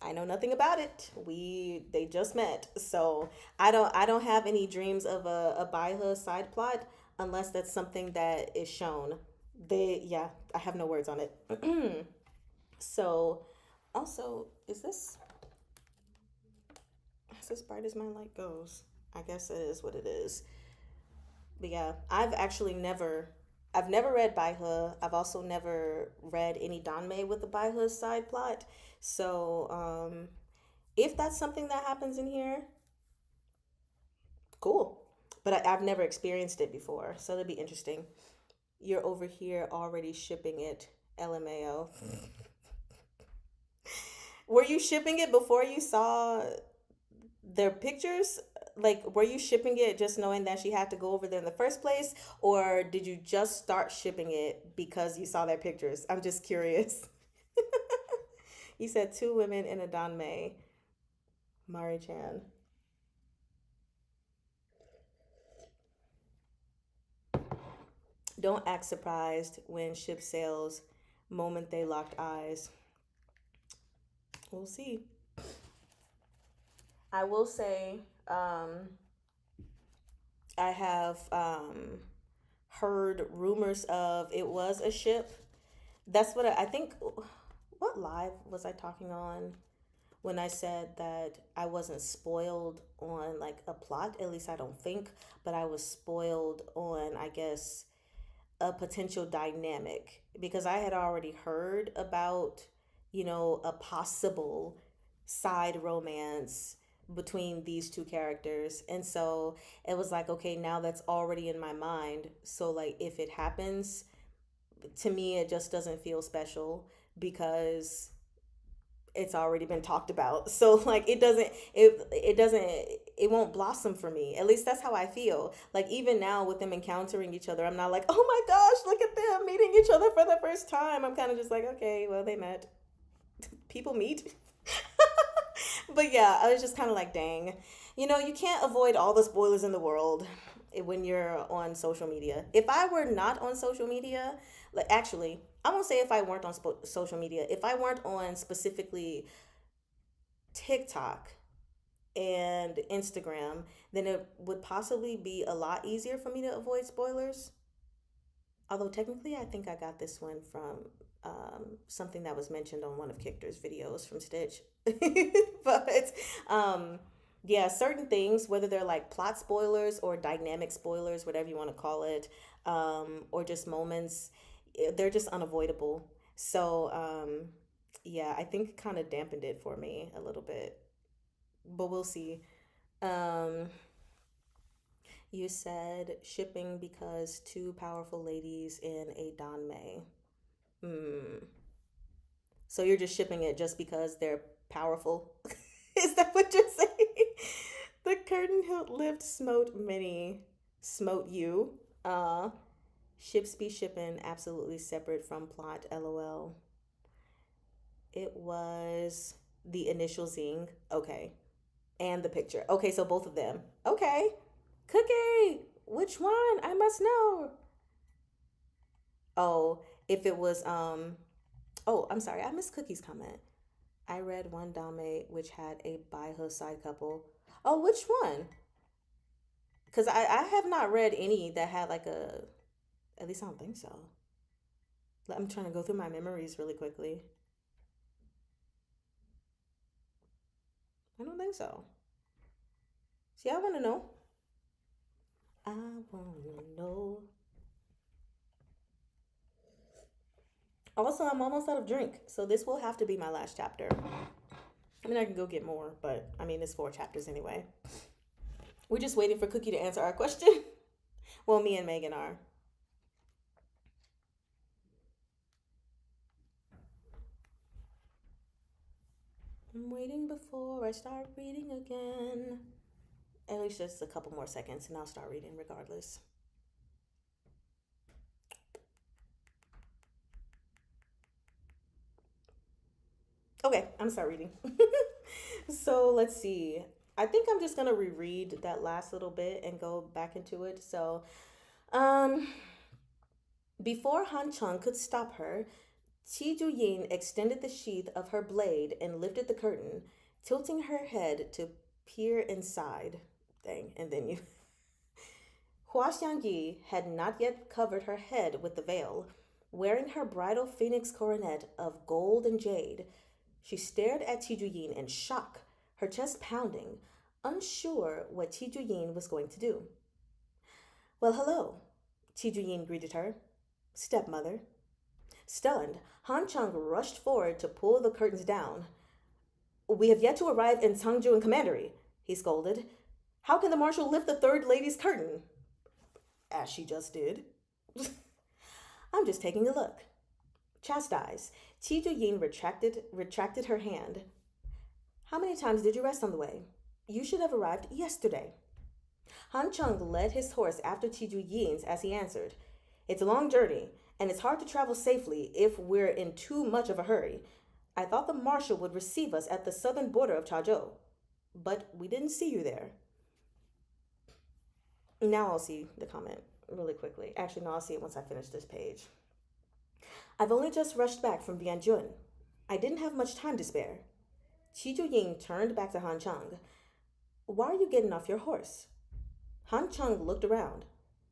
I know nothing about it. They just met. So I don't have any dreams of a by her side plot unless that's something that is shown. They yeah, I have no words on it. So also, is this bright as my light goes? I guess it is what it is. But yeah, I've never read Bai He. I've also never read any Danmei with the Bai He side plot. So if that's something that happens in here, cool. But I've never experienced it before, so it'll be interesting. You're over here already shipping it, LMAO. Were you shipping it before you saw their pictures? Like, were you shipping it just knowing that she had to go over there in the first place, or did you just start shipping it because you saw their pictures? I'm just curious. You said two women in a Danmei, Mari Chan. Don't act surprised when ship sails. Moment they locked eyes. We'll see. I will say, I have heard rumors of it was a ship. That's what I think. What live was I talking on when I said that I wasn't spoiled on like a plot? At least I don't think, but I was spoiled on, I guess, a potential dynamic because I had already heard about, a possible side romance between these two characters. And so it was like, okay, now that's already in my mind. So, like, if it happens, to me, it just doesn't feel special because it's already been talked about. So like it won't blossom for me. At least that's how I feel. Like even now with them encountering each other, I'm not like, "Oh my gosh, look at them meeting each other for the first time." I'm kind of just like, "Okay, well they met. People meet." But yeah, I was just kind of like, "Dang. You can't avoid all the spoilers in the world when you're on social media. If I were not on social media, like actually, I won't say if I weren't on social media. If I weren't on specifically TikTok and Instagram, then it would possibly be a lot easier for me to avoid spoilers. Although technically, I think I got this one from something that was mentioned on one of Kictor's videos from Stitch. But yeah, certain things, whether they're like plot spoilers or dynamic spoilers, whatever you want to call it, or just moments, they're just unavoidable So, yeah, I think it kind of dampened it for me a little bit, but we'll see. Um, you said shipping because two powerful ladies in a danmei. Hmm. So you're just shipping it just because they're powerful? Is that what you're saying? The curtain hilt lift smote many, smote you. Ships be shipping absolutely separate from plot, lol. It was the initial zing. Okay. And the picture. Okay, so both of them. Okay. Cookie! Which one? I must know. Oh, if it was oh, I'm sorry, I missed Cookie's comment. I read one dame which had a by her side couple. Oh, which one? Because I have not read any that had like a, at least I don't think so. I'm trying to go through my memories really quickly. I don't think so. See, I want to know. I want to know. Also, I'm almost out of drink, so this will have to be my last chapter. I mean, I can go get more, but I mean, it's 4 chapters anyway. We're just waiting for Cookie to answer our question. Well, me and Megan are. I'm waiting before I start reading again. At least just a couple more seconds, and I'll start reading regardless. Okay, I'm start reading. So let's see. I think I'm just gonna reread that last little bit and go back into it. So, um, before Han Cheng could stop her, Qi Juyin extended the sheath of her blade and lifted the curtain, tilting her head to peer inside. Dang, and then you. Hua Xiangyi had not yet covered her head with the veil. Wearing her bridal phoenix coronet of gold and jade, she stared at Tijuyin in shock, her chest pounding, unsure what Tijuyin was going to do. Well, hello, Tijuyin greeted her. Stepmother. Stunned, Han Chang rushed forward to pull the curtains down. We have yet to arrive in Tang Jiu Commandery, he scolded. How can the marshal lift the third lady's curtain? As she just did. I'm just taking a look. Chastised, Qi Yin retracted her hand. How many times did you rest on the way? You should have arrived yesterday. Han Chung led his horse after Qi Yin's as he answered. It's a long journey, and it's hard to travel safely if we're in too much of a hurry. I thought the marshal would receive us at the southern border of Chazhou, but we didn't see you there. Now I'll see the comment really quickly. Actually, no, I'll see it once I finish this page. I've only just rushed back from Bianjun. I didn't have much time to spare. Qi Ying turned back to Han Chang. Why are you getting off your horse? Han Chang looked around.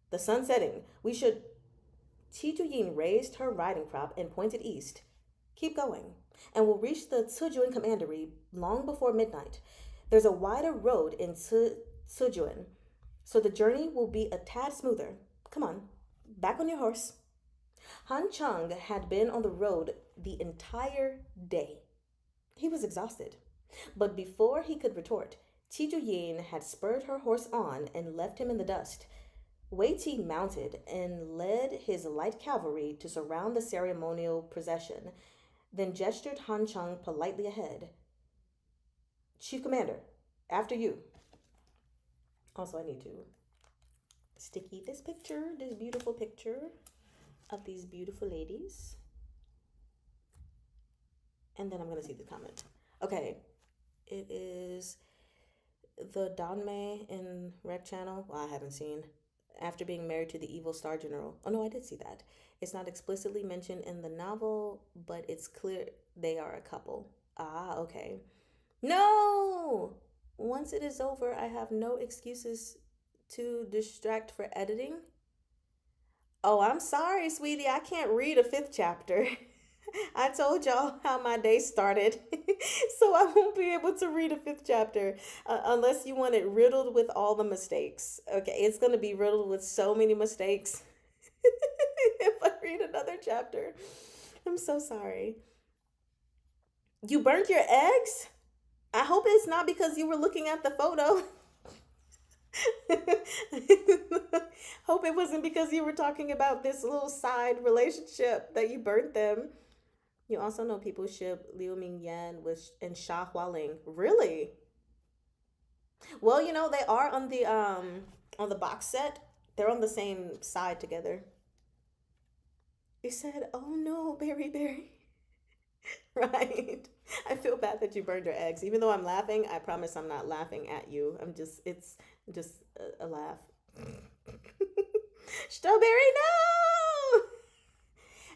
The sun's setting. We should. Qi Ying raised her riding crop and pointed east. Keep going, and we'll reach the Cijuan commandery long before midnight. There's a wider road in Cijuan, so the journey will be a tad smoother. Come on, back on your horse. Han Chang had been on the road the entire day. He was exhausted. But before he could retort, Qi Yin had spurred her horse on and left him in the dust. Wei Ti mounted and led his light cavalry to surround the ceremonial procession, then gestured Han Chang politely ahead. Chief Commander, after you. Also, I need to sticky this beautiful picture of these beautiful ladies. And then I'm going to see the comment. Okay, it is the Danmei in Rec Channel. Well, I haven't seen. After being married to the evil Star General. Oh, no, I did see that. It's not explicitly mentioned in the novel, but it's clear they are a couple. Ah, okay. No! Once it is over, I have no excuses to distract for editing. Oh, I'm sorry, sweetie. I can't read a 5th chapter. I told y'all how my day started, so I won't be able to read a 5th chapter unless you want it riddled with all the mistakes. Okay, it's going to be riddled with so many mistakes if I read another chapter. I'm so sorry. You burnt your eggs? I hope it's not because you were looking at the photo. Hope it wasn't because you were talking about this little side relationship that you burnt them. You also know people ship Liu Mingyan with and Xia Hualing. Really? Well, they are on the box set. They're on the same side together. You said, "Oh no, Berry Berry." Right. I feel bad that you burned your eggs. Even though I'm laughing, I promise I'm not laughing at you. It's just a laugh. Strawberry, no!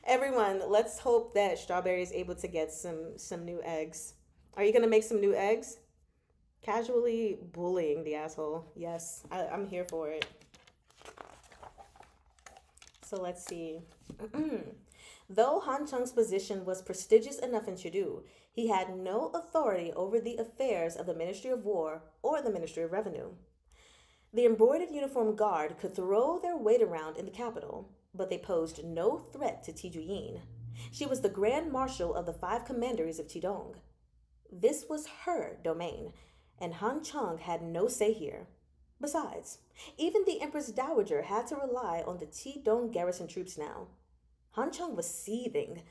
Everyone, let's hope that Strawberry is able to get some new eggs. Are you gonna make some new eggs? Casually bullying the asshole. Yes, I'm here for it. So let's see. Though Han Cheng's position was prestigious enough in Shidu, he had no authority over the affairs of the Ministry of War or the Ministry of Revenue. The embroidered uniformed guard could throw their weight around in the capital, but they posed no threat to Tijuyin. She was the Grand Marshal of the five commanderies of Tidong. This was her domain, and Han Cheng had no say here. Besides, even the Empress Dowager had to rely on the Tidong garrison troops now. Han Cheng was seething,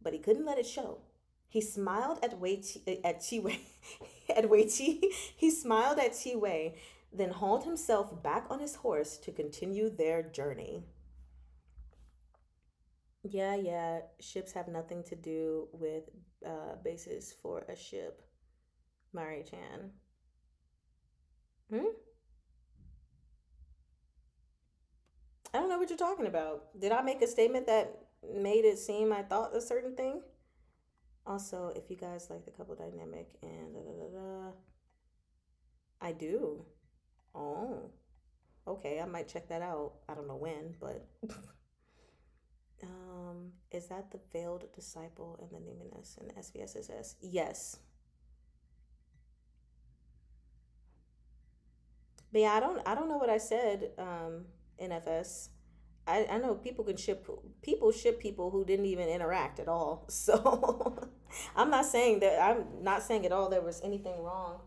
but he couldn't let it show. He smiled at Chi Wei. At Wei Chi. He smiled at Chi Wei, then hauled himself back on his horse to continue their journey. Yeah, yeah. Ships have nothing to do with bases for a ship. Mari Chan. Hmm? I don't know what you're talking about. Did I make a statement that made it seem I thought a certain thing? Also, if you guys like the couple dynamic and da da da da, I do. Oh, okay. I might check that out. I don't know when, but is that the veiled disciple and the numinous and SVSSS? Yes. But yeah, I don't know what I said. NFS. I know people ship people who didn't even interact at all. So I'm not saying at all there was anything wrong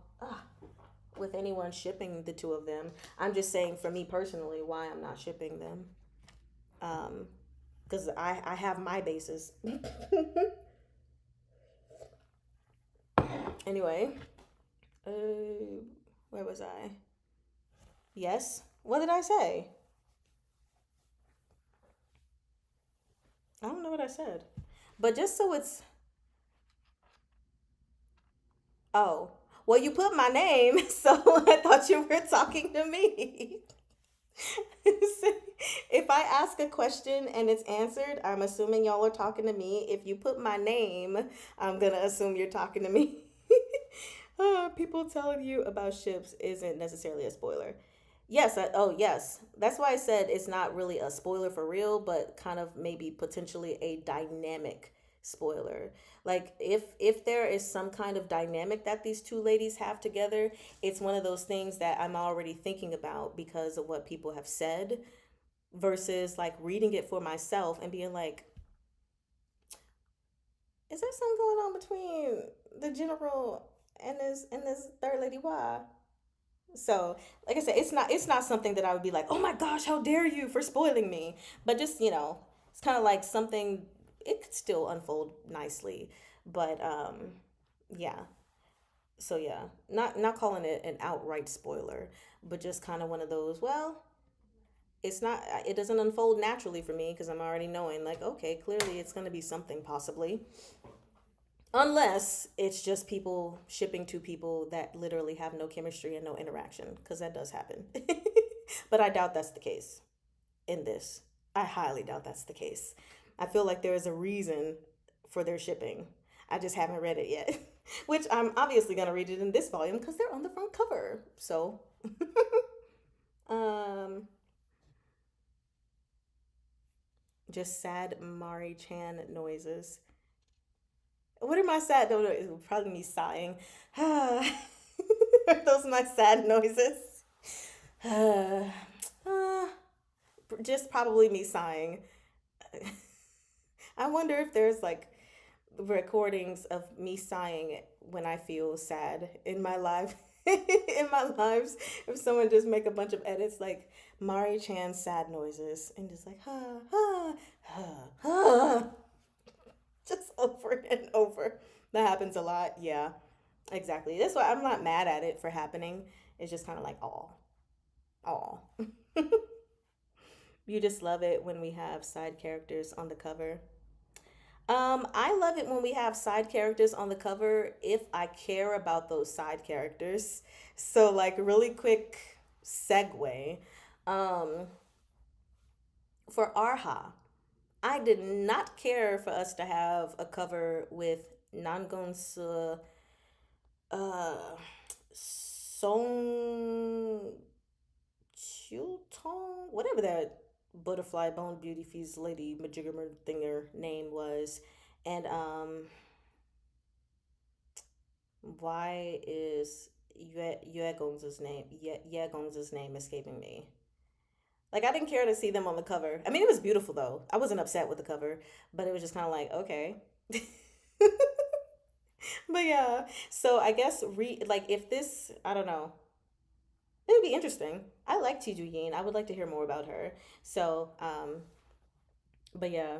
with anyone shipping the two of them. I'm just saying for me personally why I'm not shipping them. Um, because I have my basis. Anyway, where was I? Yes. What did I say? I don't know what I said. But just so it's oh. Well, you put my name, so I thought you were talking to me. If I ask a question and it's answered, I'm assuming y'all are talking to me. If you put my name, I'm gonna assume you're talking to me. People telling you about ships isn't necessarily a spoiler. Yes, oh yes. That's why I said it's not really a spoiler for real, but kind of maybe potentially a dynamic spoiler. Like if there is some kind of dynamic that these two ladies have together, it's one of those things that I'm already thinking about because of what people have said versus like reading it for myself and being like, is there something going on between the general and this third lady? Why? So, like I said, it's not something that I would be like, oh my gosh, how dare you for spoiling me? But just it's kind of like something it could still unfold nicely, but yeah. So yeah, not calling it an outright spoiler, but just kind of one of those. Well, it's not. It doesn't unfold naturally for me because I'm already knowing like, okay, clearly it's gonna be something possibly. Unless it's just people shipping to people that literally have no chemistry and no interaction, because that does happen. But I doubt that's the case in this. I highly doubt that's the case. I feel like there is a reason for their shipping. I just haven't read it yet, which I'm obviously going to read it in this volume because they're on the front cover. So, um, just sad Mari Chan noises. What are my sad noises? It would probably me sighing. Are those my sad noises? Uh, just probably me sighing. I wonder if there's like recordings of me sighing when I feel sad in my life. In my lives, if someone just make a bunch of edits like Mari Chan's sad noises and just like ha ha ha ha, just over and over. That happens a lot. Yeah, exactly. That's why I'm not mad at it for happening. It's just kind of like, oh. You just love it when we have side characters on the cover. I love it when we have side characters on the cover if I care about those side characters. So, like, really quick segue. Um, for Arha, I did not care for us to have a cover with Nangon's uh, Song Chiltong, whatever that butterfly bone beauty feast lady majigger thinger name was. And why is Yegong's name escaping me? Like I didn't care to see them on the cover. I mean, it was beautiful though. I wasn't upset with the cover, but it was just kind of like okay. But yeah, so I guess like if this, I don't know, it would be interesting. I like Tiju Yin. I would like to hear more about her. So, but yeah,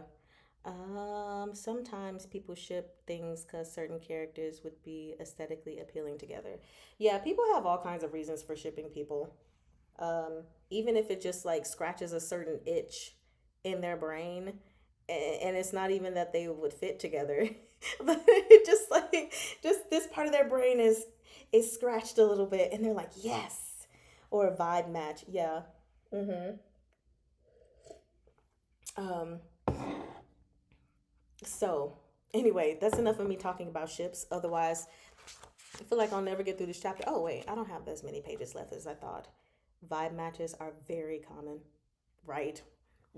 sometimes people ship things because certain characters would be aesthetically appealing together. Yeah, people have all kinds of reasons for shipping people. Even if it just like scratches a certain itch in their brain, and it's not even that they would fit together, but it just like just this part of their brain is scratched a little bit, and they're like yes, or a vibe match. Yeah. Mm-hmm. Um. So anyway, that's enough of me talking about ships. Otherwise, I feel like I'll never get through this chapter. Oh wait, I don't have as many pages left as I thought. Vibe matches are very common, right?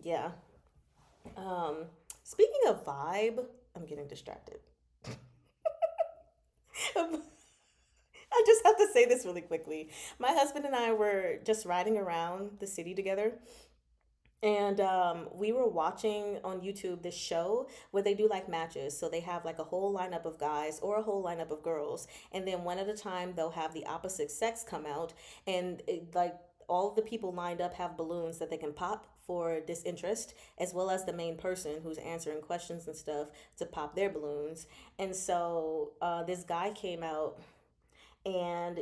Yeah. Um, speaking of vibe, I'm getting distracted. I just have to say this really quickly. My husband and I were just riding around the city together, and we were watching on YouTube this show where they do like matches. So they have like a whole lineup of guys or a whole lineup of girls. And then one at a time, they'll have the opposite sex come out. And like all of the people lined up have balloons that they can pop for disinterest, as well as the main person who's answering questions and stuff to pop their balloons. And so this guy came out and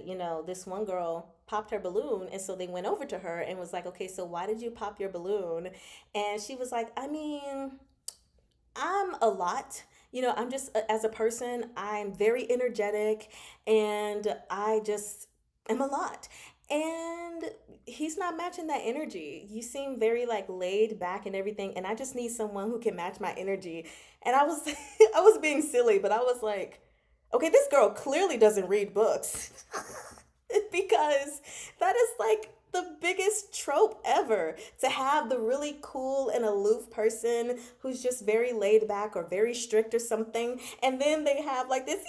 this one girl popped her balloon, and so they went over to her and was like, okay, so why did you pop your balloon? And she was like, I mean, I'm a lot. I'm just as a person, I'm very energetic, and I just am a lot. And he's not matching that energy. You seem very like laid back and everything, and I just need someone who can match my energy. And I was I was being silly, but I was like, okay, this girl clearly doesn't read books. Because that is like the biggest trope ever, to have the really cool and aloof person who's just very laid back or very strict or something, and then they have like this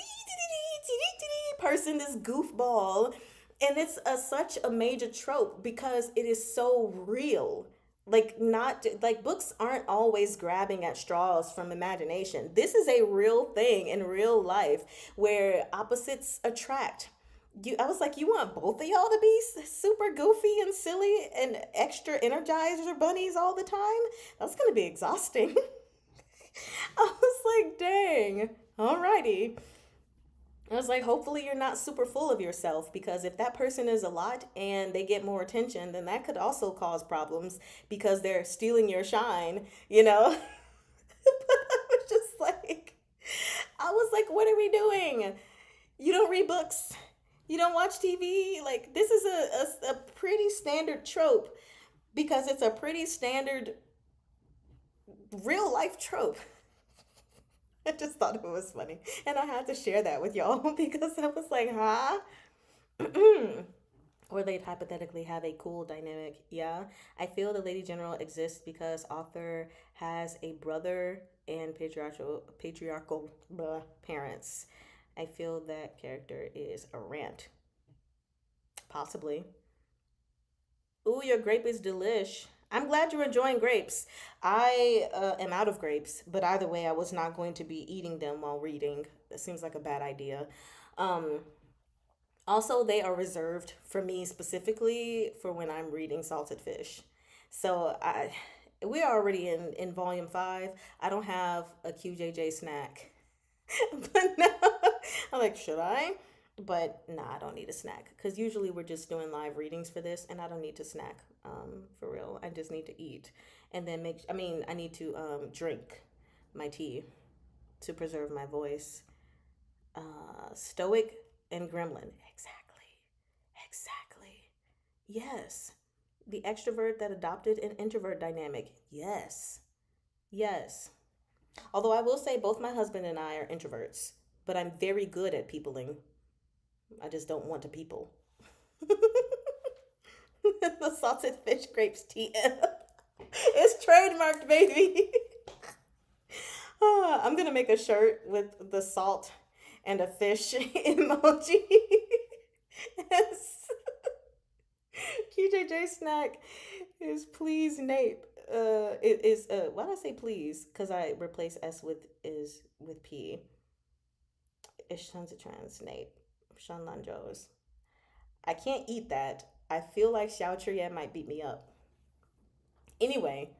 person, this goofball, and it's such a major trope because it is so real. Like, not like books aren't always grabbing at straws from imagination. This is a real thing in real life where opposites attract. I was like, you want both of y'all to be super goofy and silly and extra energizer bunnies all the time? That's gonna be exhausting. I was like, dang. Alrighty. I was like, hopefully you're not super full of yourself, because if that person is a lot and they get more attention, then that could also cause problems because they're stealing your shine, you know? But I was just like, I was like, what are we doing? You don't read books. You don't watch TV. Like, this is a pretty standard trope, because it's a pretty standard real life trope. I just thought it was funny. And I had to share that with y'all because I was like, huh? Or they'd hypothetically have a cool dynamic. Yeah. I feel the Lady General exists because author has a brother and patriarchal parents. I feel that character is a rant. Possibly. Ooh, your grape is delish. I'm glad you're enjoying grapes. I am out of grapes, but either way, I was not going to be eating them while reading. That seems like a bad idea. Um, Also, they are reserved for me specifically for when I'm reading salted fish. So we're already in volume 5. I don't have a QJJ snack. But now I'm like, should I? But nah, I don't need a snack because usually we're just doing live readings for this, and I don't need to snack. For real, I just need to eat, and then make. I mean, I need to drink my tea to preserve my voice. Stoic and gremlin, exactly, exactly. Yes, the extrovert that adopted an introvert dynamic. Yes, yes. Although I will say both my husband and I are introverts, but I'm very good at peopling. I just don't want to people. The salted fish grapes TM. It's trademarked, baby. I'm gonna make a shirt with the salt and a fish emoji. Yes. QJJ snack is please Nape. It is why did I say please? Because I replace S with is with P. It's Shanza Trans Nape. Shan Lanjos. I can't eat that. I feel like Xiao Chuyen might beat me up. Anyway,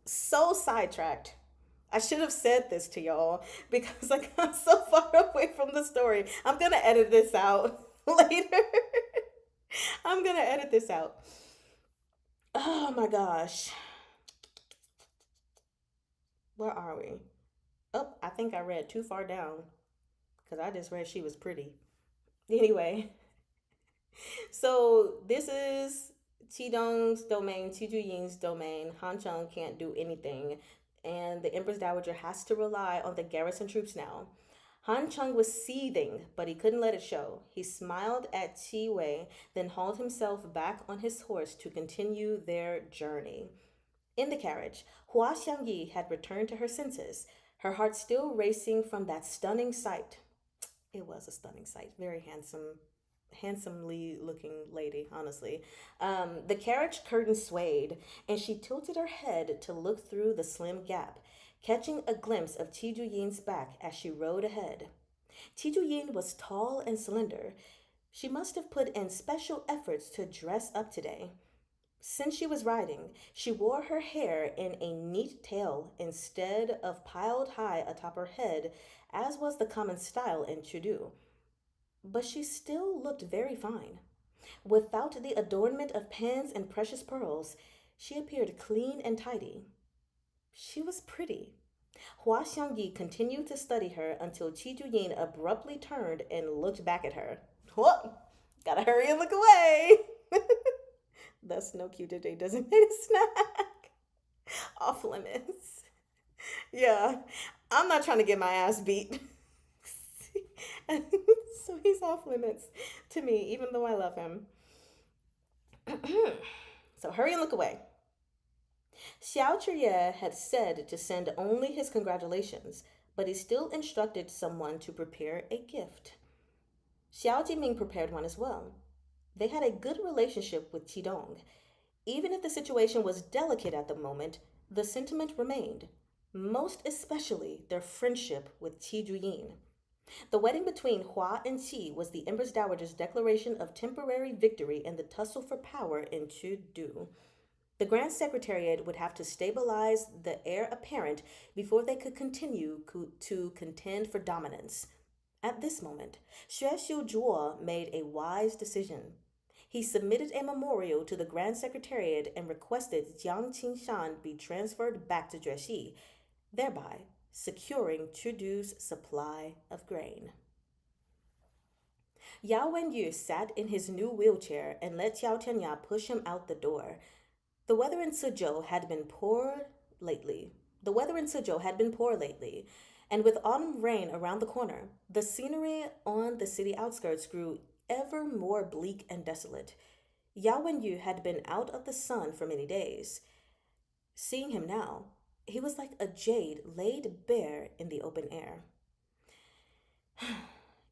so sidetracked. I should have said this to y'all because I got so far away from the story. I'm gonna edit this out later. I'm gonna edit this out. Oh my gosh. Where are we? Oh, I think I read too far down because I just read she was pretty. Anyway, so this is Qidong's domain, Tiju Ying's domain. Han Cheng can't do anything, and the Empress Dowager has to rely on the garrison troops now. Han Cheng was seething, but he couldn't let it show. He smiled at Qi Wei, then hauled himself back on his horse to continue their journey. In the carriage, Hua Xiangyi had returned to her senses, her heart still racing from that stunning sight. It was a stunning sight. Very handsomely looking lady, honestly. The carriage curtain swayed, and she tilted her head to look through the slim gap, catching a glimpse of Tiju Yin's back as she rode ahead. Tiju Yin was tall and slender. She must have put in special efforts to dress up today. Since she was riding, she wore her hair in a neat tail instead of piled high atop her head, as was the common style in Chudu. But she still looked very fine. Without the adornment of pins and precious pearls, she appeared clean and tidy. She was pretty. Hua Xiangyi continued to study her until Qi Juyin abruptly turned and looked back at her. Whoa! Gotta hurry and look away! Thus, no QJJ designated snack. Off limits. Yeah, I'm not trying to get my ass beat. So he's off limits to me, even though I love him. So hurry and look away. Xiao Chuye had said to send only his congratulations, but he still instructed someone to prepare a gift. Xiao Jiming prepared one as well. They had a good relationship with Qidong. Even if the situation was delicate at the moment, the sentiment remained, most especially their friendship with Qi Juyin. The wedding between Hua and Qi was the Empress Dowager's declaration of temporary victory in the tussle for power in Chudu. The Grand Secretariat would have to stabilize the heir apparent before they could continue to contend for dominance. At this moment, Xue Xiuzhuo made a wise decision. He submitted a memorial to the Grand Secretariat and requested Jiang Qingshan be transferred back to Jueshi, thereby securing Chudu's supply of grain. Yao Wenyu sat in his new wheelchair and let Xiao Tianya push him out the door. The weather in Suzhou had been poor lately. The weather in Suzhou had been poor lately, and with autumn rain around the corner, the scenery on the city outskirts grew ever more bleak and desolate. Yao Wenyu had been out of the sun for many days. Seeing him now, he was like a jade laid bare in the open air.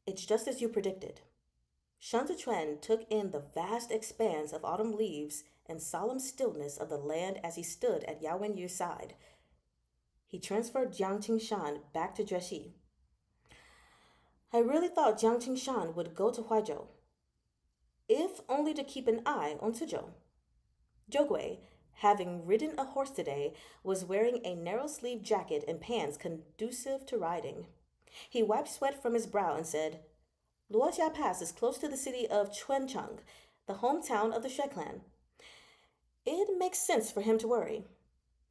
It's just as you predicted. Shan Zichuan took in the vast expanse of autumn leaves and solemn stillness of the land as he stood at Yao Wenyu's side. He transferred Jiang Qingshan back to Jueshi. I really thought Jiang Qingshan would go to Huaizhou, if only to keep an eye on Suzhou. Zhou, having ridden a horse today, was wearing a narrow-sleeved jacket and pants conducive to riding. He wiped sweat from his brow and said, Luoxia Pass is close to the city of Quancheng, the hometown of the Xue clan. It makes sense for him to worry.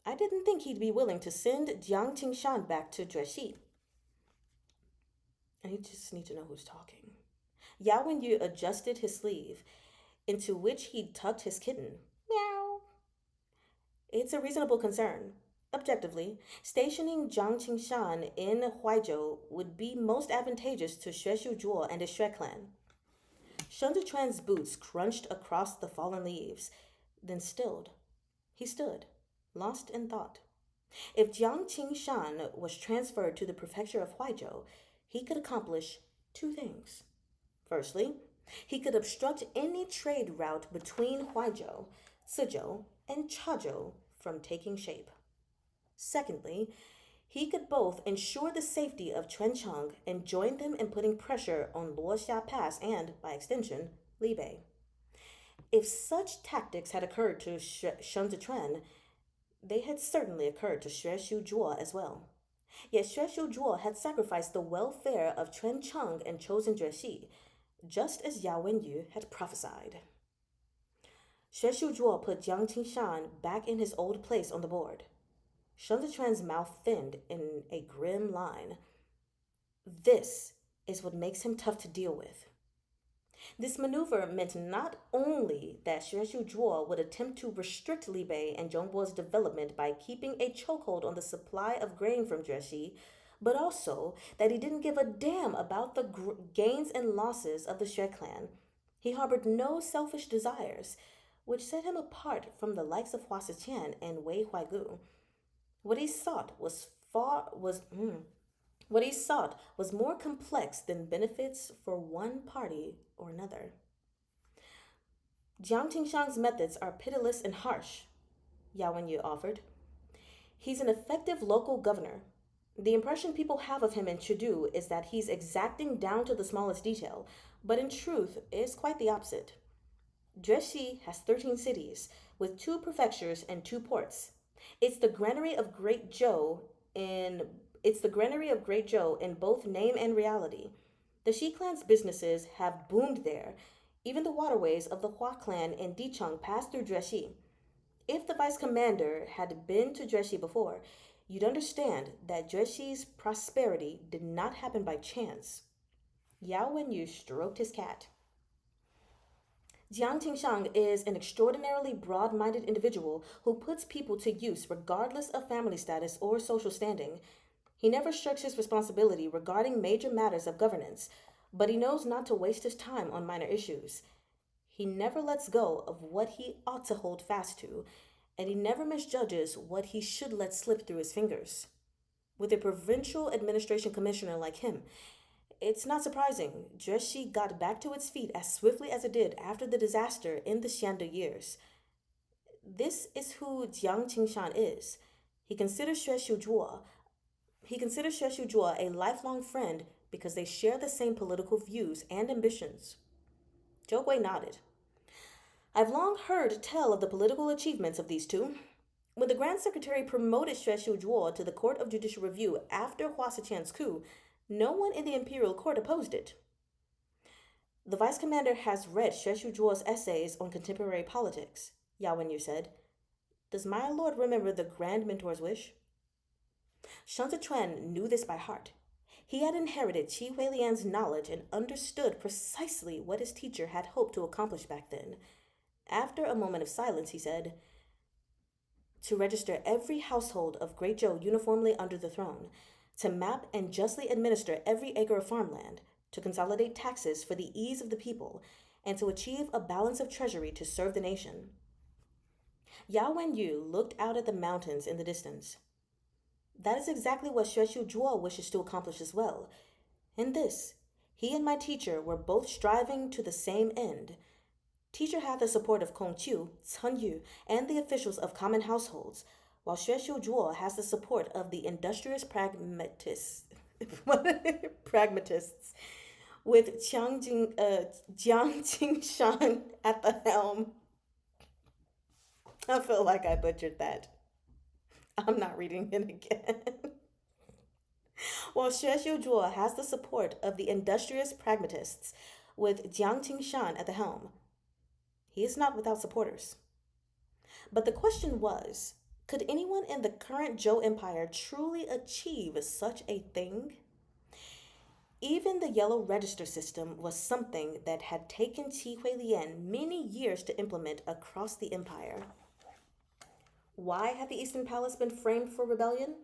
I didn't think he'd be willing to send Jiang Qingshan back to Jueshi. I just need to know who's talking. Yao Wenyu adjusted his sleeve, into which he'd tucked his kitten. Meow. It's a reasonable concern. Objectively, stationing Jiang Qingshan in Huaizhou would be most advantageous to Xueshu Zhuo and his Xue clan. Shen Zhiquan's boots crunched across the fallen leaves, then stilled. He stood, lost in thought. If Jiang Qingshan was transferred to the prefecture of Huaizhou, he could accomplish two things. Firstly, he could obstruct any trade route between Huaizhou, Suzhou, and Chazhou from taking shape. Secondly, he could both ensure the safety of Quancheng and join them in putting pressure on Luoxia Pass and, by extension, Libei. If such tactics had occurred to Shen Zhiquan, they had certainly occurred to Xueshu Zhuo as well. Yet Xueshu Zhuo had sacrificed the welfare of Quancheng and chosen Jueshi, just as Yao Wenyu had prophesied. Xueshu Zhuo put Jiang Qingshan back in his old place on the board. Shen Zhiquan's mouth thinned in a grim line. This is what makes him tough to deal with. This maneuver meant not only that Xueshu Zhuo would attempt to restrict Li Bei and Zhongbo's development by keeping a chokehold on the supply of grain from Jueshi, but also that he didn't give a damn about the gains and losses of the Xue clan. He harbored no selfish desires, which set him apart from the likes of Hua Siqian and Wei Huaigu. What he sought was more complex than benefits for one party or another. Jiang Qingshan's methods are pitiless and harsh, Yao Wenyu offered. He's an effective local governor. The impression people have of him in Chengdu is that he's exacting down to the smallest detail, but in truth is quite the opposite. Jueshi has 13 cities, with 2 prefectures and 2 ports. It's the granary of Great Zhou in both name and reality. The Shi clan's businesses have boomed there. Even the waterways of the Hua clan and Dicheng pass through Jueshi. If the vice commander had been to Jueshi before, you'd understand that Jueshi's prosperity did not happen by chance. Yao Wenyu stroked his cat. Jiang Qingshan is an extraordinarily broad-minded individual who puts people to use regardless of family status or social standing. He never shirks his responsibility regarding major matters of governance, but he knows not to waste his time on minor issues. He never lets go of what he ought to hold fast to, and he never misjudges what he should let slip through his fingers. With a provincial administration commissioner like him, it's not surprising Jueshi got back to its feet as swiftly as it did after the disaster in the Xiandu years. This is who Jiang Qingshan is. He considers Xueshu Zhuo a lifelong friend because they share the same political views and ambitions. Zhou Gui nodded. I've long heard tell of the political achievements of these two. When the Grand Secretary promoted Xueshu Zhuo to the Court of Judicial Review after Hua Siqian's coup, no one in the imperial court opposed it. The vice commander has read Xueshu Zhuo's essays on contemporary politics, Yao Wenyu said. Does my lord remember the Grand Mentor's wish? Shen Zhiquan knew this by heart. He had inherited Qi Huilian's knowledge and understood precisely what his teacher had hoped to accomplish back then. After a moment of silence, he said, to register every household of Great Zhou uniformly under the throne, to map and justly administer every acre of farmland, to consolidate taxes for the ease of the people, and to achieve a balance of treasury to serve the nation. Yao Wenyu looked out at the mountains in the distance. That is exactly what Xueshu Zhuo wishes to accomplish as well. In this, he and my teacher were both striving to the same end. Teacher had the support of Kongqiu, Yu, and the officials of common households, while Xuexiu Zhuo has the support of the industrious pragmatists, pragmatists with Jiang Jingshan at the helm. I feel like I butchered that. I'm not reading it again. While Xuexiu Zhuo has the support of the industrious pragmatists with Jiang Qingshan at the helm, he is not without supporters. But the question was, could anyone in the current Zhou Empire truly achieve such a thing? Even the yellow register system was something that had taken Qi Huilian many years to implement across the empire. Why had the Eastern Palace been framed for rebellion?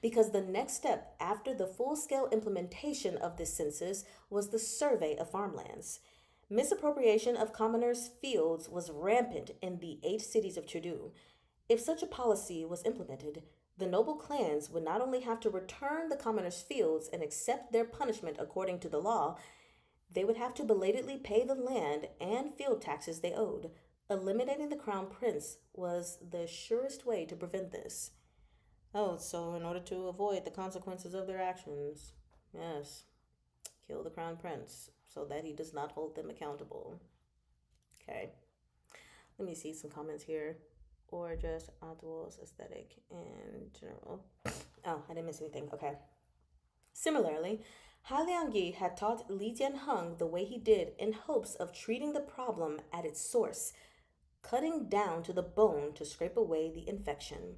Because the next step after the full scale implementation of this census was the survey of farmlands. Misappropriation of commoners' fields was rampant in the 8 cities of Chudu. If such a policy was implemented, the noble clans would not only have to return the commoners' fields and accept their punishment according to the law, they would have to belatedly pay the land and field taxes they owed. Eliminating the crown prince was the surest way to prevent this. Oh, so in order to avoid the consequences of their actions, yes, kill the crown prince so that he does not hold them accountable. Okay, let me see some comments here. Or just Atuo's aesthetic in general. Oh, I didn't miss anything. Okay. Similarly, Ha Liangyi had taught Li Jianheng the way he did in hopes of treating the problem at its source, cutting down to the bone to scrape away the infection.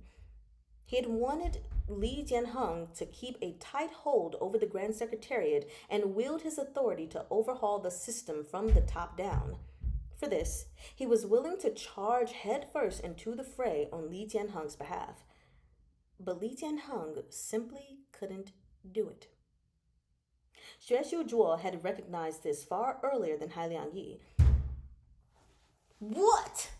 He had wanted Li Jianheng to keep a tight hold over the Grand Secretariat and wield his authority to overhaul the system from the top down. For this, he was willing to charge headfirst into the fray on Li Jianheng's behalf. But Li Jianheng simply couldn't do it. Xuexiu Zhuo had recognized this far earlier than Hai Liangyi. What?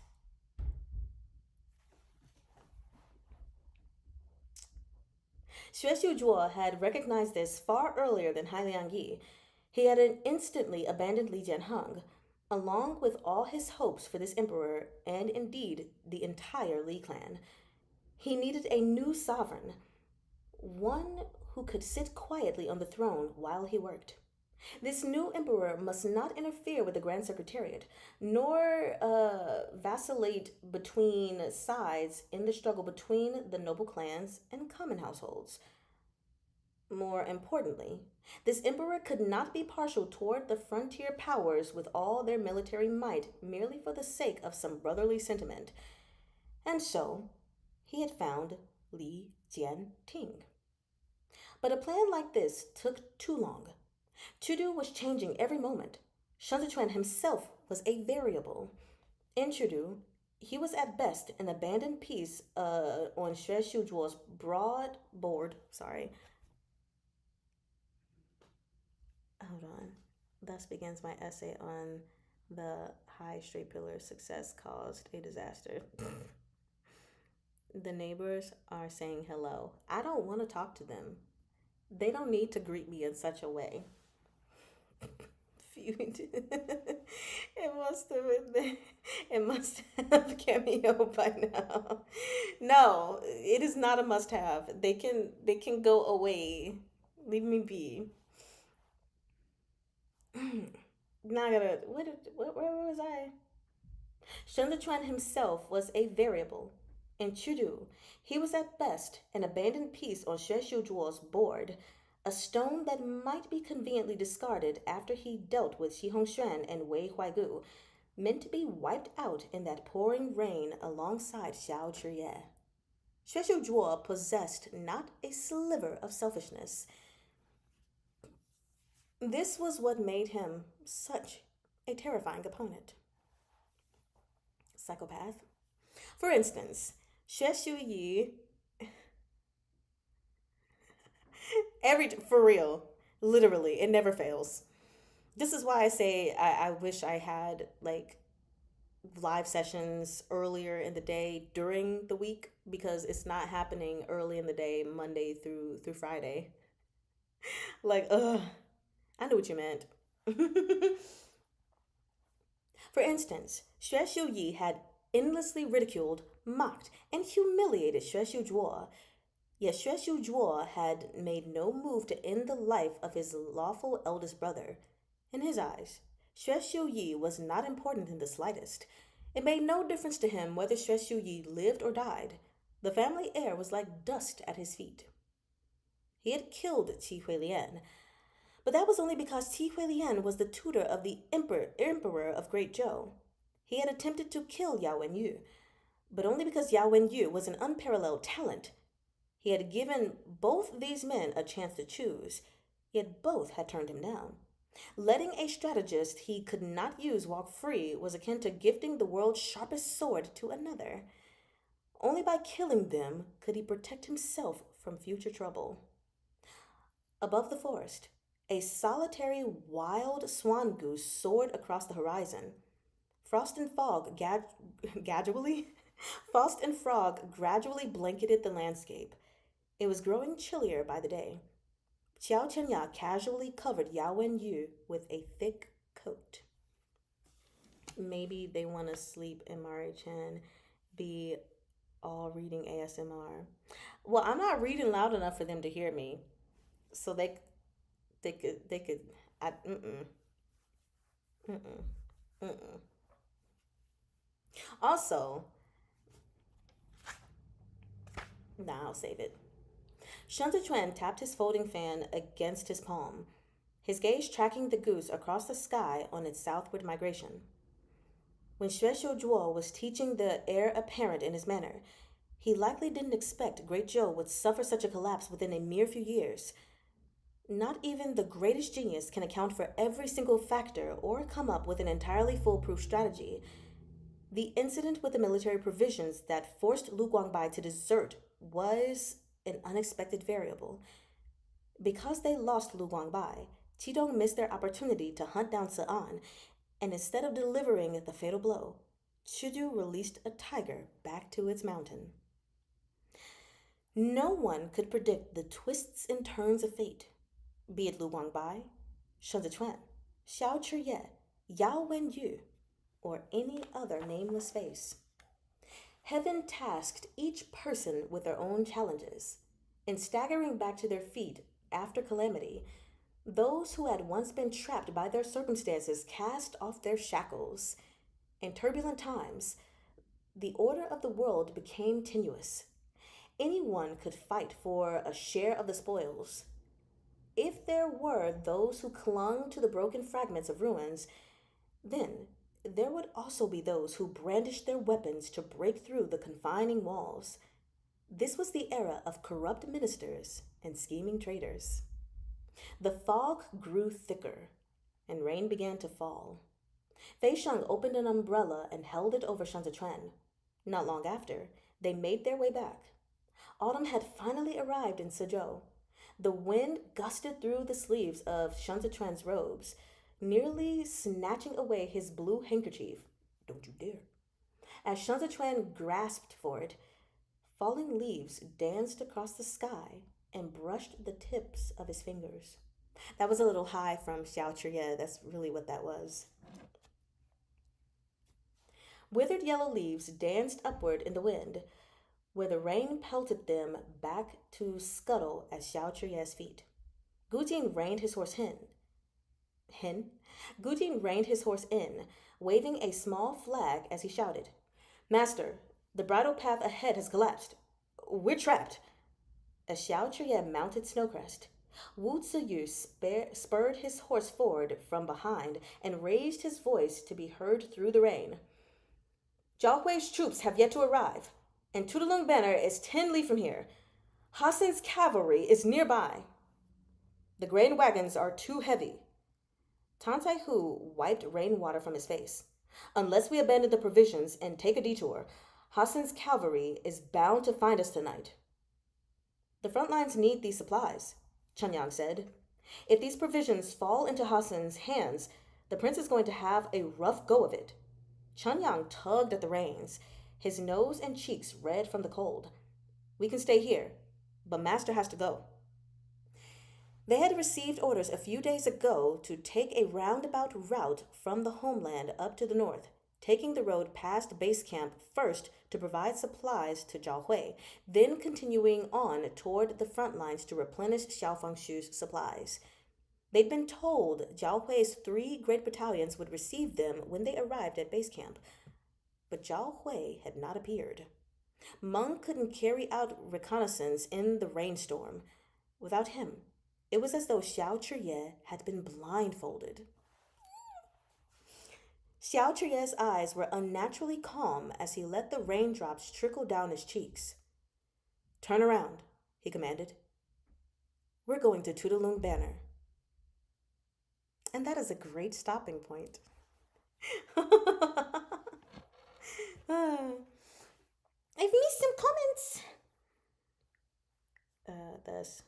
Xuexiu Zhuo had recognized this far earlier than Hai Liangyi. He had instantly abandoned Li Jianheng, along with all his hopes for this emperor and indeed the entire Li clan. He needed a new sovereign, one who could sit quietly on the throne while he worked. This new emperor must not interfere with the Grand Secretariat, nor vacillate between sides in the struggle between the noble clans and common households. More importantly, this emperor could not be partial toward the frontier powers with all their military might merely for the sake of some brotherly sentiment. And so, he had found Li Jianting. But a plan like this took too long. Chudu was changing every moment. Shen Zichuan himself was a variable. In Chudu, he was at best an abandoned piece on Xue Xiuzhuo's board. Hold on. Thus begins my essay on the high straight pillar success caused a disaster. The neighbors are saying hello. I don't want to talk to them. They don't need to greet me in such a way. It must have been it must have cameo by now. No, it is not a must have. They can go away. Leave me be. Now I gotta where was I? Shen Lichuan himself was a variable. In Chudu, he was at best an abandoned piece on Xue Xiuzhuo's board, a stone that might be conveniently discarded after he dealt with Xi Hongxuan and Wei Huaigu, meant to be wiped out in that pouring rain alongside Xiao Zhiye. Xue Xiuzhuo possessed not a sliver of selfishness. This was what made him such a terrifying opponent. Psychopath. For instance, Xue Xiuyi, for real, literally, it never fails. This is why I say I wish I had like live sessions earlier in the day during the week because it's not happening early in the day, Monday through Friday. Like, I knew what you meant. For instance, Xue Xiu Yi had endlessly ridiculed, mocked, and humiliated Xue Xiu Zhuo, yet Xue Xiu Zhuo had made no move to end the life of his lawful eldest brother. In his eyes, Xue Xiu Yi was not important in the slightest. It made no difference to him whether Xue Xiu Yi lived or died. The family heir was like dust at his feet. He had killed Qi Huilian, but that was only because Qi Huilian was the tutor of the emperor of Great Zhou. He had attempted to kill Yao Wenyu, but only because Yao Wenyu was an unparalleled talent. He had given both these men a chance to choose, yet both had turned him down. Letting a strategist he could not use walk free was akin to gifting the world's sharpest sword to another. Only by killing them could he protect himself from future trouble. Above the forest, a solitary wild swan goose soared across the horizon. Frost and fog gradually Frost and fog gradually blanketed the landscape. It was growing chillier by the day. Xiao Chenya casually covered Yao Wenyu with a thick coat. Maybe they want to sleep and Mari Chen be all reading ASMR. Well, I'm not reading loud enough for them to hear me, so they could. I, mm-mm, mm-mm, mm-mm. Also, nah, I'll save it. Shen Zichuan tapped his folding fan against his palm, his gaze tracking the goose across the sky on its southward migration. When Xue Xiuzhuo was teaching the heir apparent in his manner, he likely didn't expect Great Zhou would suffer such a collapse within a mere few years. Not even the greatest genius can account for every single factor or come up with an entirely foolproof strategy. The incident with the military provisions that forced Lu Guangbai to desert was an unexpected variable. Because they lost Lu Guangbai, Qidong missed their opportunity to hunt down Se'an, and instead of delivering the fatal blow, Chuju released a tiger back to its mountain. No one could predict the twists and turns of fate, be it Lu Guangbai, Shen Zichuan, Xiao Chiye, Yao Wenyu, or any other nameless face. Heaven tasked each person with their own challenges. In staggering back to their feet after calamity, those who had once been trapped by their circumstances cast off their shackles. In turbulent times, the order of the world became tenuous. Anyone could fight for a share of the spoils. If there were those who clung to the broken fragments of ruins, then there would also be those who brandished their weapons to break through the confining walls. This was the era of corrupt ministers and scheming traitors. The fog grew thicker, and rain began to fall. Fei Sheng opened an umbrella and held it over Shen Zichuan. Not long after, they made their way back. Autumn had finally arrived in Suzhou. The wind gusted through the sleeves of Shen Zichuan's robes, nearly snatching away his blue handkerchief. Don't you dare. As Shen Zichuan grasped for it, falling leaves danced across the sky and brushed the tips of his fingers. That was a little high from Xiao Chiye. That's really what that was. Withered yellow leaves danced upward in the wind, where the rain pelted them back to scuttle at Xiao Chiye's feet. Gujin reined his horse Hen? Gujin reined his horse in, waving a small flag as he shouted, "Master, the bridle path ahead has collapsed. We're trapped." As Xiao Chiye mounted Snowcrest, Wu Ziyu spurred his horse forward from behind and raised his voice to be heard through the rain. "Zhao Hui's troops have yet to arrive, and Tudalung Banner is 10 li from here. Hassan's cavalry is nearby. The grain wagons are too heavy." Tan Tai Hu wiped rainwater from his face. "Unless we abandon the provisions and take a detour, Hassan's cavalry is bound to find us tonight." "The front lines need these supplies," Chen Yang said. "If these provisions fall into Hassan's hands, the prince is going to have a rough go of it." Chen Yang tugged at the reins, his nose and cheeks red from the cold. "We can stay here, but Master has to go." They had received orders a few days ago to take a roundabout route from the homeland up to the north, taking the road past base camp first to provide supplies to Zhao Hui, then continuing on toward the front lines to replenish Xiao Fengshu's supplies. They'd been told Zhao Hui's 3 great battalions would receive them when they arrived at base camp, but Zhao Hui had not appeared. Meng couldn't carry out reconnaissance in the rainstorm. Without him, it was as though Xiao Chuye had been blindfolded. Xiao Chuye's eyes were unnaturally calm as he let the raindrops trickle down his cheeks. Turn around, he commanded. We're going to Tudalung Banner. And that is a great stopping point. I've missed some comments. Thus,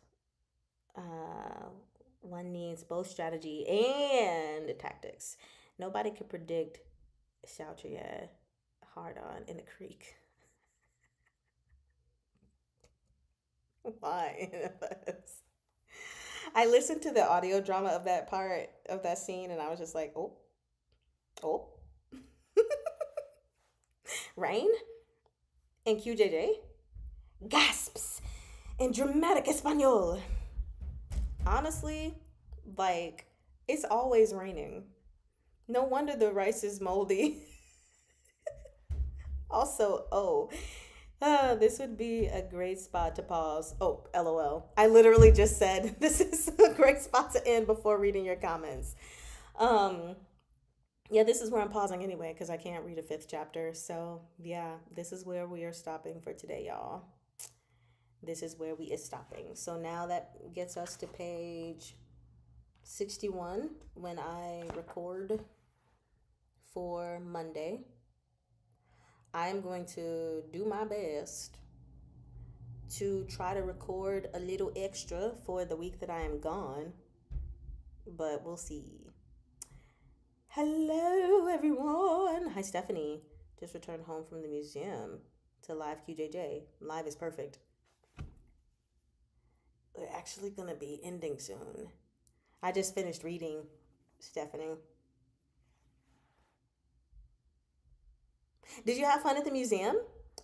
one needs both strategy and tactics. Nobody could predict Xiao Chuye hard on in the creek. Why? I listened to the audio drama of that part of that scene and I was just like, oh, rain and QJJ gasps in dramatic Espanol. Honestly, like, it's always raining. No wonder the rice is moldy. Also, this would be a great spot to pause. Oh, LOL. I literally just said this is a great spot to end before reading your comments. Yeah, this is where I'm pausing anyway because I can't read a 5th chapter. So, yeah, this is where we are stopping for today, y'all. This is where we is stopping. So now that gets us to page 61 when I record for Monday. I'm going to do my best to try to record a little extra for the week that I am gone, but we'll see. Hello, everyone. Hi, Stephanie. Just returned home from the museum to live QJJ. Live is perfect. We're actually going to be ending soon. I just finished reading, Stephanie. Did you have fun at the museum?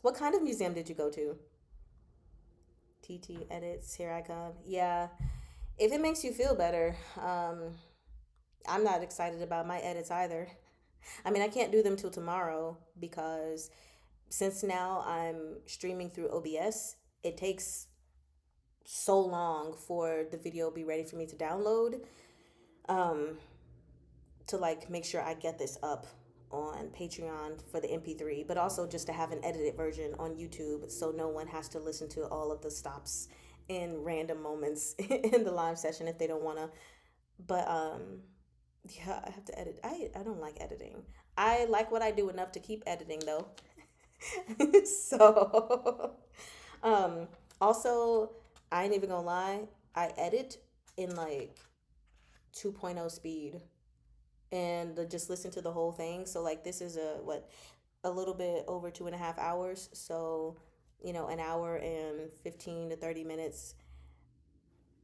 What kind of museum did you go to? TT edits, here I come. Yeah, if it makes you feel better, I'm not excited about my edits either. I mean, I can't do them till tomorrow because since now I'm streaming through OBS, it takes so long for the video be ready for me to download, to like make sure I get this up on Patreon for the MP3, but also just to have an edited version on YouTube so no one has to listen to all of the stops in random moments in the live session if they don't want to. But yeah, I have to edit. I don't like editing. I like what I do enough to keep editing though. So also, I ain't even gonna lie, I edit in like 2.0 speed and just listen to the whole thing. So like this is a little bit over 2.5 hours. So, an hour and 15 to 30 minutes.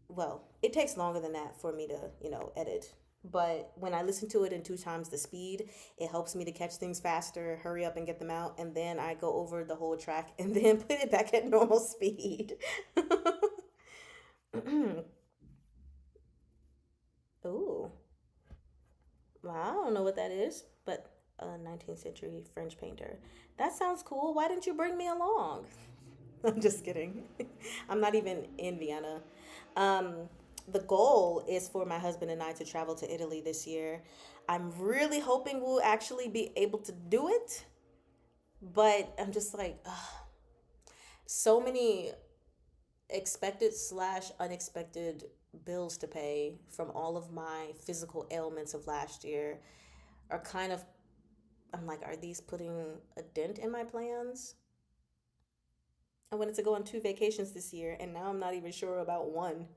Well, it takes longer than that for me to, edit. But when I listen to it in 2 times the speed, it helps me to catch things faster, hurry up and get them out. And then I go over the whole track and then put it back at normal speed. Ooh. Well, I don't know what that is, but a 19th century French painter. That sounds cool. Why didn't you bring me along? I'm just kidding. I'm not even in Vienna. The goal is for my husband and I to travel to Italy this year. I'm really hoping we'll actually be able to do it, but I'm just like, ugh, so many expected slash unexpected bills to pay from all of my physical ailments of last year are kind of, I'm like, are these putting a dent in my plans? I wanted to go on 2 vacations this year and now I'm not even sure about one.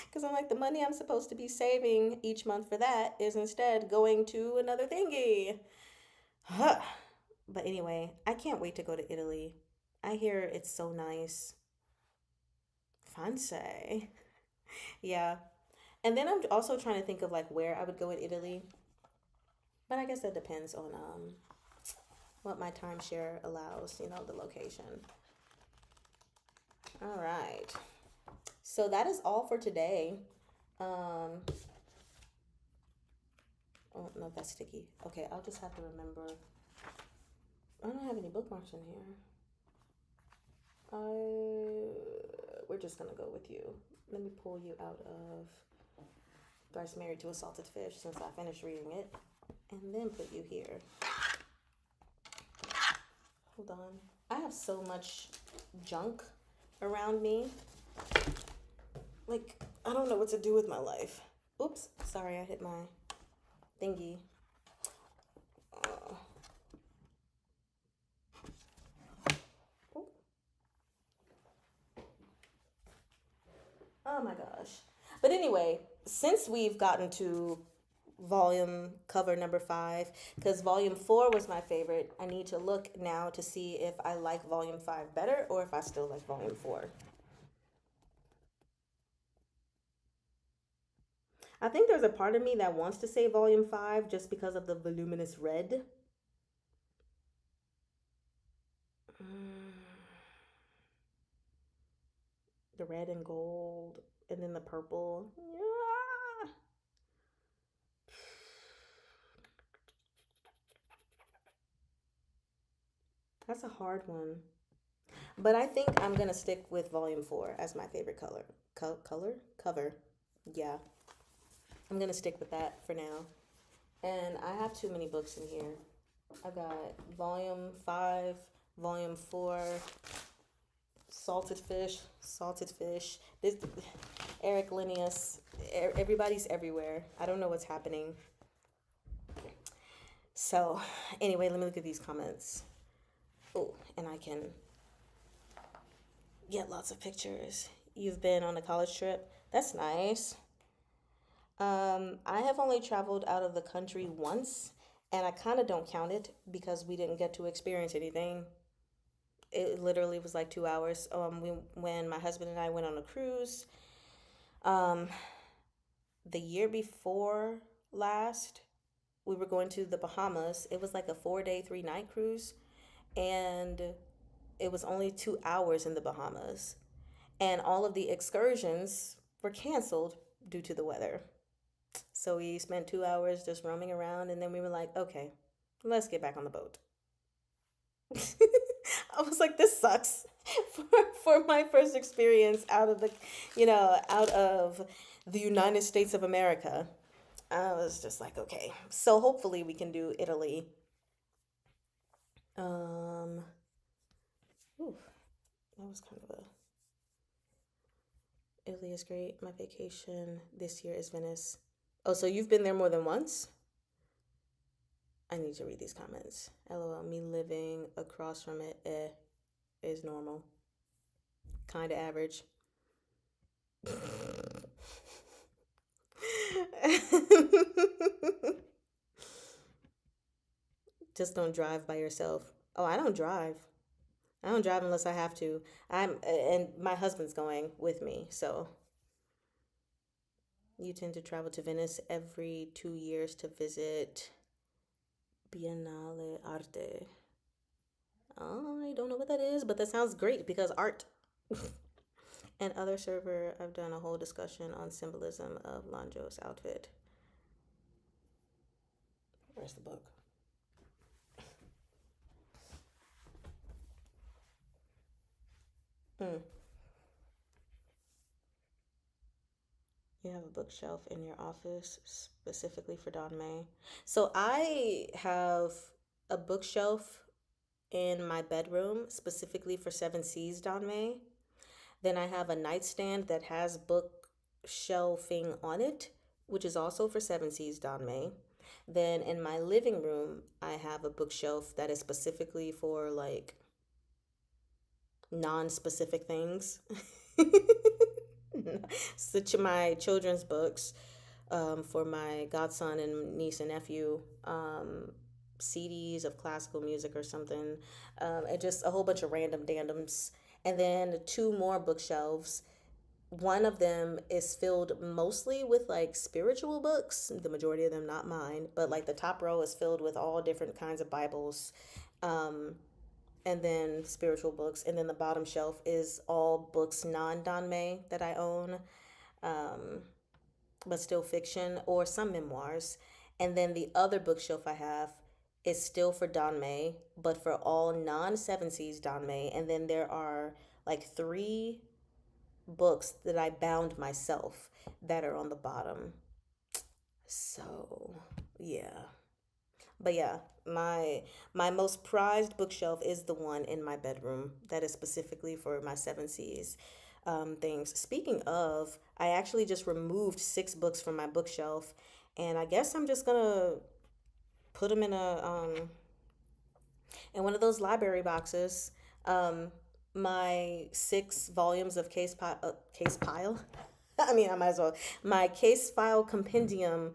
Because I'm like, the money I'm supposed to be saving each month for that is instead going to another thingy. But anyway, I can't wait to go to Italy. I hear it's so nice. Fancy. Yeah. And then I'm also trying to think of like where I would go in Italy, but I guess that depends on what my timeshare allows, the location. All right. So that is all for today. Um, oh no, that's sticky. Okay, I'll just have to remember. I don't have any bookmarks in here. We're just gonna go with you. Let me pull you out of Thrice Married to a Salted Fish since I finished reading it, and then put you here. Hold on. I have so much junk around me. Like, I don't know what to do with my life. Oops, sorry, I hit my thingy. Uh, oh, oh my gosh. But anyway, since we've gotten to volume cover number 5, because volume 4 was my favorite, I need to look now to see if I like volume 5 better or if I still like volume 4. I think there's a part of me that wants to say volume 5 just because of the voluminous red. Mm, the red and gold, and then the purple. Yeah. That's a hard one. But I think I'm gonna stick with volume 4 as my favorite color. Color? Cover. Yeah. I'm gonna stick with that for now. And I have too many books in here. I got volume 5, volume 4, salted fish. This Eric Linnaeus. Everybody's everywhere. I don't know what's happening. So, anyway, let me look at these comments. Oh, and I can get lots of pictures. You've been on a college trip. That's nice. I have only traveled out of the country once, and I kind of don't count it because we didn't get to experience anything. It literally was like 2 hours. When my husband and I went on a cruise, um, the year before last, we were going to the Bahamas. It was like a 4 day, 3 night cruise, and it was only 2 hours in the Bahamas, and all of the excursions were canceled due to the weather. So we spent 2 hours just roaming around, and then we were like, okay, let's get back on the boat. I was like, this sucks for, for my first experience out of the United States of America. I was just like, okay. So hopefully we can do Italy. Um, ooh, that was kind of a. Italy is great. My vacation this year is Venice. Oh, so you've been there more than once? I need to read these comments. LOL, me living across from it is normal. Kind of average. Just don't drive by yourself. Oh, I don't drive. I don't drive unless I have to. And my husband's going with me, so you tend to travel to Venice every 2 years to visit Biennale Arte. Oh, I don't know what that is, but that sounds great because art. And other server, I've done a whole discussion on symbolism of Lanjo's outfit. Where's the book? Hmm. You have a bookshelf in your office specifically for Don May. So I have a bookshelf in my bedroom specifically for Seven Seas Don May. Then I have a nightstand that has bookshelving on it, which is also for Seven Seas Don May. Then in my living room, I have a bookshelf that is specifically for like non-specific things. Such my children's books, for my godson and niece and nephew, CDs of classical music or something, and just a whole bunch of random dandoms. And then two more bookshelves One of them is filled mostly with like spiritual books, the majority of them not mine, but like the top row is filled with all different kinds of Bibles, um, and then spiritual books, and then the bottom shelf is all books non-danmei that I own, um, but still fiction or some memoirs. And then the other bookshelf I have is still for danmei, but for all non-seven seas danmei. And then there are like three books that I bound myself that are on the bottom. So, yeah. But yeah, my most prized bookshelf is the one in my bedroom that is specifically for my seven C's things. Speaking of, I actually just removed six books from my bookshelf, and I guess I'm just gonna put them in one of those library boxes. Um, my six volumes of case pile. I mean, I might as well. My case file compendium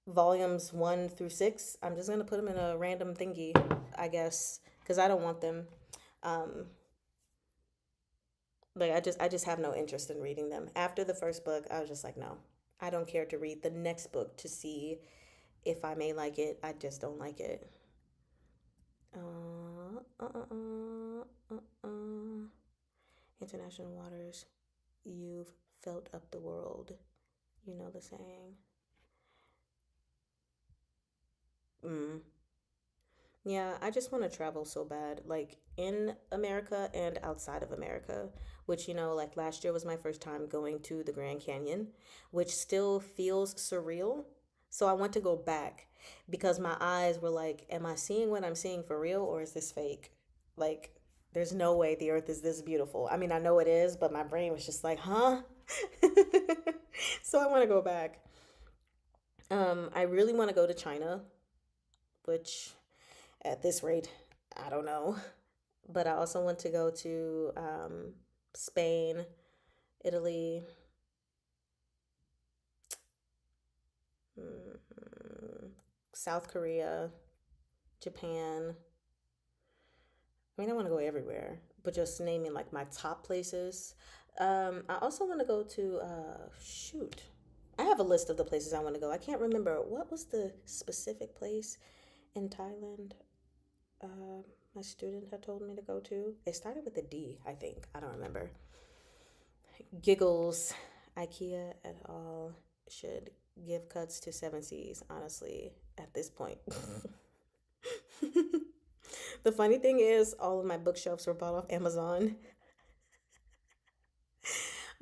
volumes one through six. I'm just gonna put them in a random thingy, I guess, because I don't want them. Um, like I just have no interest in reading them. After the first book, I was just like, no, I don't care to read the next book to see if I may like it. I just don't like it. Uh, uh, uh, International waters, you've felt up the world. You know the saying. Mm. Yeah, I just want to travel so bad, like in America and outside of America, which, like last year was my first time going to the Grand Canyon, which still feels surreal. So I want to go back because my eyes were like, am I seeing what I'm seeing for real or is this fake? Like, there's no way the earth is this beautiful. I mean, I know it is, but my brain was just like, huh? So I want to go back. I really want to go to China, which at this rate, I don't know. But I also want to go to Spain, Italy, mm, South Korea, Japan. I mean, I want to go everywhere, but just naming like my top places. I also want to go to, shoot, I have a list of the places I want to go. I can't remember what was the specific place in Thailand uh, my student had told me to go to. It started with a D, I think. I don't remember. Giggles, IKEA et al. Should give cuts to seven C's, honestly, at this point. The funny thing is, all of my bookshelves were bought off Amazon.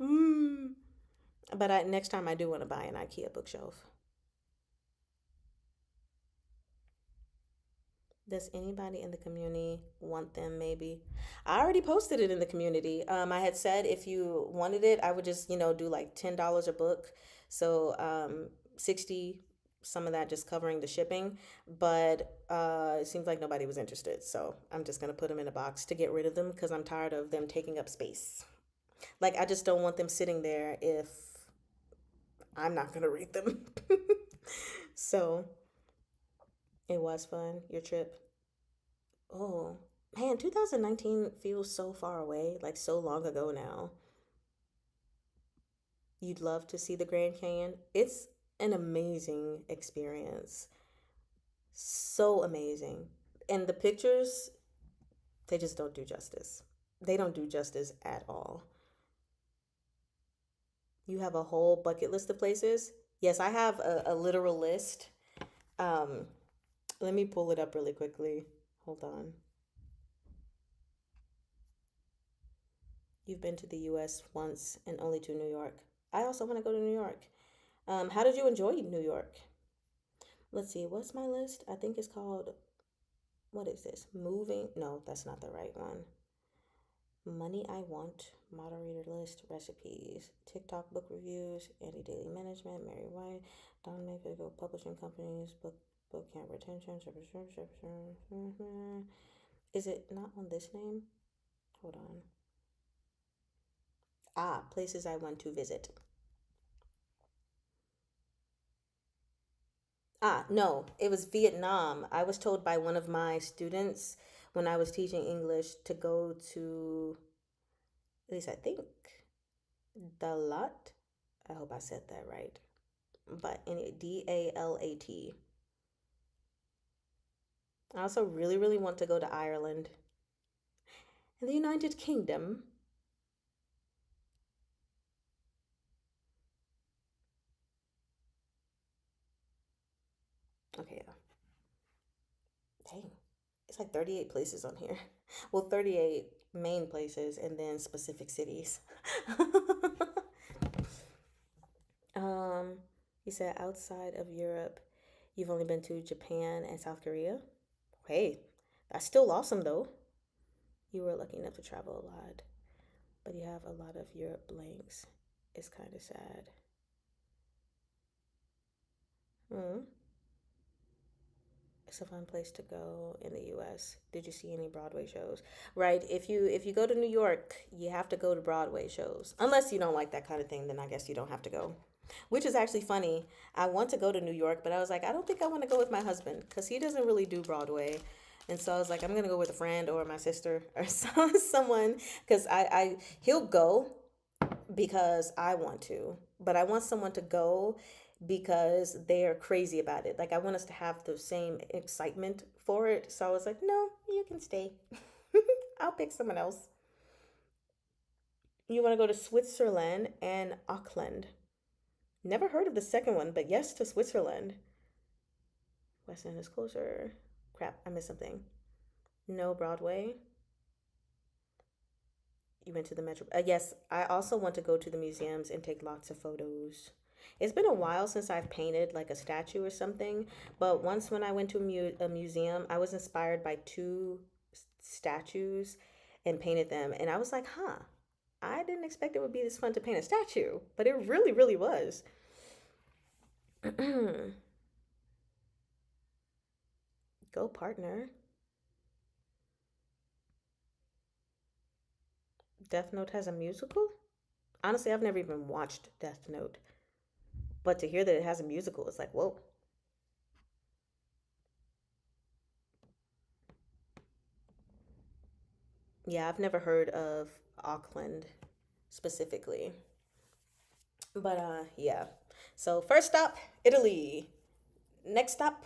Mm. But next time I do want to buy an IKEA bookshelf. Does anybody in the community want them? Maybe. I already posted it in the community. I had said if you wanted it, I would just, do like $10 a book. So 60, some of that just covering the shipping. But it seems like nobody was interested. So I'm just gonna put them in a box to get rid of them because I'm tired of them taking up space. Like I just don't want them sitting there if I'm not gonna read them. So it was fun, your trip. Oh, man, 2019 feels so far away, like so long ago now. You'd love to see the Grand Canyon. It's an amazing experience. So amazing. And the pictures, they just don't do justice. They don't do justice at all. You have a whole bucket list of places. Yes, I have a literal list. Um, Let me pull it up really quickly. Hold on. You've been to the US once and only to New York. I also want to go to New York. How did you enjoy New York? Let's see, what's my list? I think it's called, what is this? Moving? No, that's not the right one. Money I Want, moderator list, recipes, TikTok book reviews, Anti Daily Management, Mary White, Don Mayfield, publishing companies, book camp retention. Is it not on this name? Hold on. Ah, places I want to visit. Ah, no, it was Vietnam. I was told by one of my students when I was teaching English to go to, at least I think, Dalat. I hope I said that right. But anyway, Dalat. I also really, really want to go to Ireland and the United Kingdom. Okay, yeah. Dang. It's like 38 places on here. Well, 38 main places and then specific cities. um, you said outside of Europe, you've only been to Japan and South Korea. Hey, that's still awesome though. You were lucky enough to travel a lot, but you have a lot of Europe blanks. It's kind of sad. Mm. It's a fun place to go in the US. Did you see any Broadway shows? Right, if you go to New York, you have to go to Broadway shows. Unless you don't like that kind of thing, then I guess you don't have to go. Which is actually funny. I want to go to New York, but I was like, I don't think I want to go with my husband because he doesn't really do Broadway. And so I was like, I'm gonna go with a friend or my sister or someone because I he'll go because I want to, but I want someone to go because they are crazy about it. Like I want us to have the same excitement for it. So I was like, no, you can stay. I'll pick someone else. You want to go to Switzerland and Auckland. Never heard of the second one, but yes to Switzerland. West End is closer. Crap, I missed something. No Broadway. You went to the metro. Yes, I also want to go to the museums and take lots of photos. It's been a while since I've painted like a statue or something, but once when I went to a museum, I was inspired by two statues and painted them. And I was like, huh, I didn't expect it would be this fun to paint a statue, but it really, really was. Go partner. Death Note has a musical? Honestly, I've never even watched Death Note, but to hear that it has a musical, it's like, whoa. Yeah, I've never heard of Auckland specifically. But yeah. So first stop, Italy. Next stop,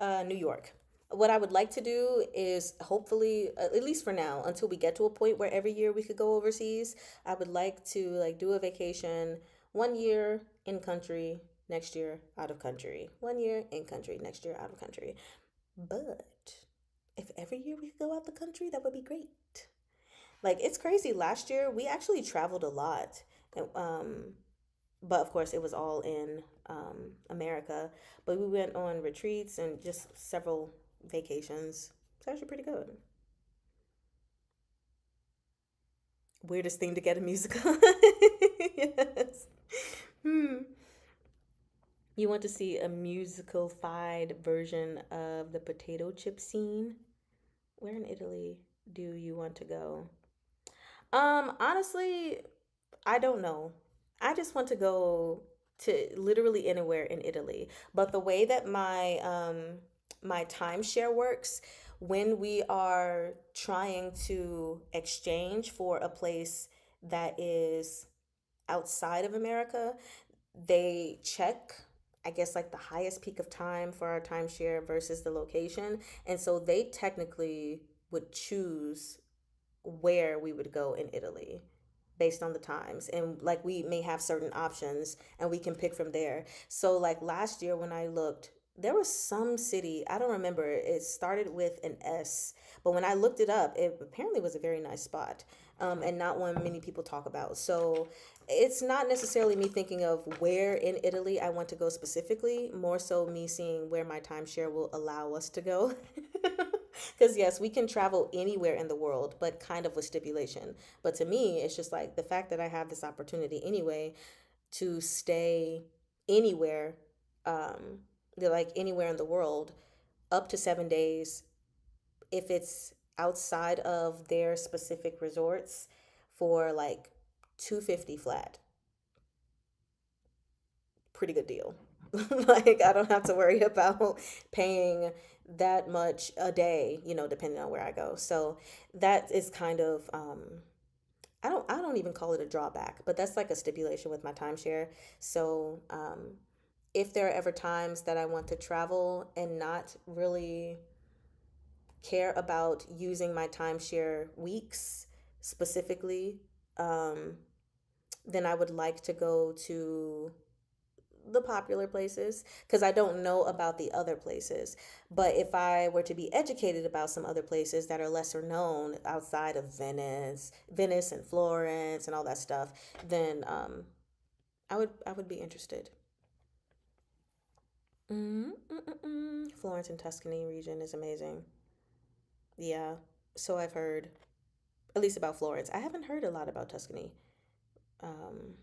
New York. What I would like to do is hopefully, at least for now, until we get to a point where every year we could go overseas, I would like to like do a vacation 1 year in country, next year out of country. 1 year in country, next year out of country. But if every year we could go out the country, that would be great. Like it's crazy. Last year we actually traveled a lot, and, but of course it was all in America. But we went on retreats and just several vacations. It's actually pretty good. Weirdest thing to get a musical. Yes. Hmm. You want to see a musicalified version of the potato chip scene? Where in Italy do you want to go? Honestly, I don't know. I just want to go to literally anywhere in Italy. But the way that my timeshare works, when we are trying to exchange for a place that is outside of America, they check, I guess, like the highest peak of time for our timeshare versus the location. And so they technically would choose where we would go in Italy based on the times, and like we may have certain options and we can pick from there. So like last year when I looked, there was some city, I don't remember, it started with an S, but when I looked it up, it apparently was a very nice spot, and not one many people talk about. So it's not necessarily me thinking of where in Italy I want to go specifically, more so me seeing where my timeshare will allow us to go. Because yes, we can travel anywhere in the world, but kind of with stipulation. But to me, it's just like the fact that I have this opportunity anyway to stay anywhere, um, they're like anywhere in the world, up to 7 days, if it's outside of their specific resorts, for like 250 flat. Pretty good deal. Like I don't have to worry about paying that much a day, depending on where I go. So that is kind of I don't even call it a drawback, but that's like a stipulation with my timeshare. So, if there are ever times that I want to travel and not really care about using my timeshare weeks specifically, um, then I would like to go to the popular places because I don't know about the other places. But if I were to be educated about some other places that are lesser known outside of Venice and Florence and all that stuff, then I would be interested. Florence and Tuscany region is amazing. Yeah, so I've heard, at least about Florence. I haven't heard a lot about Tuscany. Um,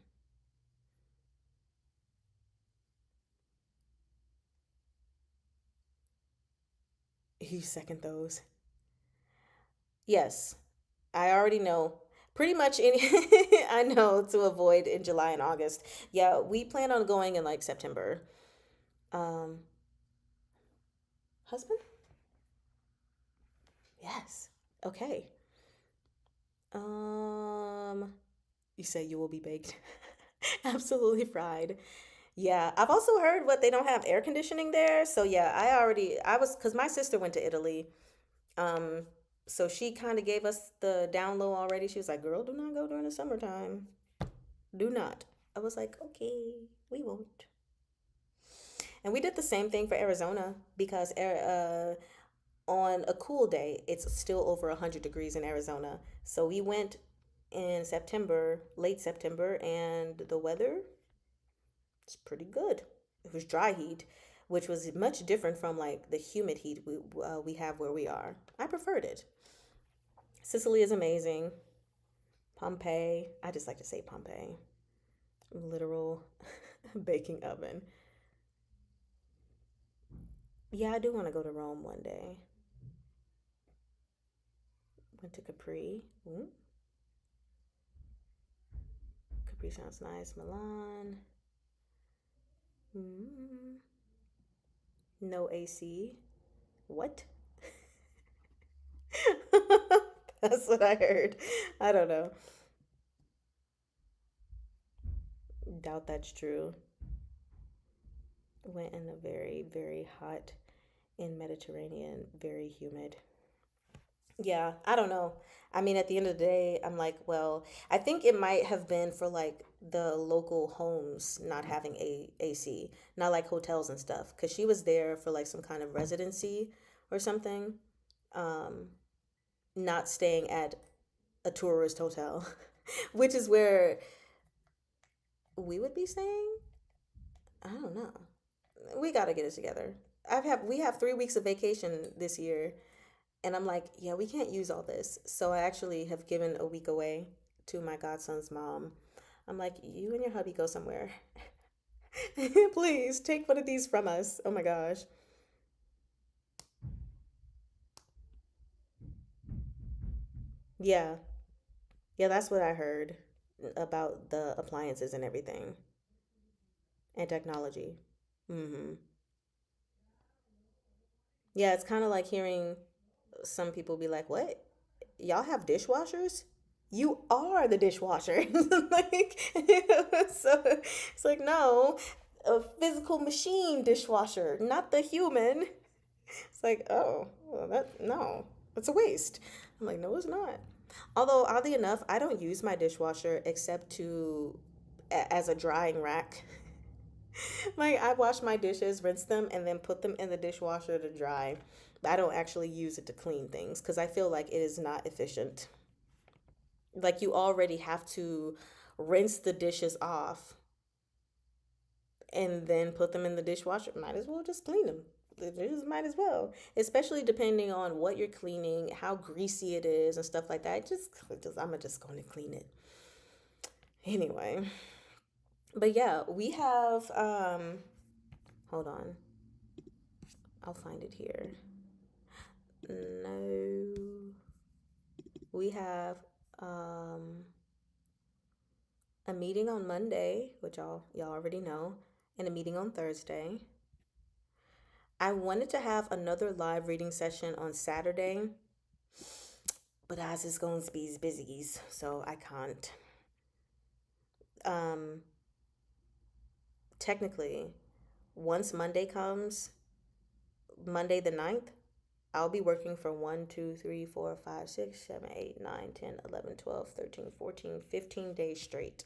you second those. Yes, I already know. Pretty much any I know to avoid in July and August. Yeah, we plan on going in like September. Um, husband? Yes. Okay. Um, you say you will be baked. Absolutely fried. Yeah, I've also heard what they don't have air conditioning there. So yeah, I was because my sister went to Italy. Um, so she kind of gave us the down low already. She was like, "Girl, do not go during the summertime. Do not." I was like, "Okay, we won't." And we did the same thing for Arizona because on a cool day, it's still over 100 degrees in Arizona. So we went in September, late September, and the weather is pretty good. It was dry heat, which was much different from like the humid heat we have where we are. I preferred it. Sicily is amazing. Pompeii, I just like to say Pompeii. Literal baking oven. Yeah, I do want to go to Rome one day. Went to Capri. Capri sounds nice. Milan. Mm. No AC. What? That's what I heard. I don't know. Doubt that's true. Went in a very, very hot in Mediterranean, very humid. Yeah, I don't know. I mean, at the end of the day, I'm like, well, I think it might have been for like the local homes not having AC, not like hotels and stuff, because she was there for like some kind of residency or something, um, not staying at a tourist hotel, which is where we would be staying. I don't know. We got to get it together. We have 3 weeks of vacation this year. And I'm like, yeah, we can't use all this. So I actually have given a week away to my godson's mom. I'm like, you and your hubby go somewhere. Please take one of these from us. Oh my gosh. Yeah. Yeah, that's what I heard about the appliances and everything and technology. Hmm. Yeah, it's kind of like hearing some people be like, what? Y'all have dishwashers? You are the dishwasher. Like, so it's like, no, a physical machine dishwasher, not the human. It's like, oh, well, no, it's a waste. I'm like, no, it's not. Although, oddly enough, I don't use my dishwasher except as a drying rack. Like, I wash my dishes, rinse them, and then put them in the dishwasher to dry. I don't actually use it to clean things because I feel like it is not efficient. Like, you already have to rinse the dishes off and then put them in the dishwasher. Might as well just clean them. It just might as well, especially depending on what you're cleaning, how greasy it is, and stuff like that. I'm just going to clean it anyway. But yeah, we have. Hold on, I'll find it here. No, we have um a meeting on Monday, which y'all already know, and a meeting on Thursday. I wanted to have another live reading session on Saturday, But as is going to be busies, so I can't. Um, Technically, once Monday comes, Monday the 9th, I'll be working for 1, 2, 3, 4, 5, 6, 7, 8, 9, 10, 11, 12, 13, 14, 15 days straight.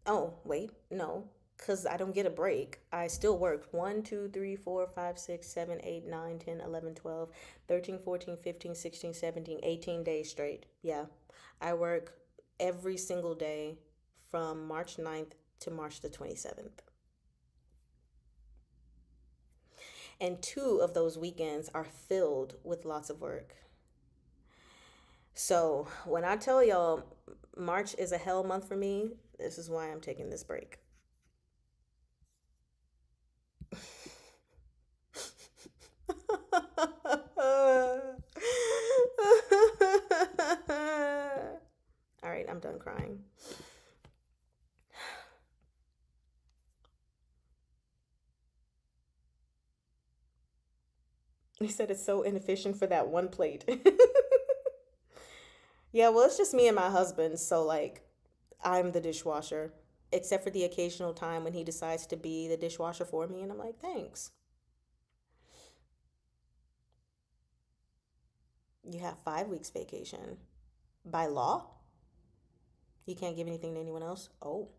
Oh, wait, no, because I don't get a break. I still work 1, 2, 3, 4, 5, 6, 7, 8, 9, 10, 11, 12, 13, 14, 15, 16, 17, 18 days straight. Yeah, I work every single day from March 9th to March the 27th. And two of those weekends are filled with lots of work. So when I tell y'all March is a hell month for me, this is why I'm taking this break. All right, I'm done crying. He said it's so inefficient for that one plate. Yeah, well, it's just me and my husband, so like I'm the dishwasher, except for the occasional time when he decides to be the dishwasher for me, and I'm like, thanks. You have 5 weeks vacation. By law, you can't give anything to anyone else. Oh,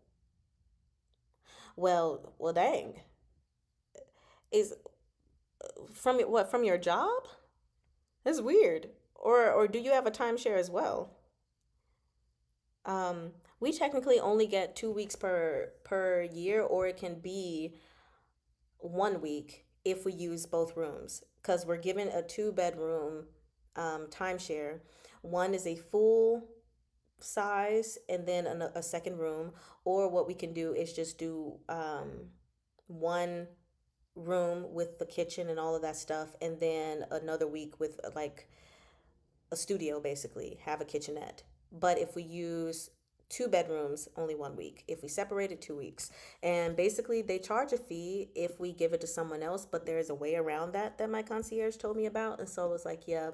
well, dang. Is from what from your job? That's weird. Or do you have a timeshare as well? We technically only get 2 weeks per year, or it can be 1 week if we use both rooms, because we're given a two-bedroom timeshare. One is a full size, and then a second room. Or what we can do is just do one room with the kitchen and all of that stuff, and then another week with like a studio, basically have a kitchenette. But if we use two bedrooms, only 1 week. If we separate it, 2 weeks. And basically they charge a fee if we give it to someone else, but there is a way around that my concierge told me about. And so I was like, yeah,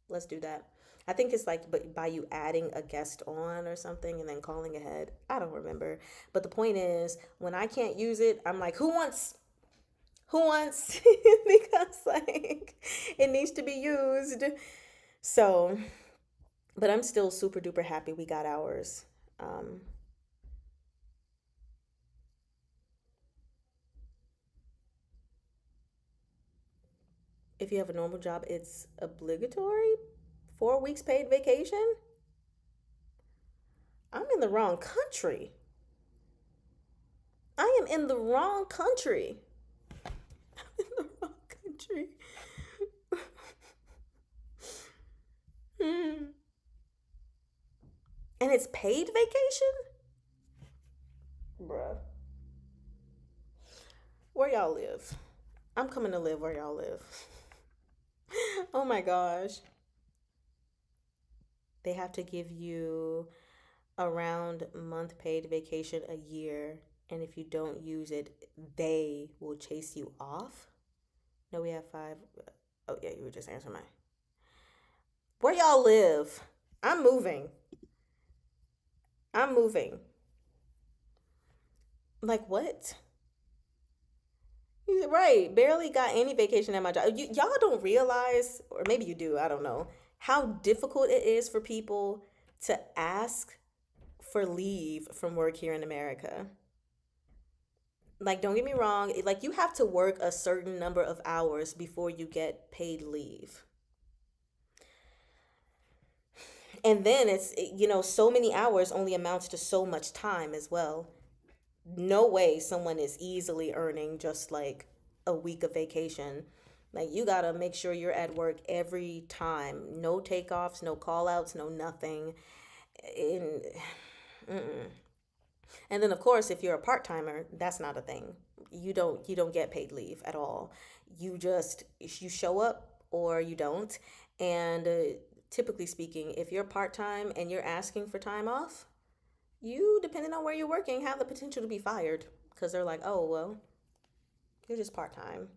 let's do that. I think it's like by you adding a guest on or something and then calling ahead. I don't remember. But the point is, when I can't use it, I'm like, who wants because like it needs to be used. So, but I'm still super duper happy we got ours. Um, if you have a normal job, it's obligatory. 4 weeks paid vacation. I'm in the wrong country. I am in the wrong country. In the wrong country. Hmm. And it's paid vacation? Bruh. Where y'all live? I'm coming to live where y'all live. Oh my gosh. They have to give you around month paid vacation a year. And if you don't use it, they will chase you off. No, we have five. Oh, yeah, you were just answering mine. Where y'all live? I'm moving. I'm moving. Like what? Right. Barely got any vacation at my job. Y'all don't realize, or maybe you do, I don't know, how difficult it is for people to ask for leave from work here in America. Like, don't get me wrong, like, you have to work a certain number of hours before you get paid leave. And then so many hours only amounts to so much time as well. No way someone is easily earning just like a week of vacation. Like, you gotta make sure you're at work every time. No takeoffs, no call outs, no nothing. And, mm-mm. And then of course, if you're a part timer, that's not a thing. You don't get paid leave at all. You show up or you don't. And typically speaking, if you're part time and you're asking for time off, you, depending on where you're working, have the potential to be fired because they're like, oh, well, you're just part time.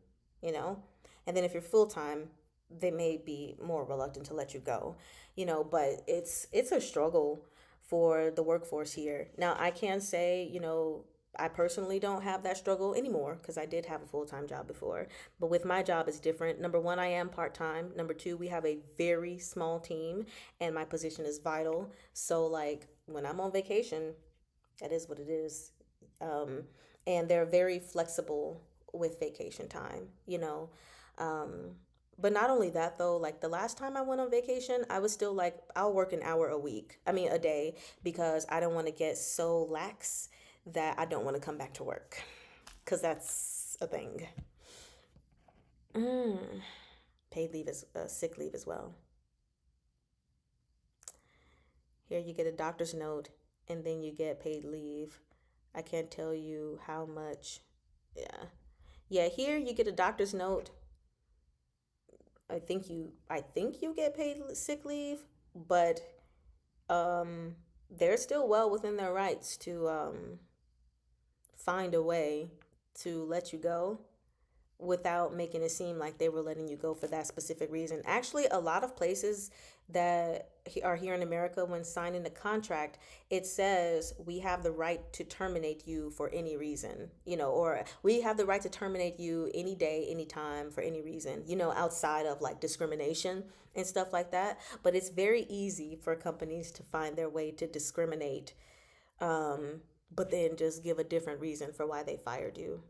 you know? And then if you're full time, they may be more reluctant to let you go, but it's a struggle for the workforce here. Now, I can say, I personally don't have that struggle anymore because I did have a full-time job before. But with my job, it's different. Number one, I am part-time. Number two, we have a very small team and my position is vital. So, like, when I'm on vacation, that is what it is. Um, and they're very flexible with vacation time, Um, but not only that, though, like the last time I went on vacation, I was still like, I'll work an hour a week, I mean, a day, because I don't want to get so lax that I don't want to come back to work, because that's a thing. Mm. Paid leave is sick leave as well. Here you get a doctor's note and then you get paid leave. I can't tell you how much. Yeah. Yeah, here you get a doctor's note. I think you get paid sick leave, but um they're still well within their rights to find a way to let you go without making it seem like they were letting you go for that specific reason. Actually, a lot of places that are here in America, when signing the contract, it says we have the right to terminate you for any reason, or we have the right to terminate you any day, anytime, for any reason, outside of like discrimination and stuff like that. But it's very easy for companies to find their way to discriminate, but then just give a different reason for why they fired you.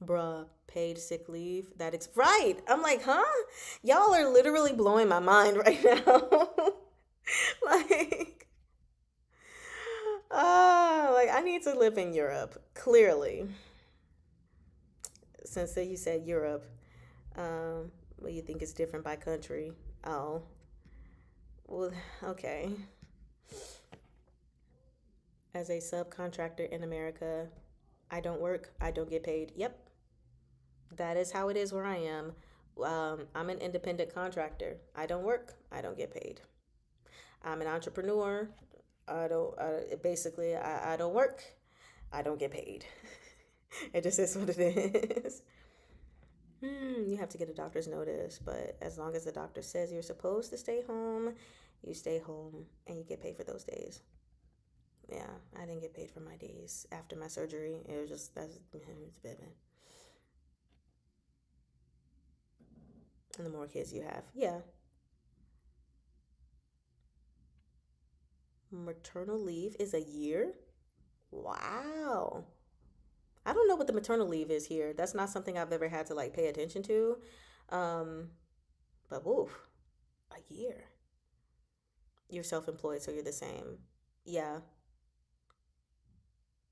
Bruh, paid sick leave. Right. I'm like, huh? Y'all are literally blowing my mind right now. Like, like I need to live in Europe. Clearly, since you said Europe, well, you think it's different by country. Oh, well, okay. As a subcontractor in America, I don't work. I don't get paid. Yep, that is how it is where I am. I'm an independent contractor. I don't work. I don't get paid. I'm an entrepreneur. I don't work. I don't get paid. It just is what it is. You have to get a doctor's notice, but as long as the doctor says you're supposed to stay home, you stay home and you get paid for those days. Yeah, I didn't get paid for my days after my surgery. It was just it's bad. And the more kids you have, yeah, maternal leave is a year. Wow. I don't know what the maternal leave is here. That's not something I've ever had to like pay attention to. Um, but woof, a year. You're self-employed, so you're the same. Yeah.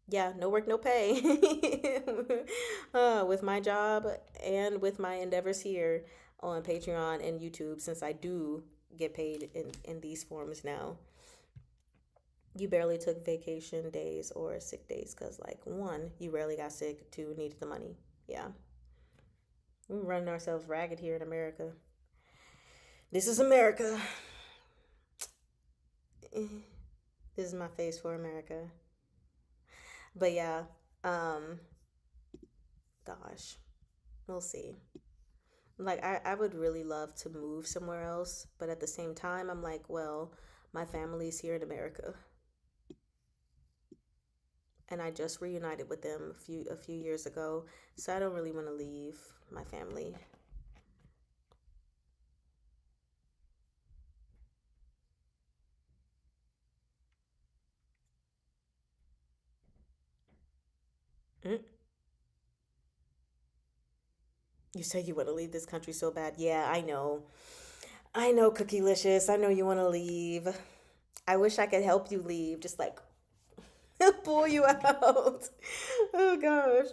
Yeah, no work, no pay. With my job and with my endeavors here on Patreon and YouTube, since I do get paid in these forms now. You barely took vacation days or sick days because, like, one, you rarely got sick, two, needed the money. Yeah. We're running ourselves ragged here in America. This is America. This is my face for America. But yeah, um, gosh, we'll see. Like, I would really love to move somewhere else, but at the same time, I'm like, well, my family's here in America, and I just reunited with them a few years ago, so I don't really want to leave my family. Mm. You say you want to leave this country so bad. Yeah, I know. I know, Cookielicious. I know you want to leave. I wish I could help you leave. Just like pull you out. Oh gosh.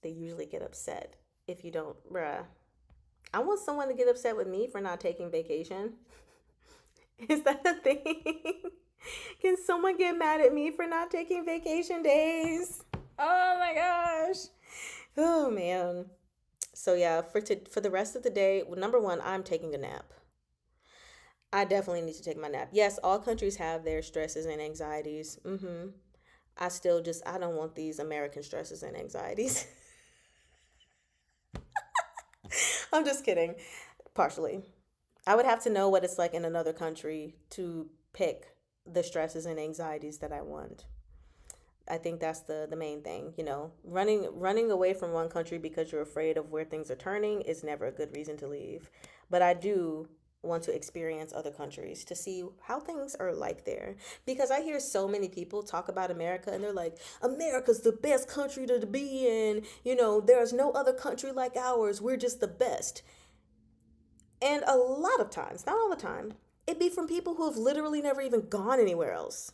They usually get upset if you don't, bruh. I want someone to get upset with me for not taking vacation. Is that a thing? Can someone get mad at me for not taking vacation days? Oh my gosh. Oh man. So yeah, for the rest of the day, well, number one, I'm taking a nap. I definitely need to take my nap. Yes, all countries have their stresses and anxieties. I don't want these American stresses and anxieties. I'm just kidding, partially. I would have to know what it's like in another country to pick the stresses and anxieties that I want. I think that's the main thing, you know. Running away from one country because you're afraid of where things are turning is never a good reason to leave. But I do want to experience other countries to see how things are like there, because I hear so many people talk about America and they're like, America's the best country to be in. You know, there's no other country like ours. We're just the best. And a lot of times, not all the time, it be from people who have literally never even gone anywhere else.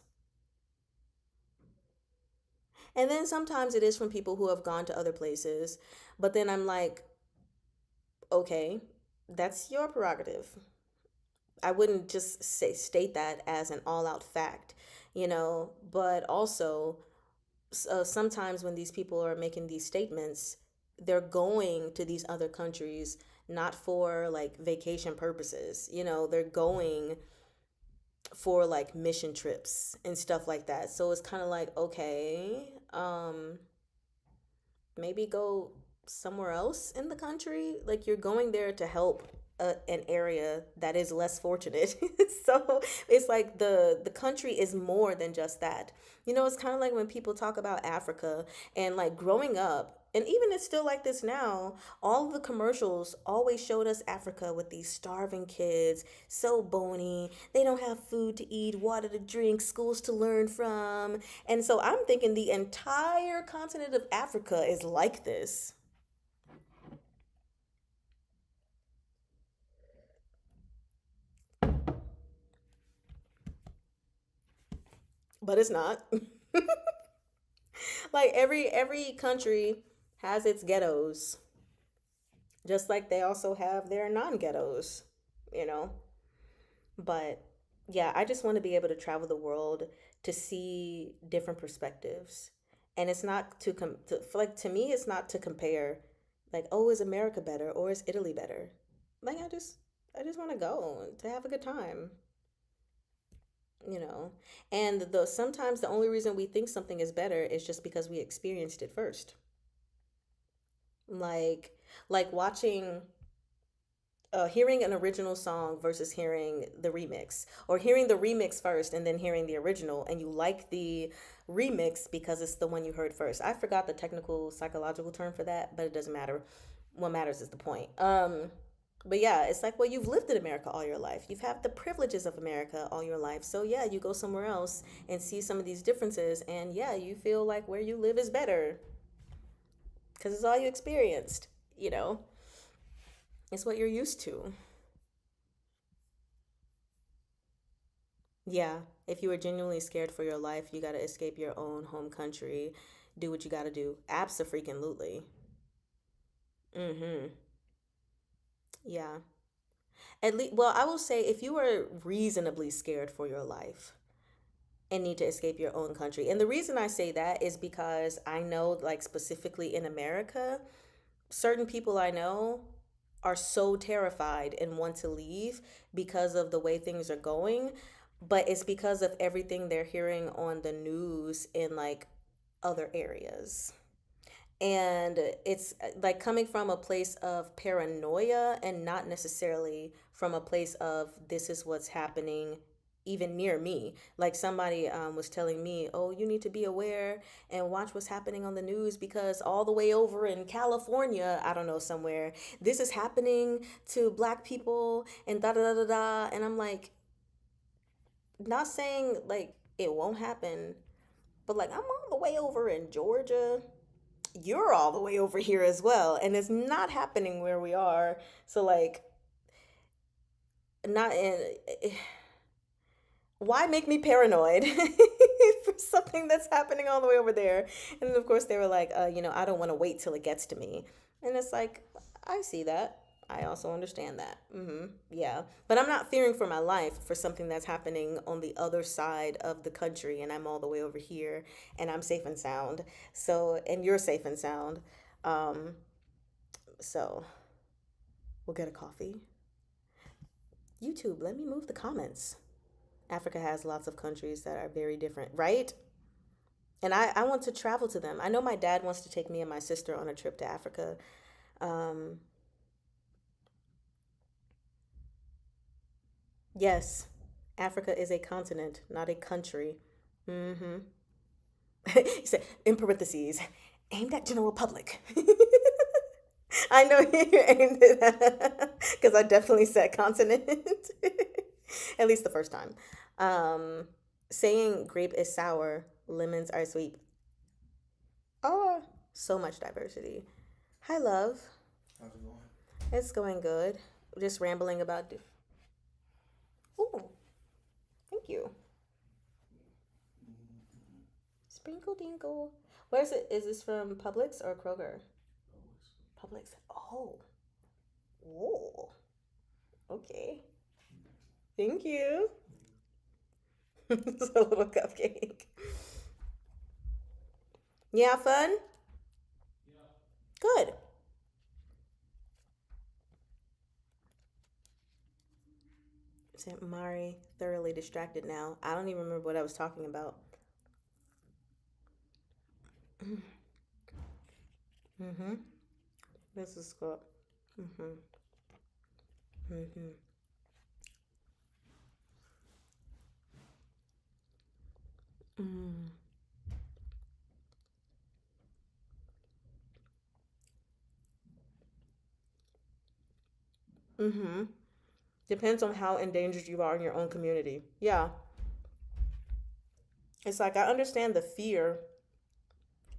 And then sometimes it is from people who have gone to other places. But then I'm like, okay, that's your prerogative. I wouldn't just say state that as an all out fact, you know, but also sometimes when these people are making these statements, they're going to these other countries not for like vacation purposes. You know, they're going for like mission trips and stuff like that. So it's kind of like, okay, maybe go somewhere else in the country. Like you're going there to help an area that is less fortunate. So it's like the country is more than just that. You know, it's kind of like when people talk about Africa and like growing up. And even it's still like this now. All of the commercials always showed us Africa with these starving kids, so bony. They don't have food to eat, water to drink, schools to learn from. And so I'm thinking the entire continent of Africa is like this, but it's not. Like every country has its ghettos, just like they also have their non-ghettos, you know. But yeah, I just want to be able to travel the world to see different perspectives. And it's not like to me it's not to compare like, oh, is America better or is Italy better? Like I just want to go to have a good time, you know. And the sometimes the only reason we think something is better is just because we experienced it first. Like watching hearing an original song versus hearing the remix, or hearing the remix first and then hearing the original, and you like the remix because it's the one you heard first. I forgot the technical psychological term for that, but it doesn't matter. What matters is the point. But yeah, it's like, well, you've lived in America all your life. You've had the privileges of America all your life. So yeah, you go somewhere else and see some of these differences, and yeah, you feel like where you live is better because it's all you experienced. You know, it's what you're used to. Yeah, if you were genuinely scared for your life, you got to escape your own home country, do what you got to do. Absolutely. Mm-hmm. Yeah. At least, well, I will say if you were reasonably scared for your life and need to escape your own country. And the reason I say that is because I know, like, specifically in America, certain people I know are so terrified and want to leave because of the way things are going, but it's because of everything they're hearing on the news in like other areas. And it's like coming from a place of paranoia and not necessarily from a place of this is what's happening even near me. Like somebody was telling me, oh, you need to be aware and watch what's happening on the news because all the way over in California, I don't know, somewhere, this is happening to black people and da da da da da. And I'm like, not saying like it won't happen, but like I'm all the way over in Georgia, you're all the way over here as well, and it's not happening where we are. So like, not in, why make me paranoid for something that's happening all the way over there? And then of course they were like, you know, I don't want to wait till it gets to me. And it's like, I see that. I also understand that. Yeah. But I'm not fearing for my life for something that's happening on the other side of the country, and I'm all the way over here, and I'm safe and sound. So, and you're safe and sound. Um, so we'll get a coffee. YouTube, let me move the comments. Africa has lots of countries that are very different, right? And I want to travel to them. I know my dad wants to take me and my sister on a trip to Africa. Um, yes, Africa is a continent, not a country. Mm-hmm. He said, in parentheses, aimed at general public. I know you aimed it because I definitely said continent, at least the first time. Um, saying grape is sour, lemons are sweet. Oh, so much diversity. Hi, love. How's it going? It's going good. Just rambling about. Ooh, thank you. Sprinkle dinkle. Where is it? Is this from Publix or Kroger? Publix. Oh. Whoa. Okay. Thank you. It's a little cupcake. Yeah, fun? Good. Saint Mari thoroughly distracted now. I don't even remember what I was talking about. Mm-hmm. This is good. Mm-hmm. Mm-hmm. Mm. Mm-hmm. Depends on how endangered you are in your own community. Yeah. It's like I understand the fear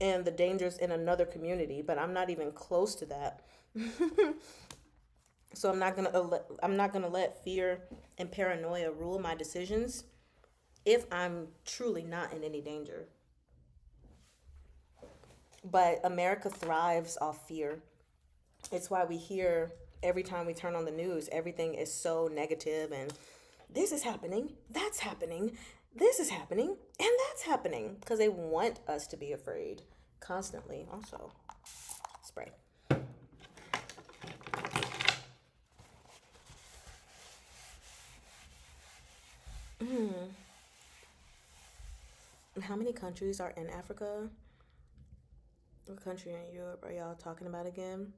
and the dangers in another community, but I'm not even close to that. So I'm not gonna let fear and paranoia rule my decisions if I'm truly not in any danger. But America thrives off fear. It's why we hear every time we turn on the news, everything is so negative and this is happening, that's happening, this is happening, and that's happening because they want us to be afraid constantly. Also, spray. How many countries are in Africa? What country in Europe are y'all talking about again?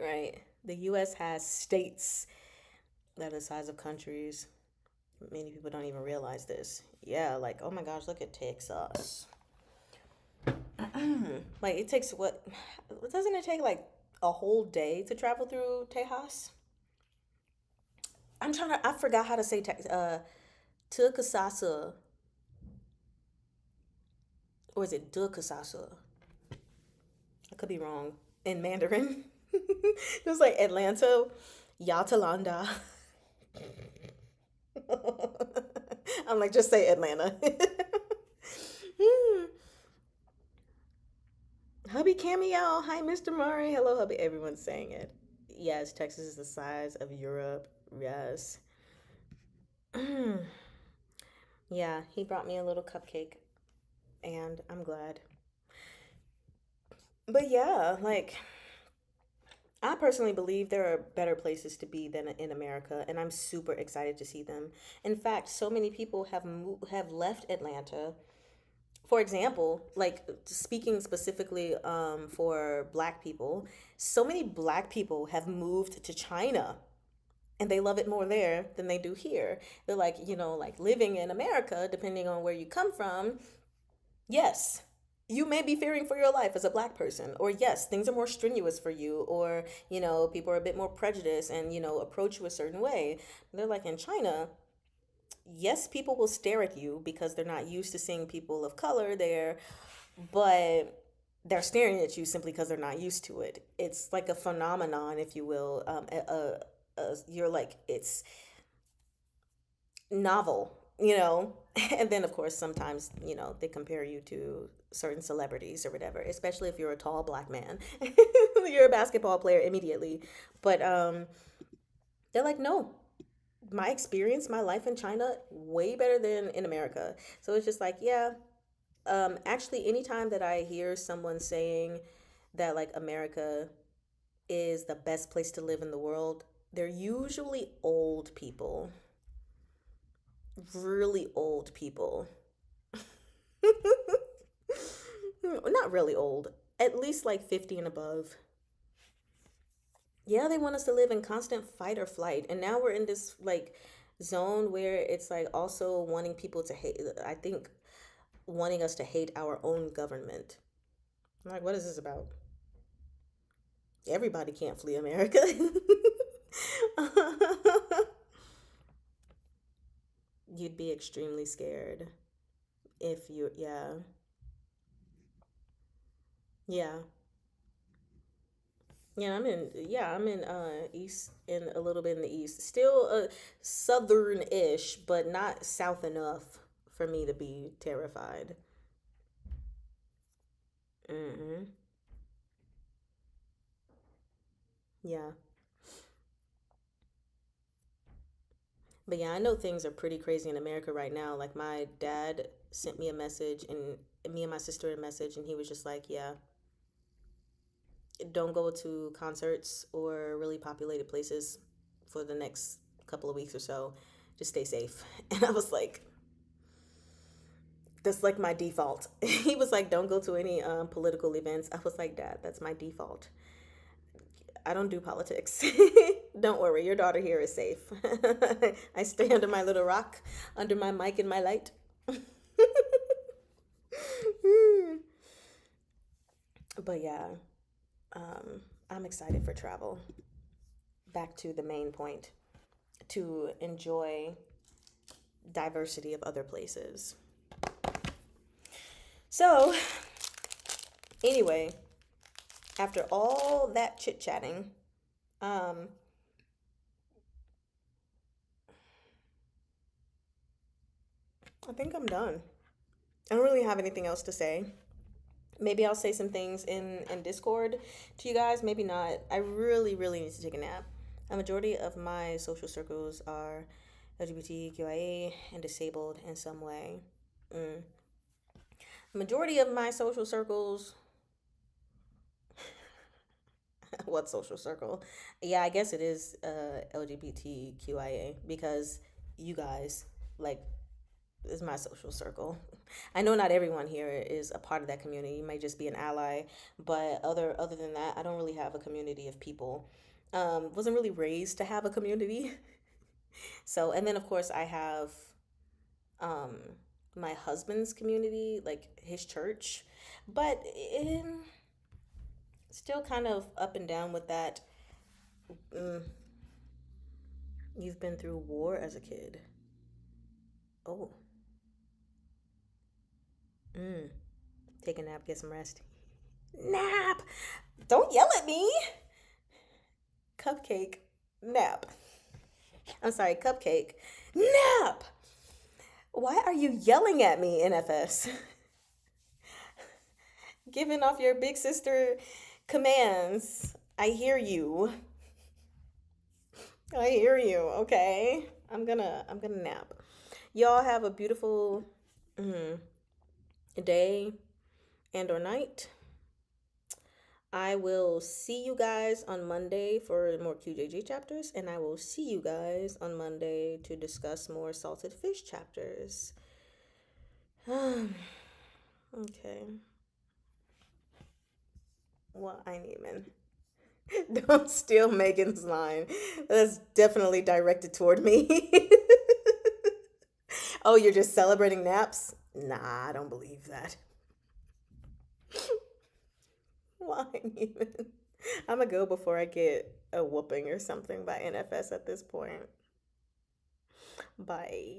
Right. The US has states that are the size of countries. Many people don't even realize this. Yeah, like, oh my gosh, look at Texas. Like, it takes what? Doesn't it take like a whole day to travel through Tejas? I forgot how to say Tukasasa, or is it Dukasasa? I could be wrong. In Mandarin. It was like Atlanta, Yatalanda. I'm like, just say Atlanta. Hubby Cameo. Hi, Mr. Murray. Hello, hubby. Everyone's saying it. Yes, Texas is the size of Europe. Yes. Yeah, he brought me a little cupcake, and I'm glad. But yeah, like, I personally believe there are better places to be than in America, and I'm super excited to see them. In fact, so many people have left Atlanta. For example, like speaking specifically for Black people, so many Black people have moved to China and they love it more there than they do here. They're like, like living in America, depending on where you come from, yes, you may be fearing for your life as a Black person, or yes, things are more strenuous for you, or, people are a bit more prejudiced and, approach you a certain way. They're like in China, yes, people will stare at you because they're not used to seeing people of color there, but they're staring at you simply because they're not used to it. It's like a phenomenon, if you will. You're like, it's novel, and then, of course, sometimes, they compare you to certain celebrities or whatever, especially if you're a tall Black man. You're a basketball player immediately. But they're like, no, my experience, my life in China, way better than in America. So it's just like, yeah. Actually, anytime that I hear someone saying that like America is the best place to live in the world, they're usually old people. really old people. Not really old, at least like 50 and above. Yeah, they want us to live in constant fight or flight. And now we're in this like zone where it's like also wanting people to hate, I think, wanting us to hate our own government. I'm like, what is this about? Everybody can't flee America. You'd be extremely scared if you, yeah, yeah. I'm in east and a little bit in the east. Still southern-ish, but not south enough for me to be terrified. Mm-hmm. Yeah. But yeah, I know things are pretty crazy in America right now. Like my dad sent me a message and me and my sister a message and he was just like, "Yeah, don't go to concerts or really populated places for the next couple of weeks or so. Just stay safe." And I was like, that's like my default. He was like, don't go to any political events. I was like, Dad, that's my default. I don't do politics. Don't worry, your daughter here is safe. I stay under my little rock, under my mic and my light. But yeah, I'm excited for travel. Back to the main point, to enjoy diversity of other places. So, anyway, after all that chit chatting, um, I think I'm done. I don't really have anything else to say. Maybe I'll say some things in Discord to you guys. Maybe not. I really, really need to take a nap. A majority of my social circles are LGBTQIA and disabled in some way. Mm. A majority of my social circles, what social circle? Yeah, I guess it is LGBTQIA because you guys, like, is my social circle. I know not everyone here is a part of that community. You might just be an ally, but other than that, I don't really have a community of people. Wasn't really raised to have a community. So, and then of course I have um my husband's community, like his church, but still kind of up and down with that. Mm, you've been through war as a kid. Oh, mm, take a nap, get some rest. Nap! Don't yell at me! Cupcake, nap. I'm sorry, cupcake, nap! Why are you yelling at me, NFS? Giving off your big sister commands. I hear you. I hear you, okay? I'm gonna nap. Y'all have a beautiful day and or night. I will see you guys on Monday for more QJJ chapters, and I will see you guys on Monday to discuss more salted fish chapters. Okay. Well, I need man. Don't steal Megan's line. That's definitely directed toward me. Oh, you're just celebrating naps? Nah, I don't believe that. Why even? I'm gonna go before I get a whooping or something by NFS at this point. Bye.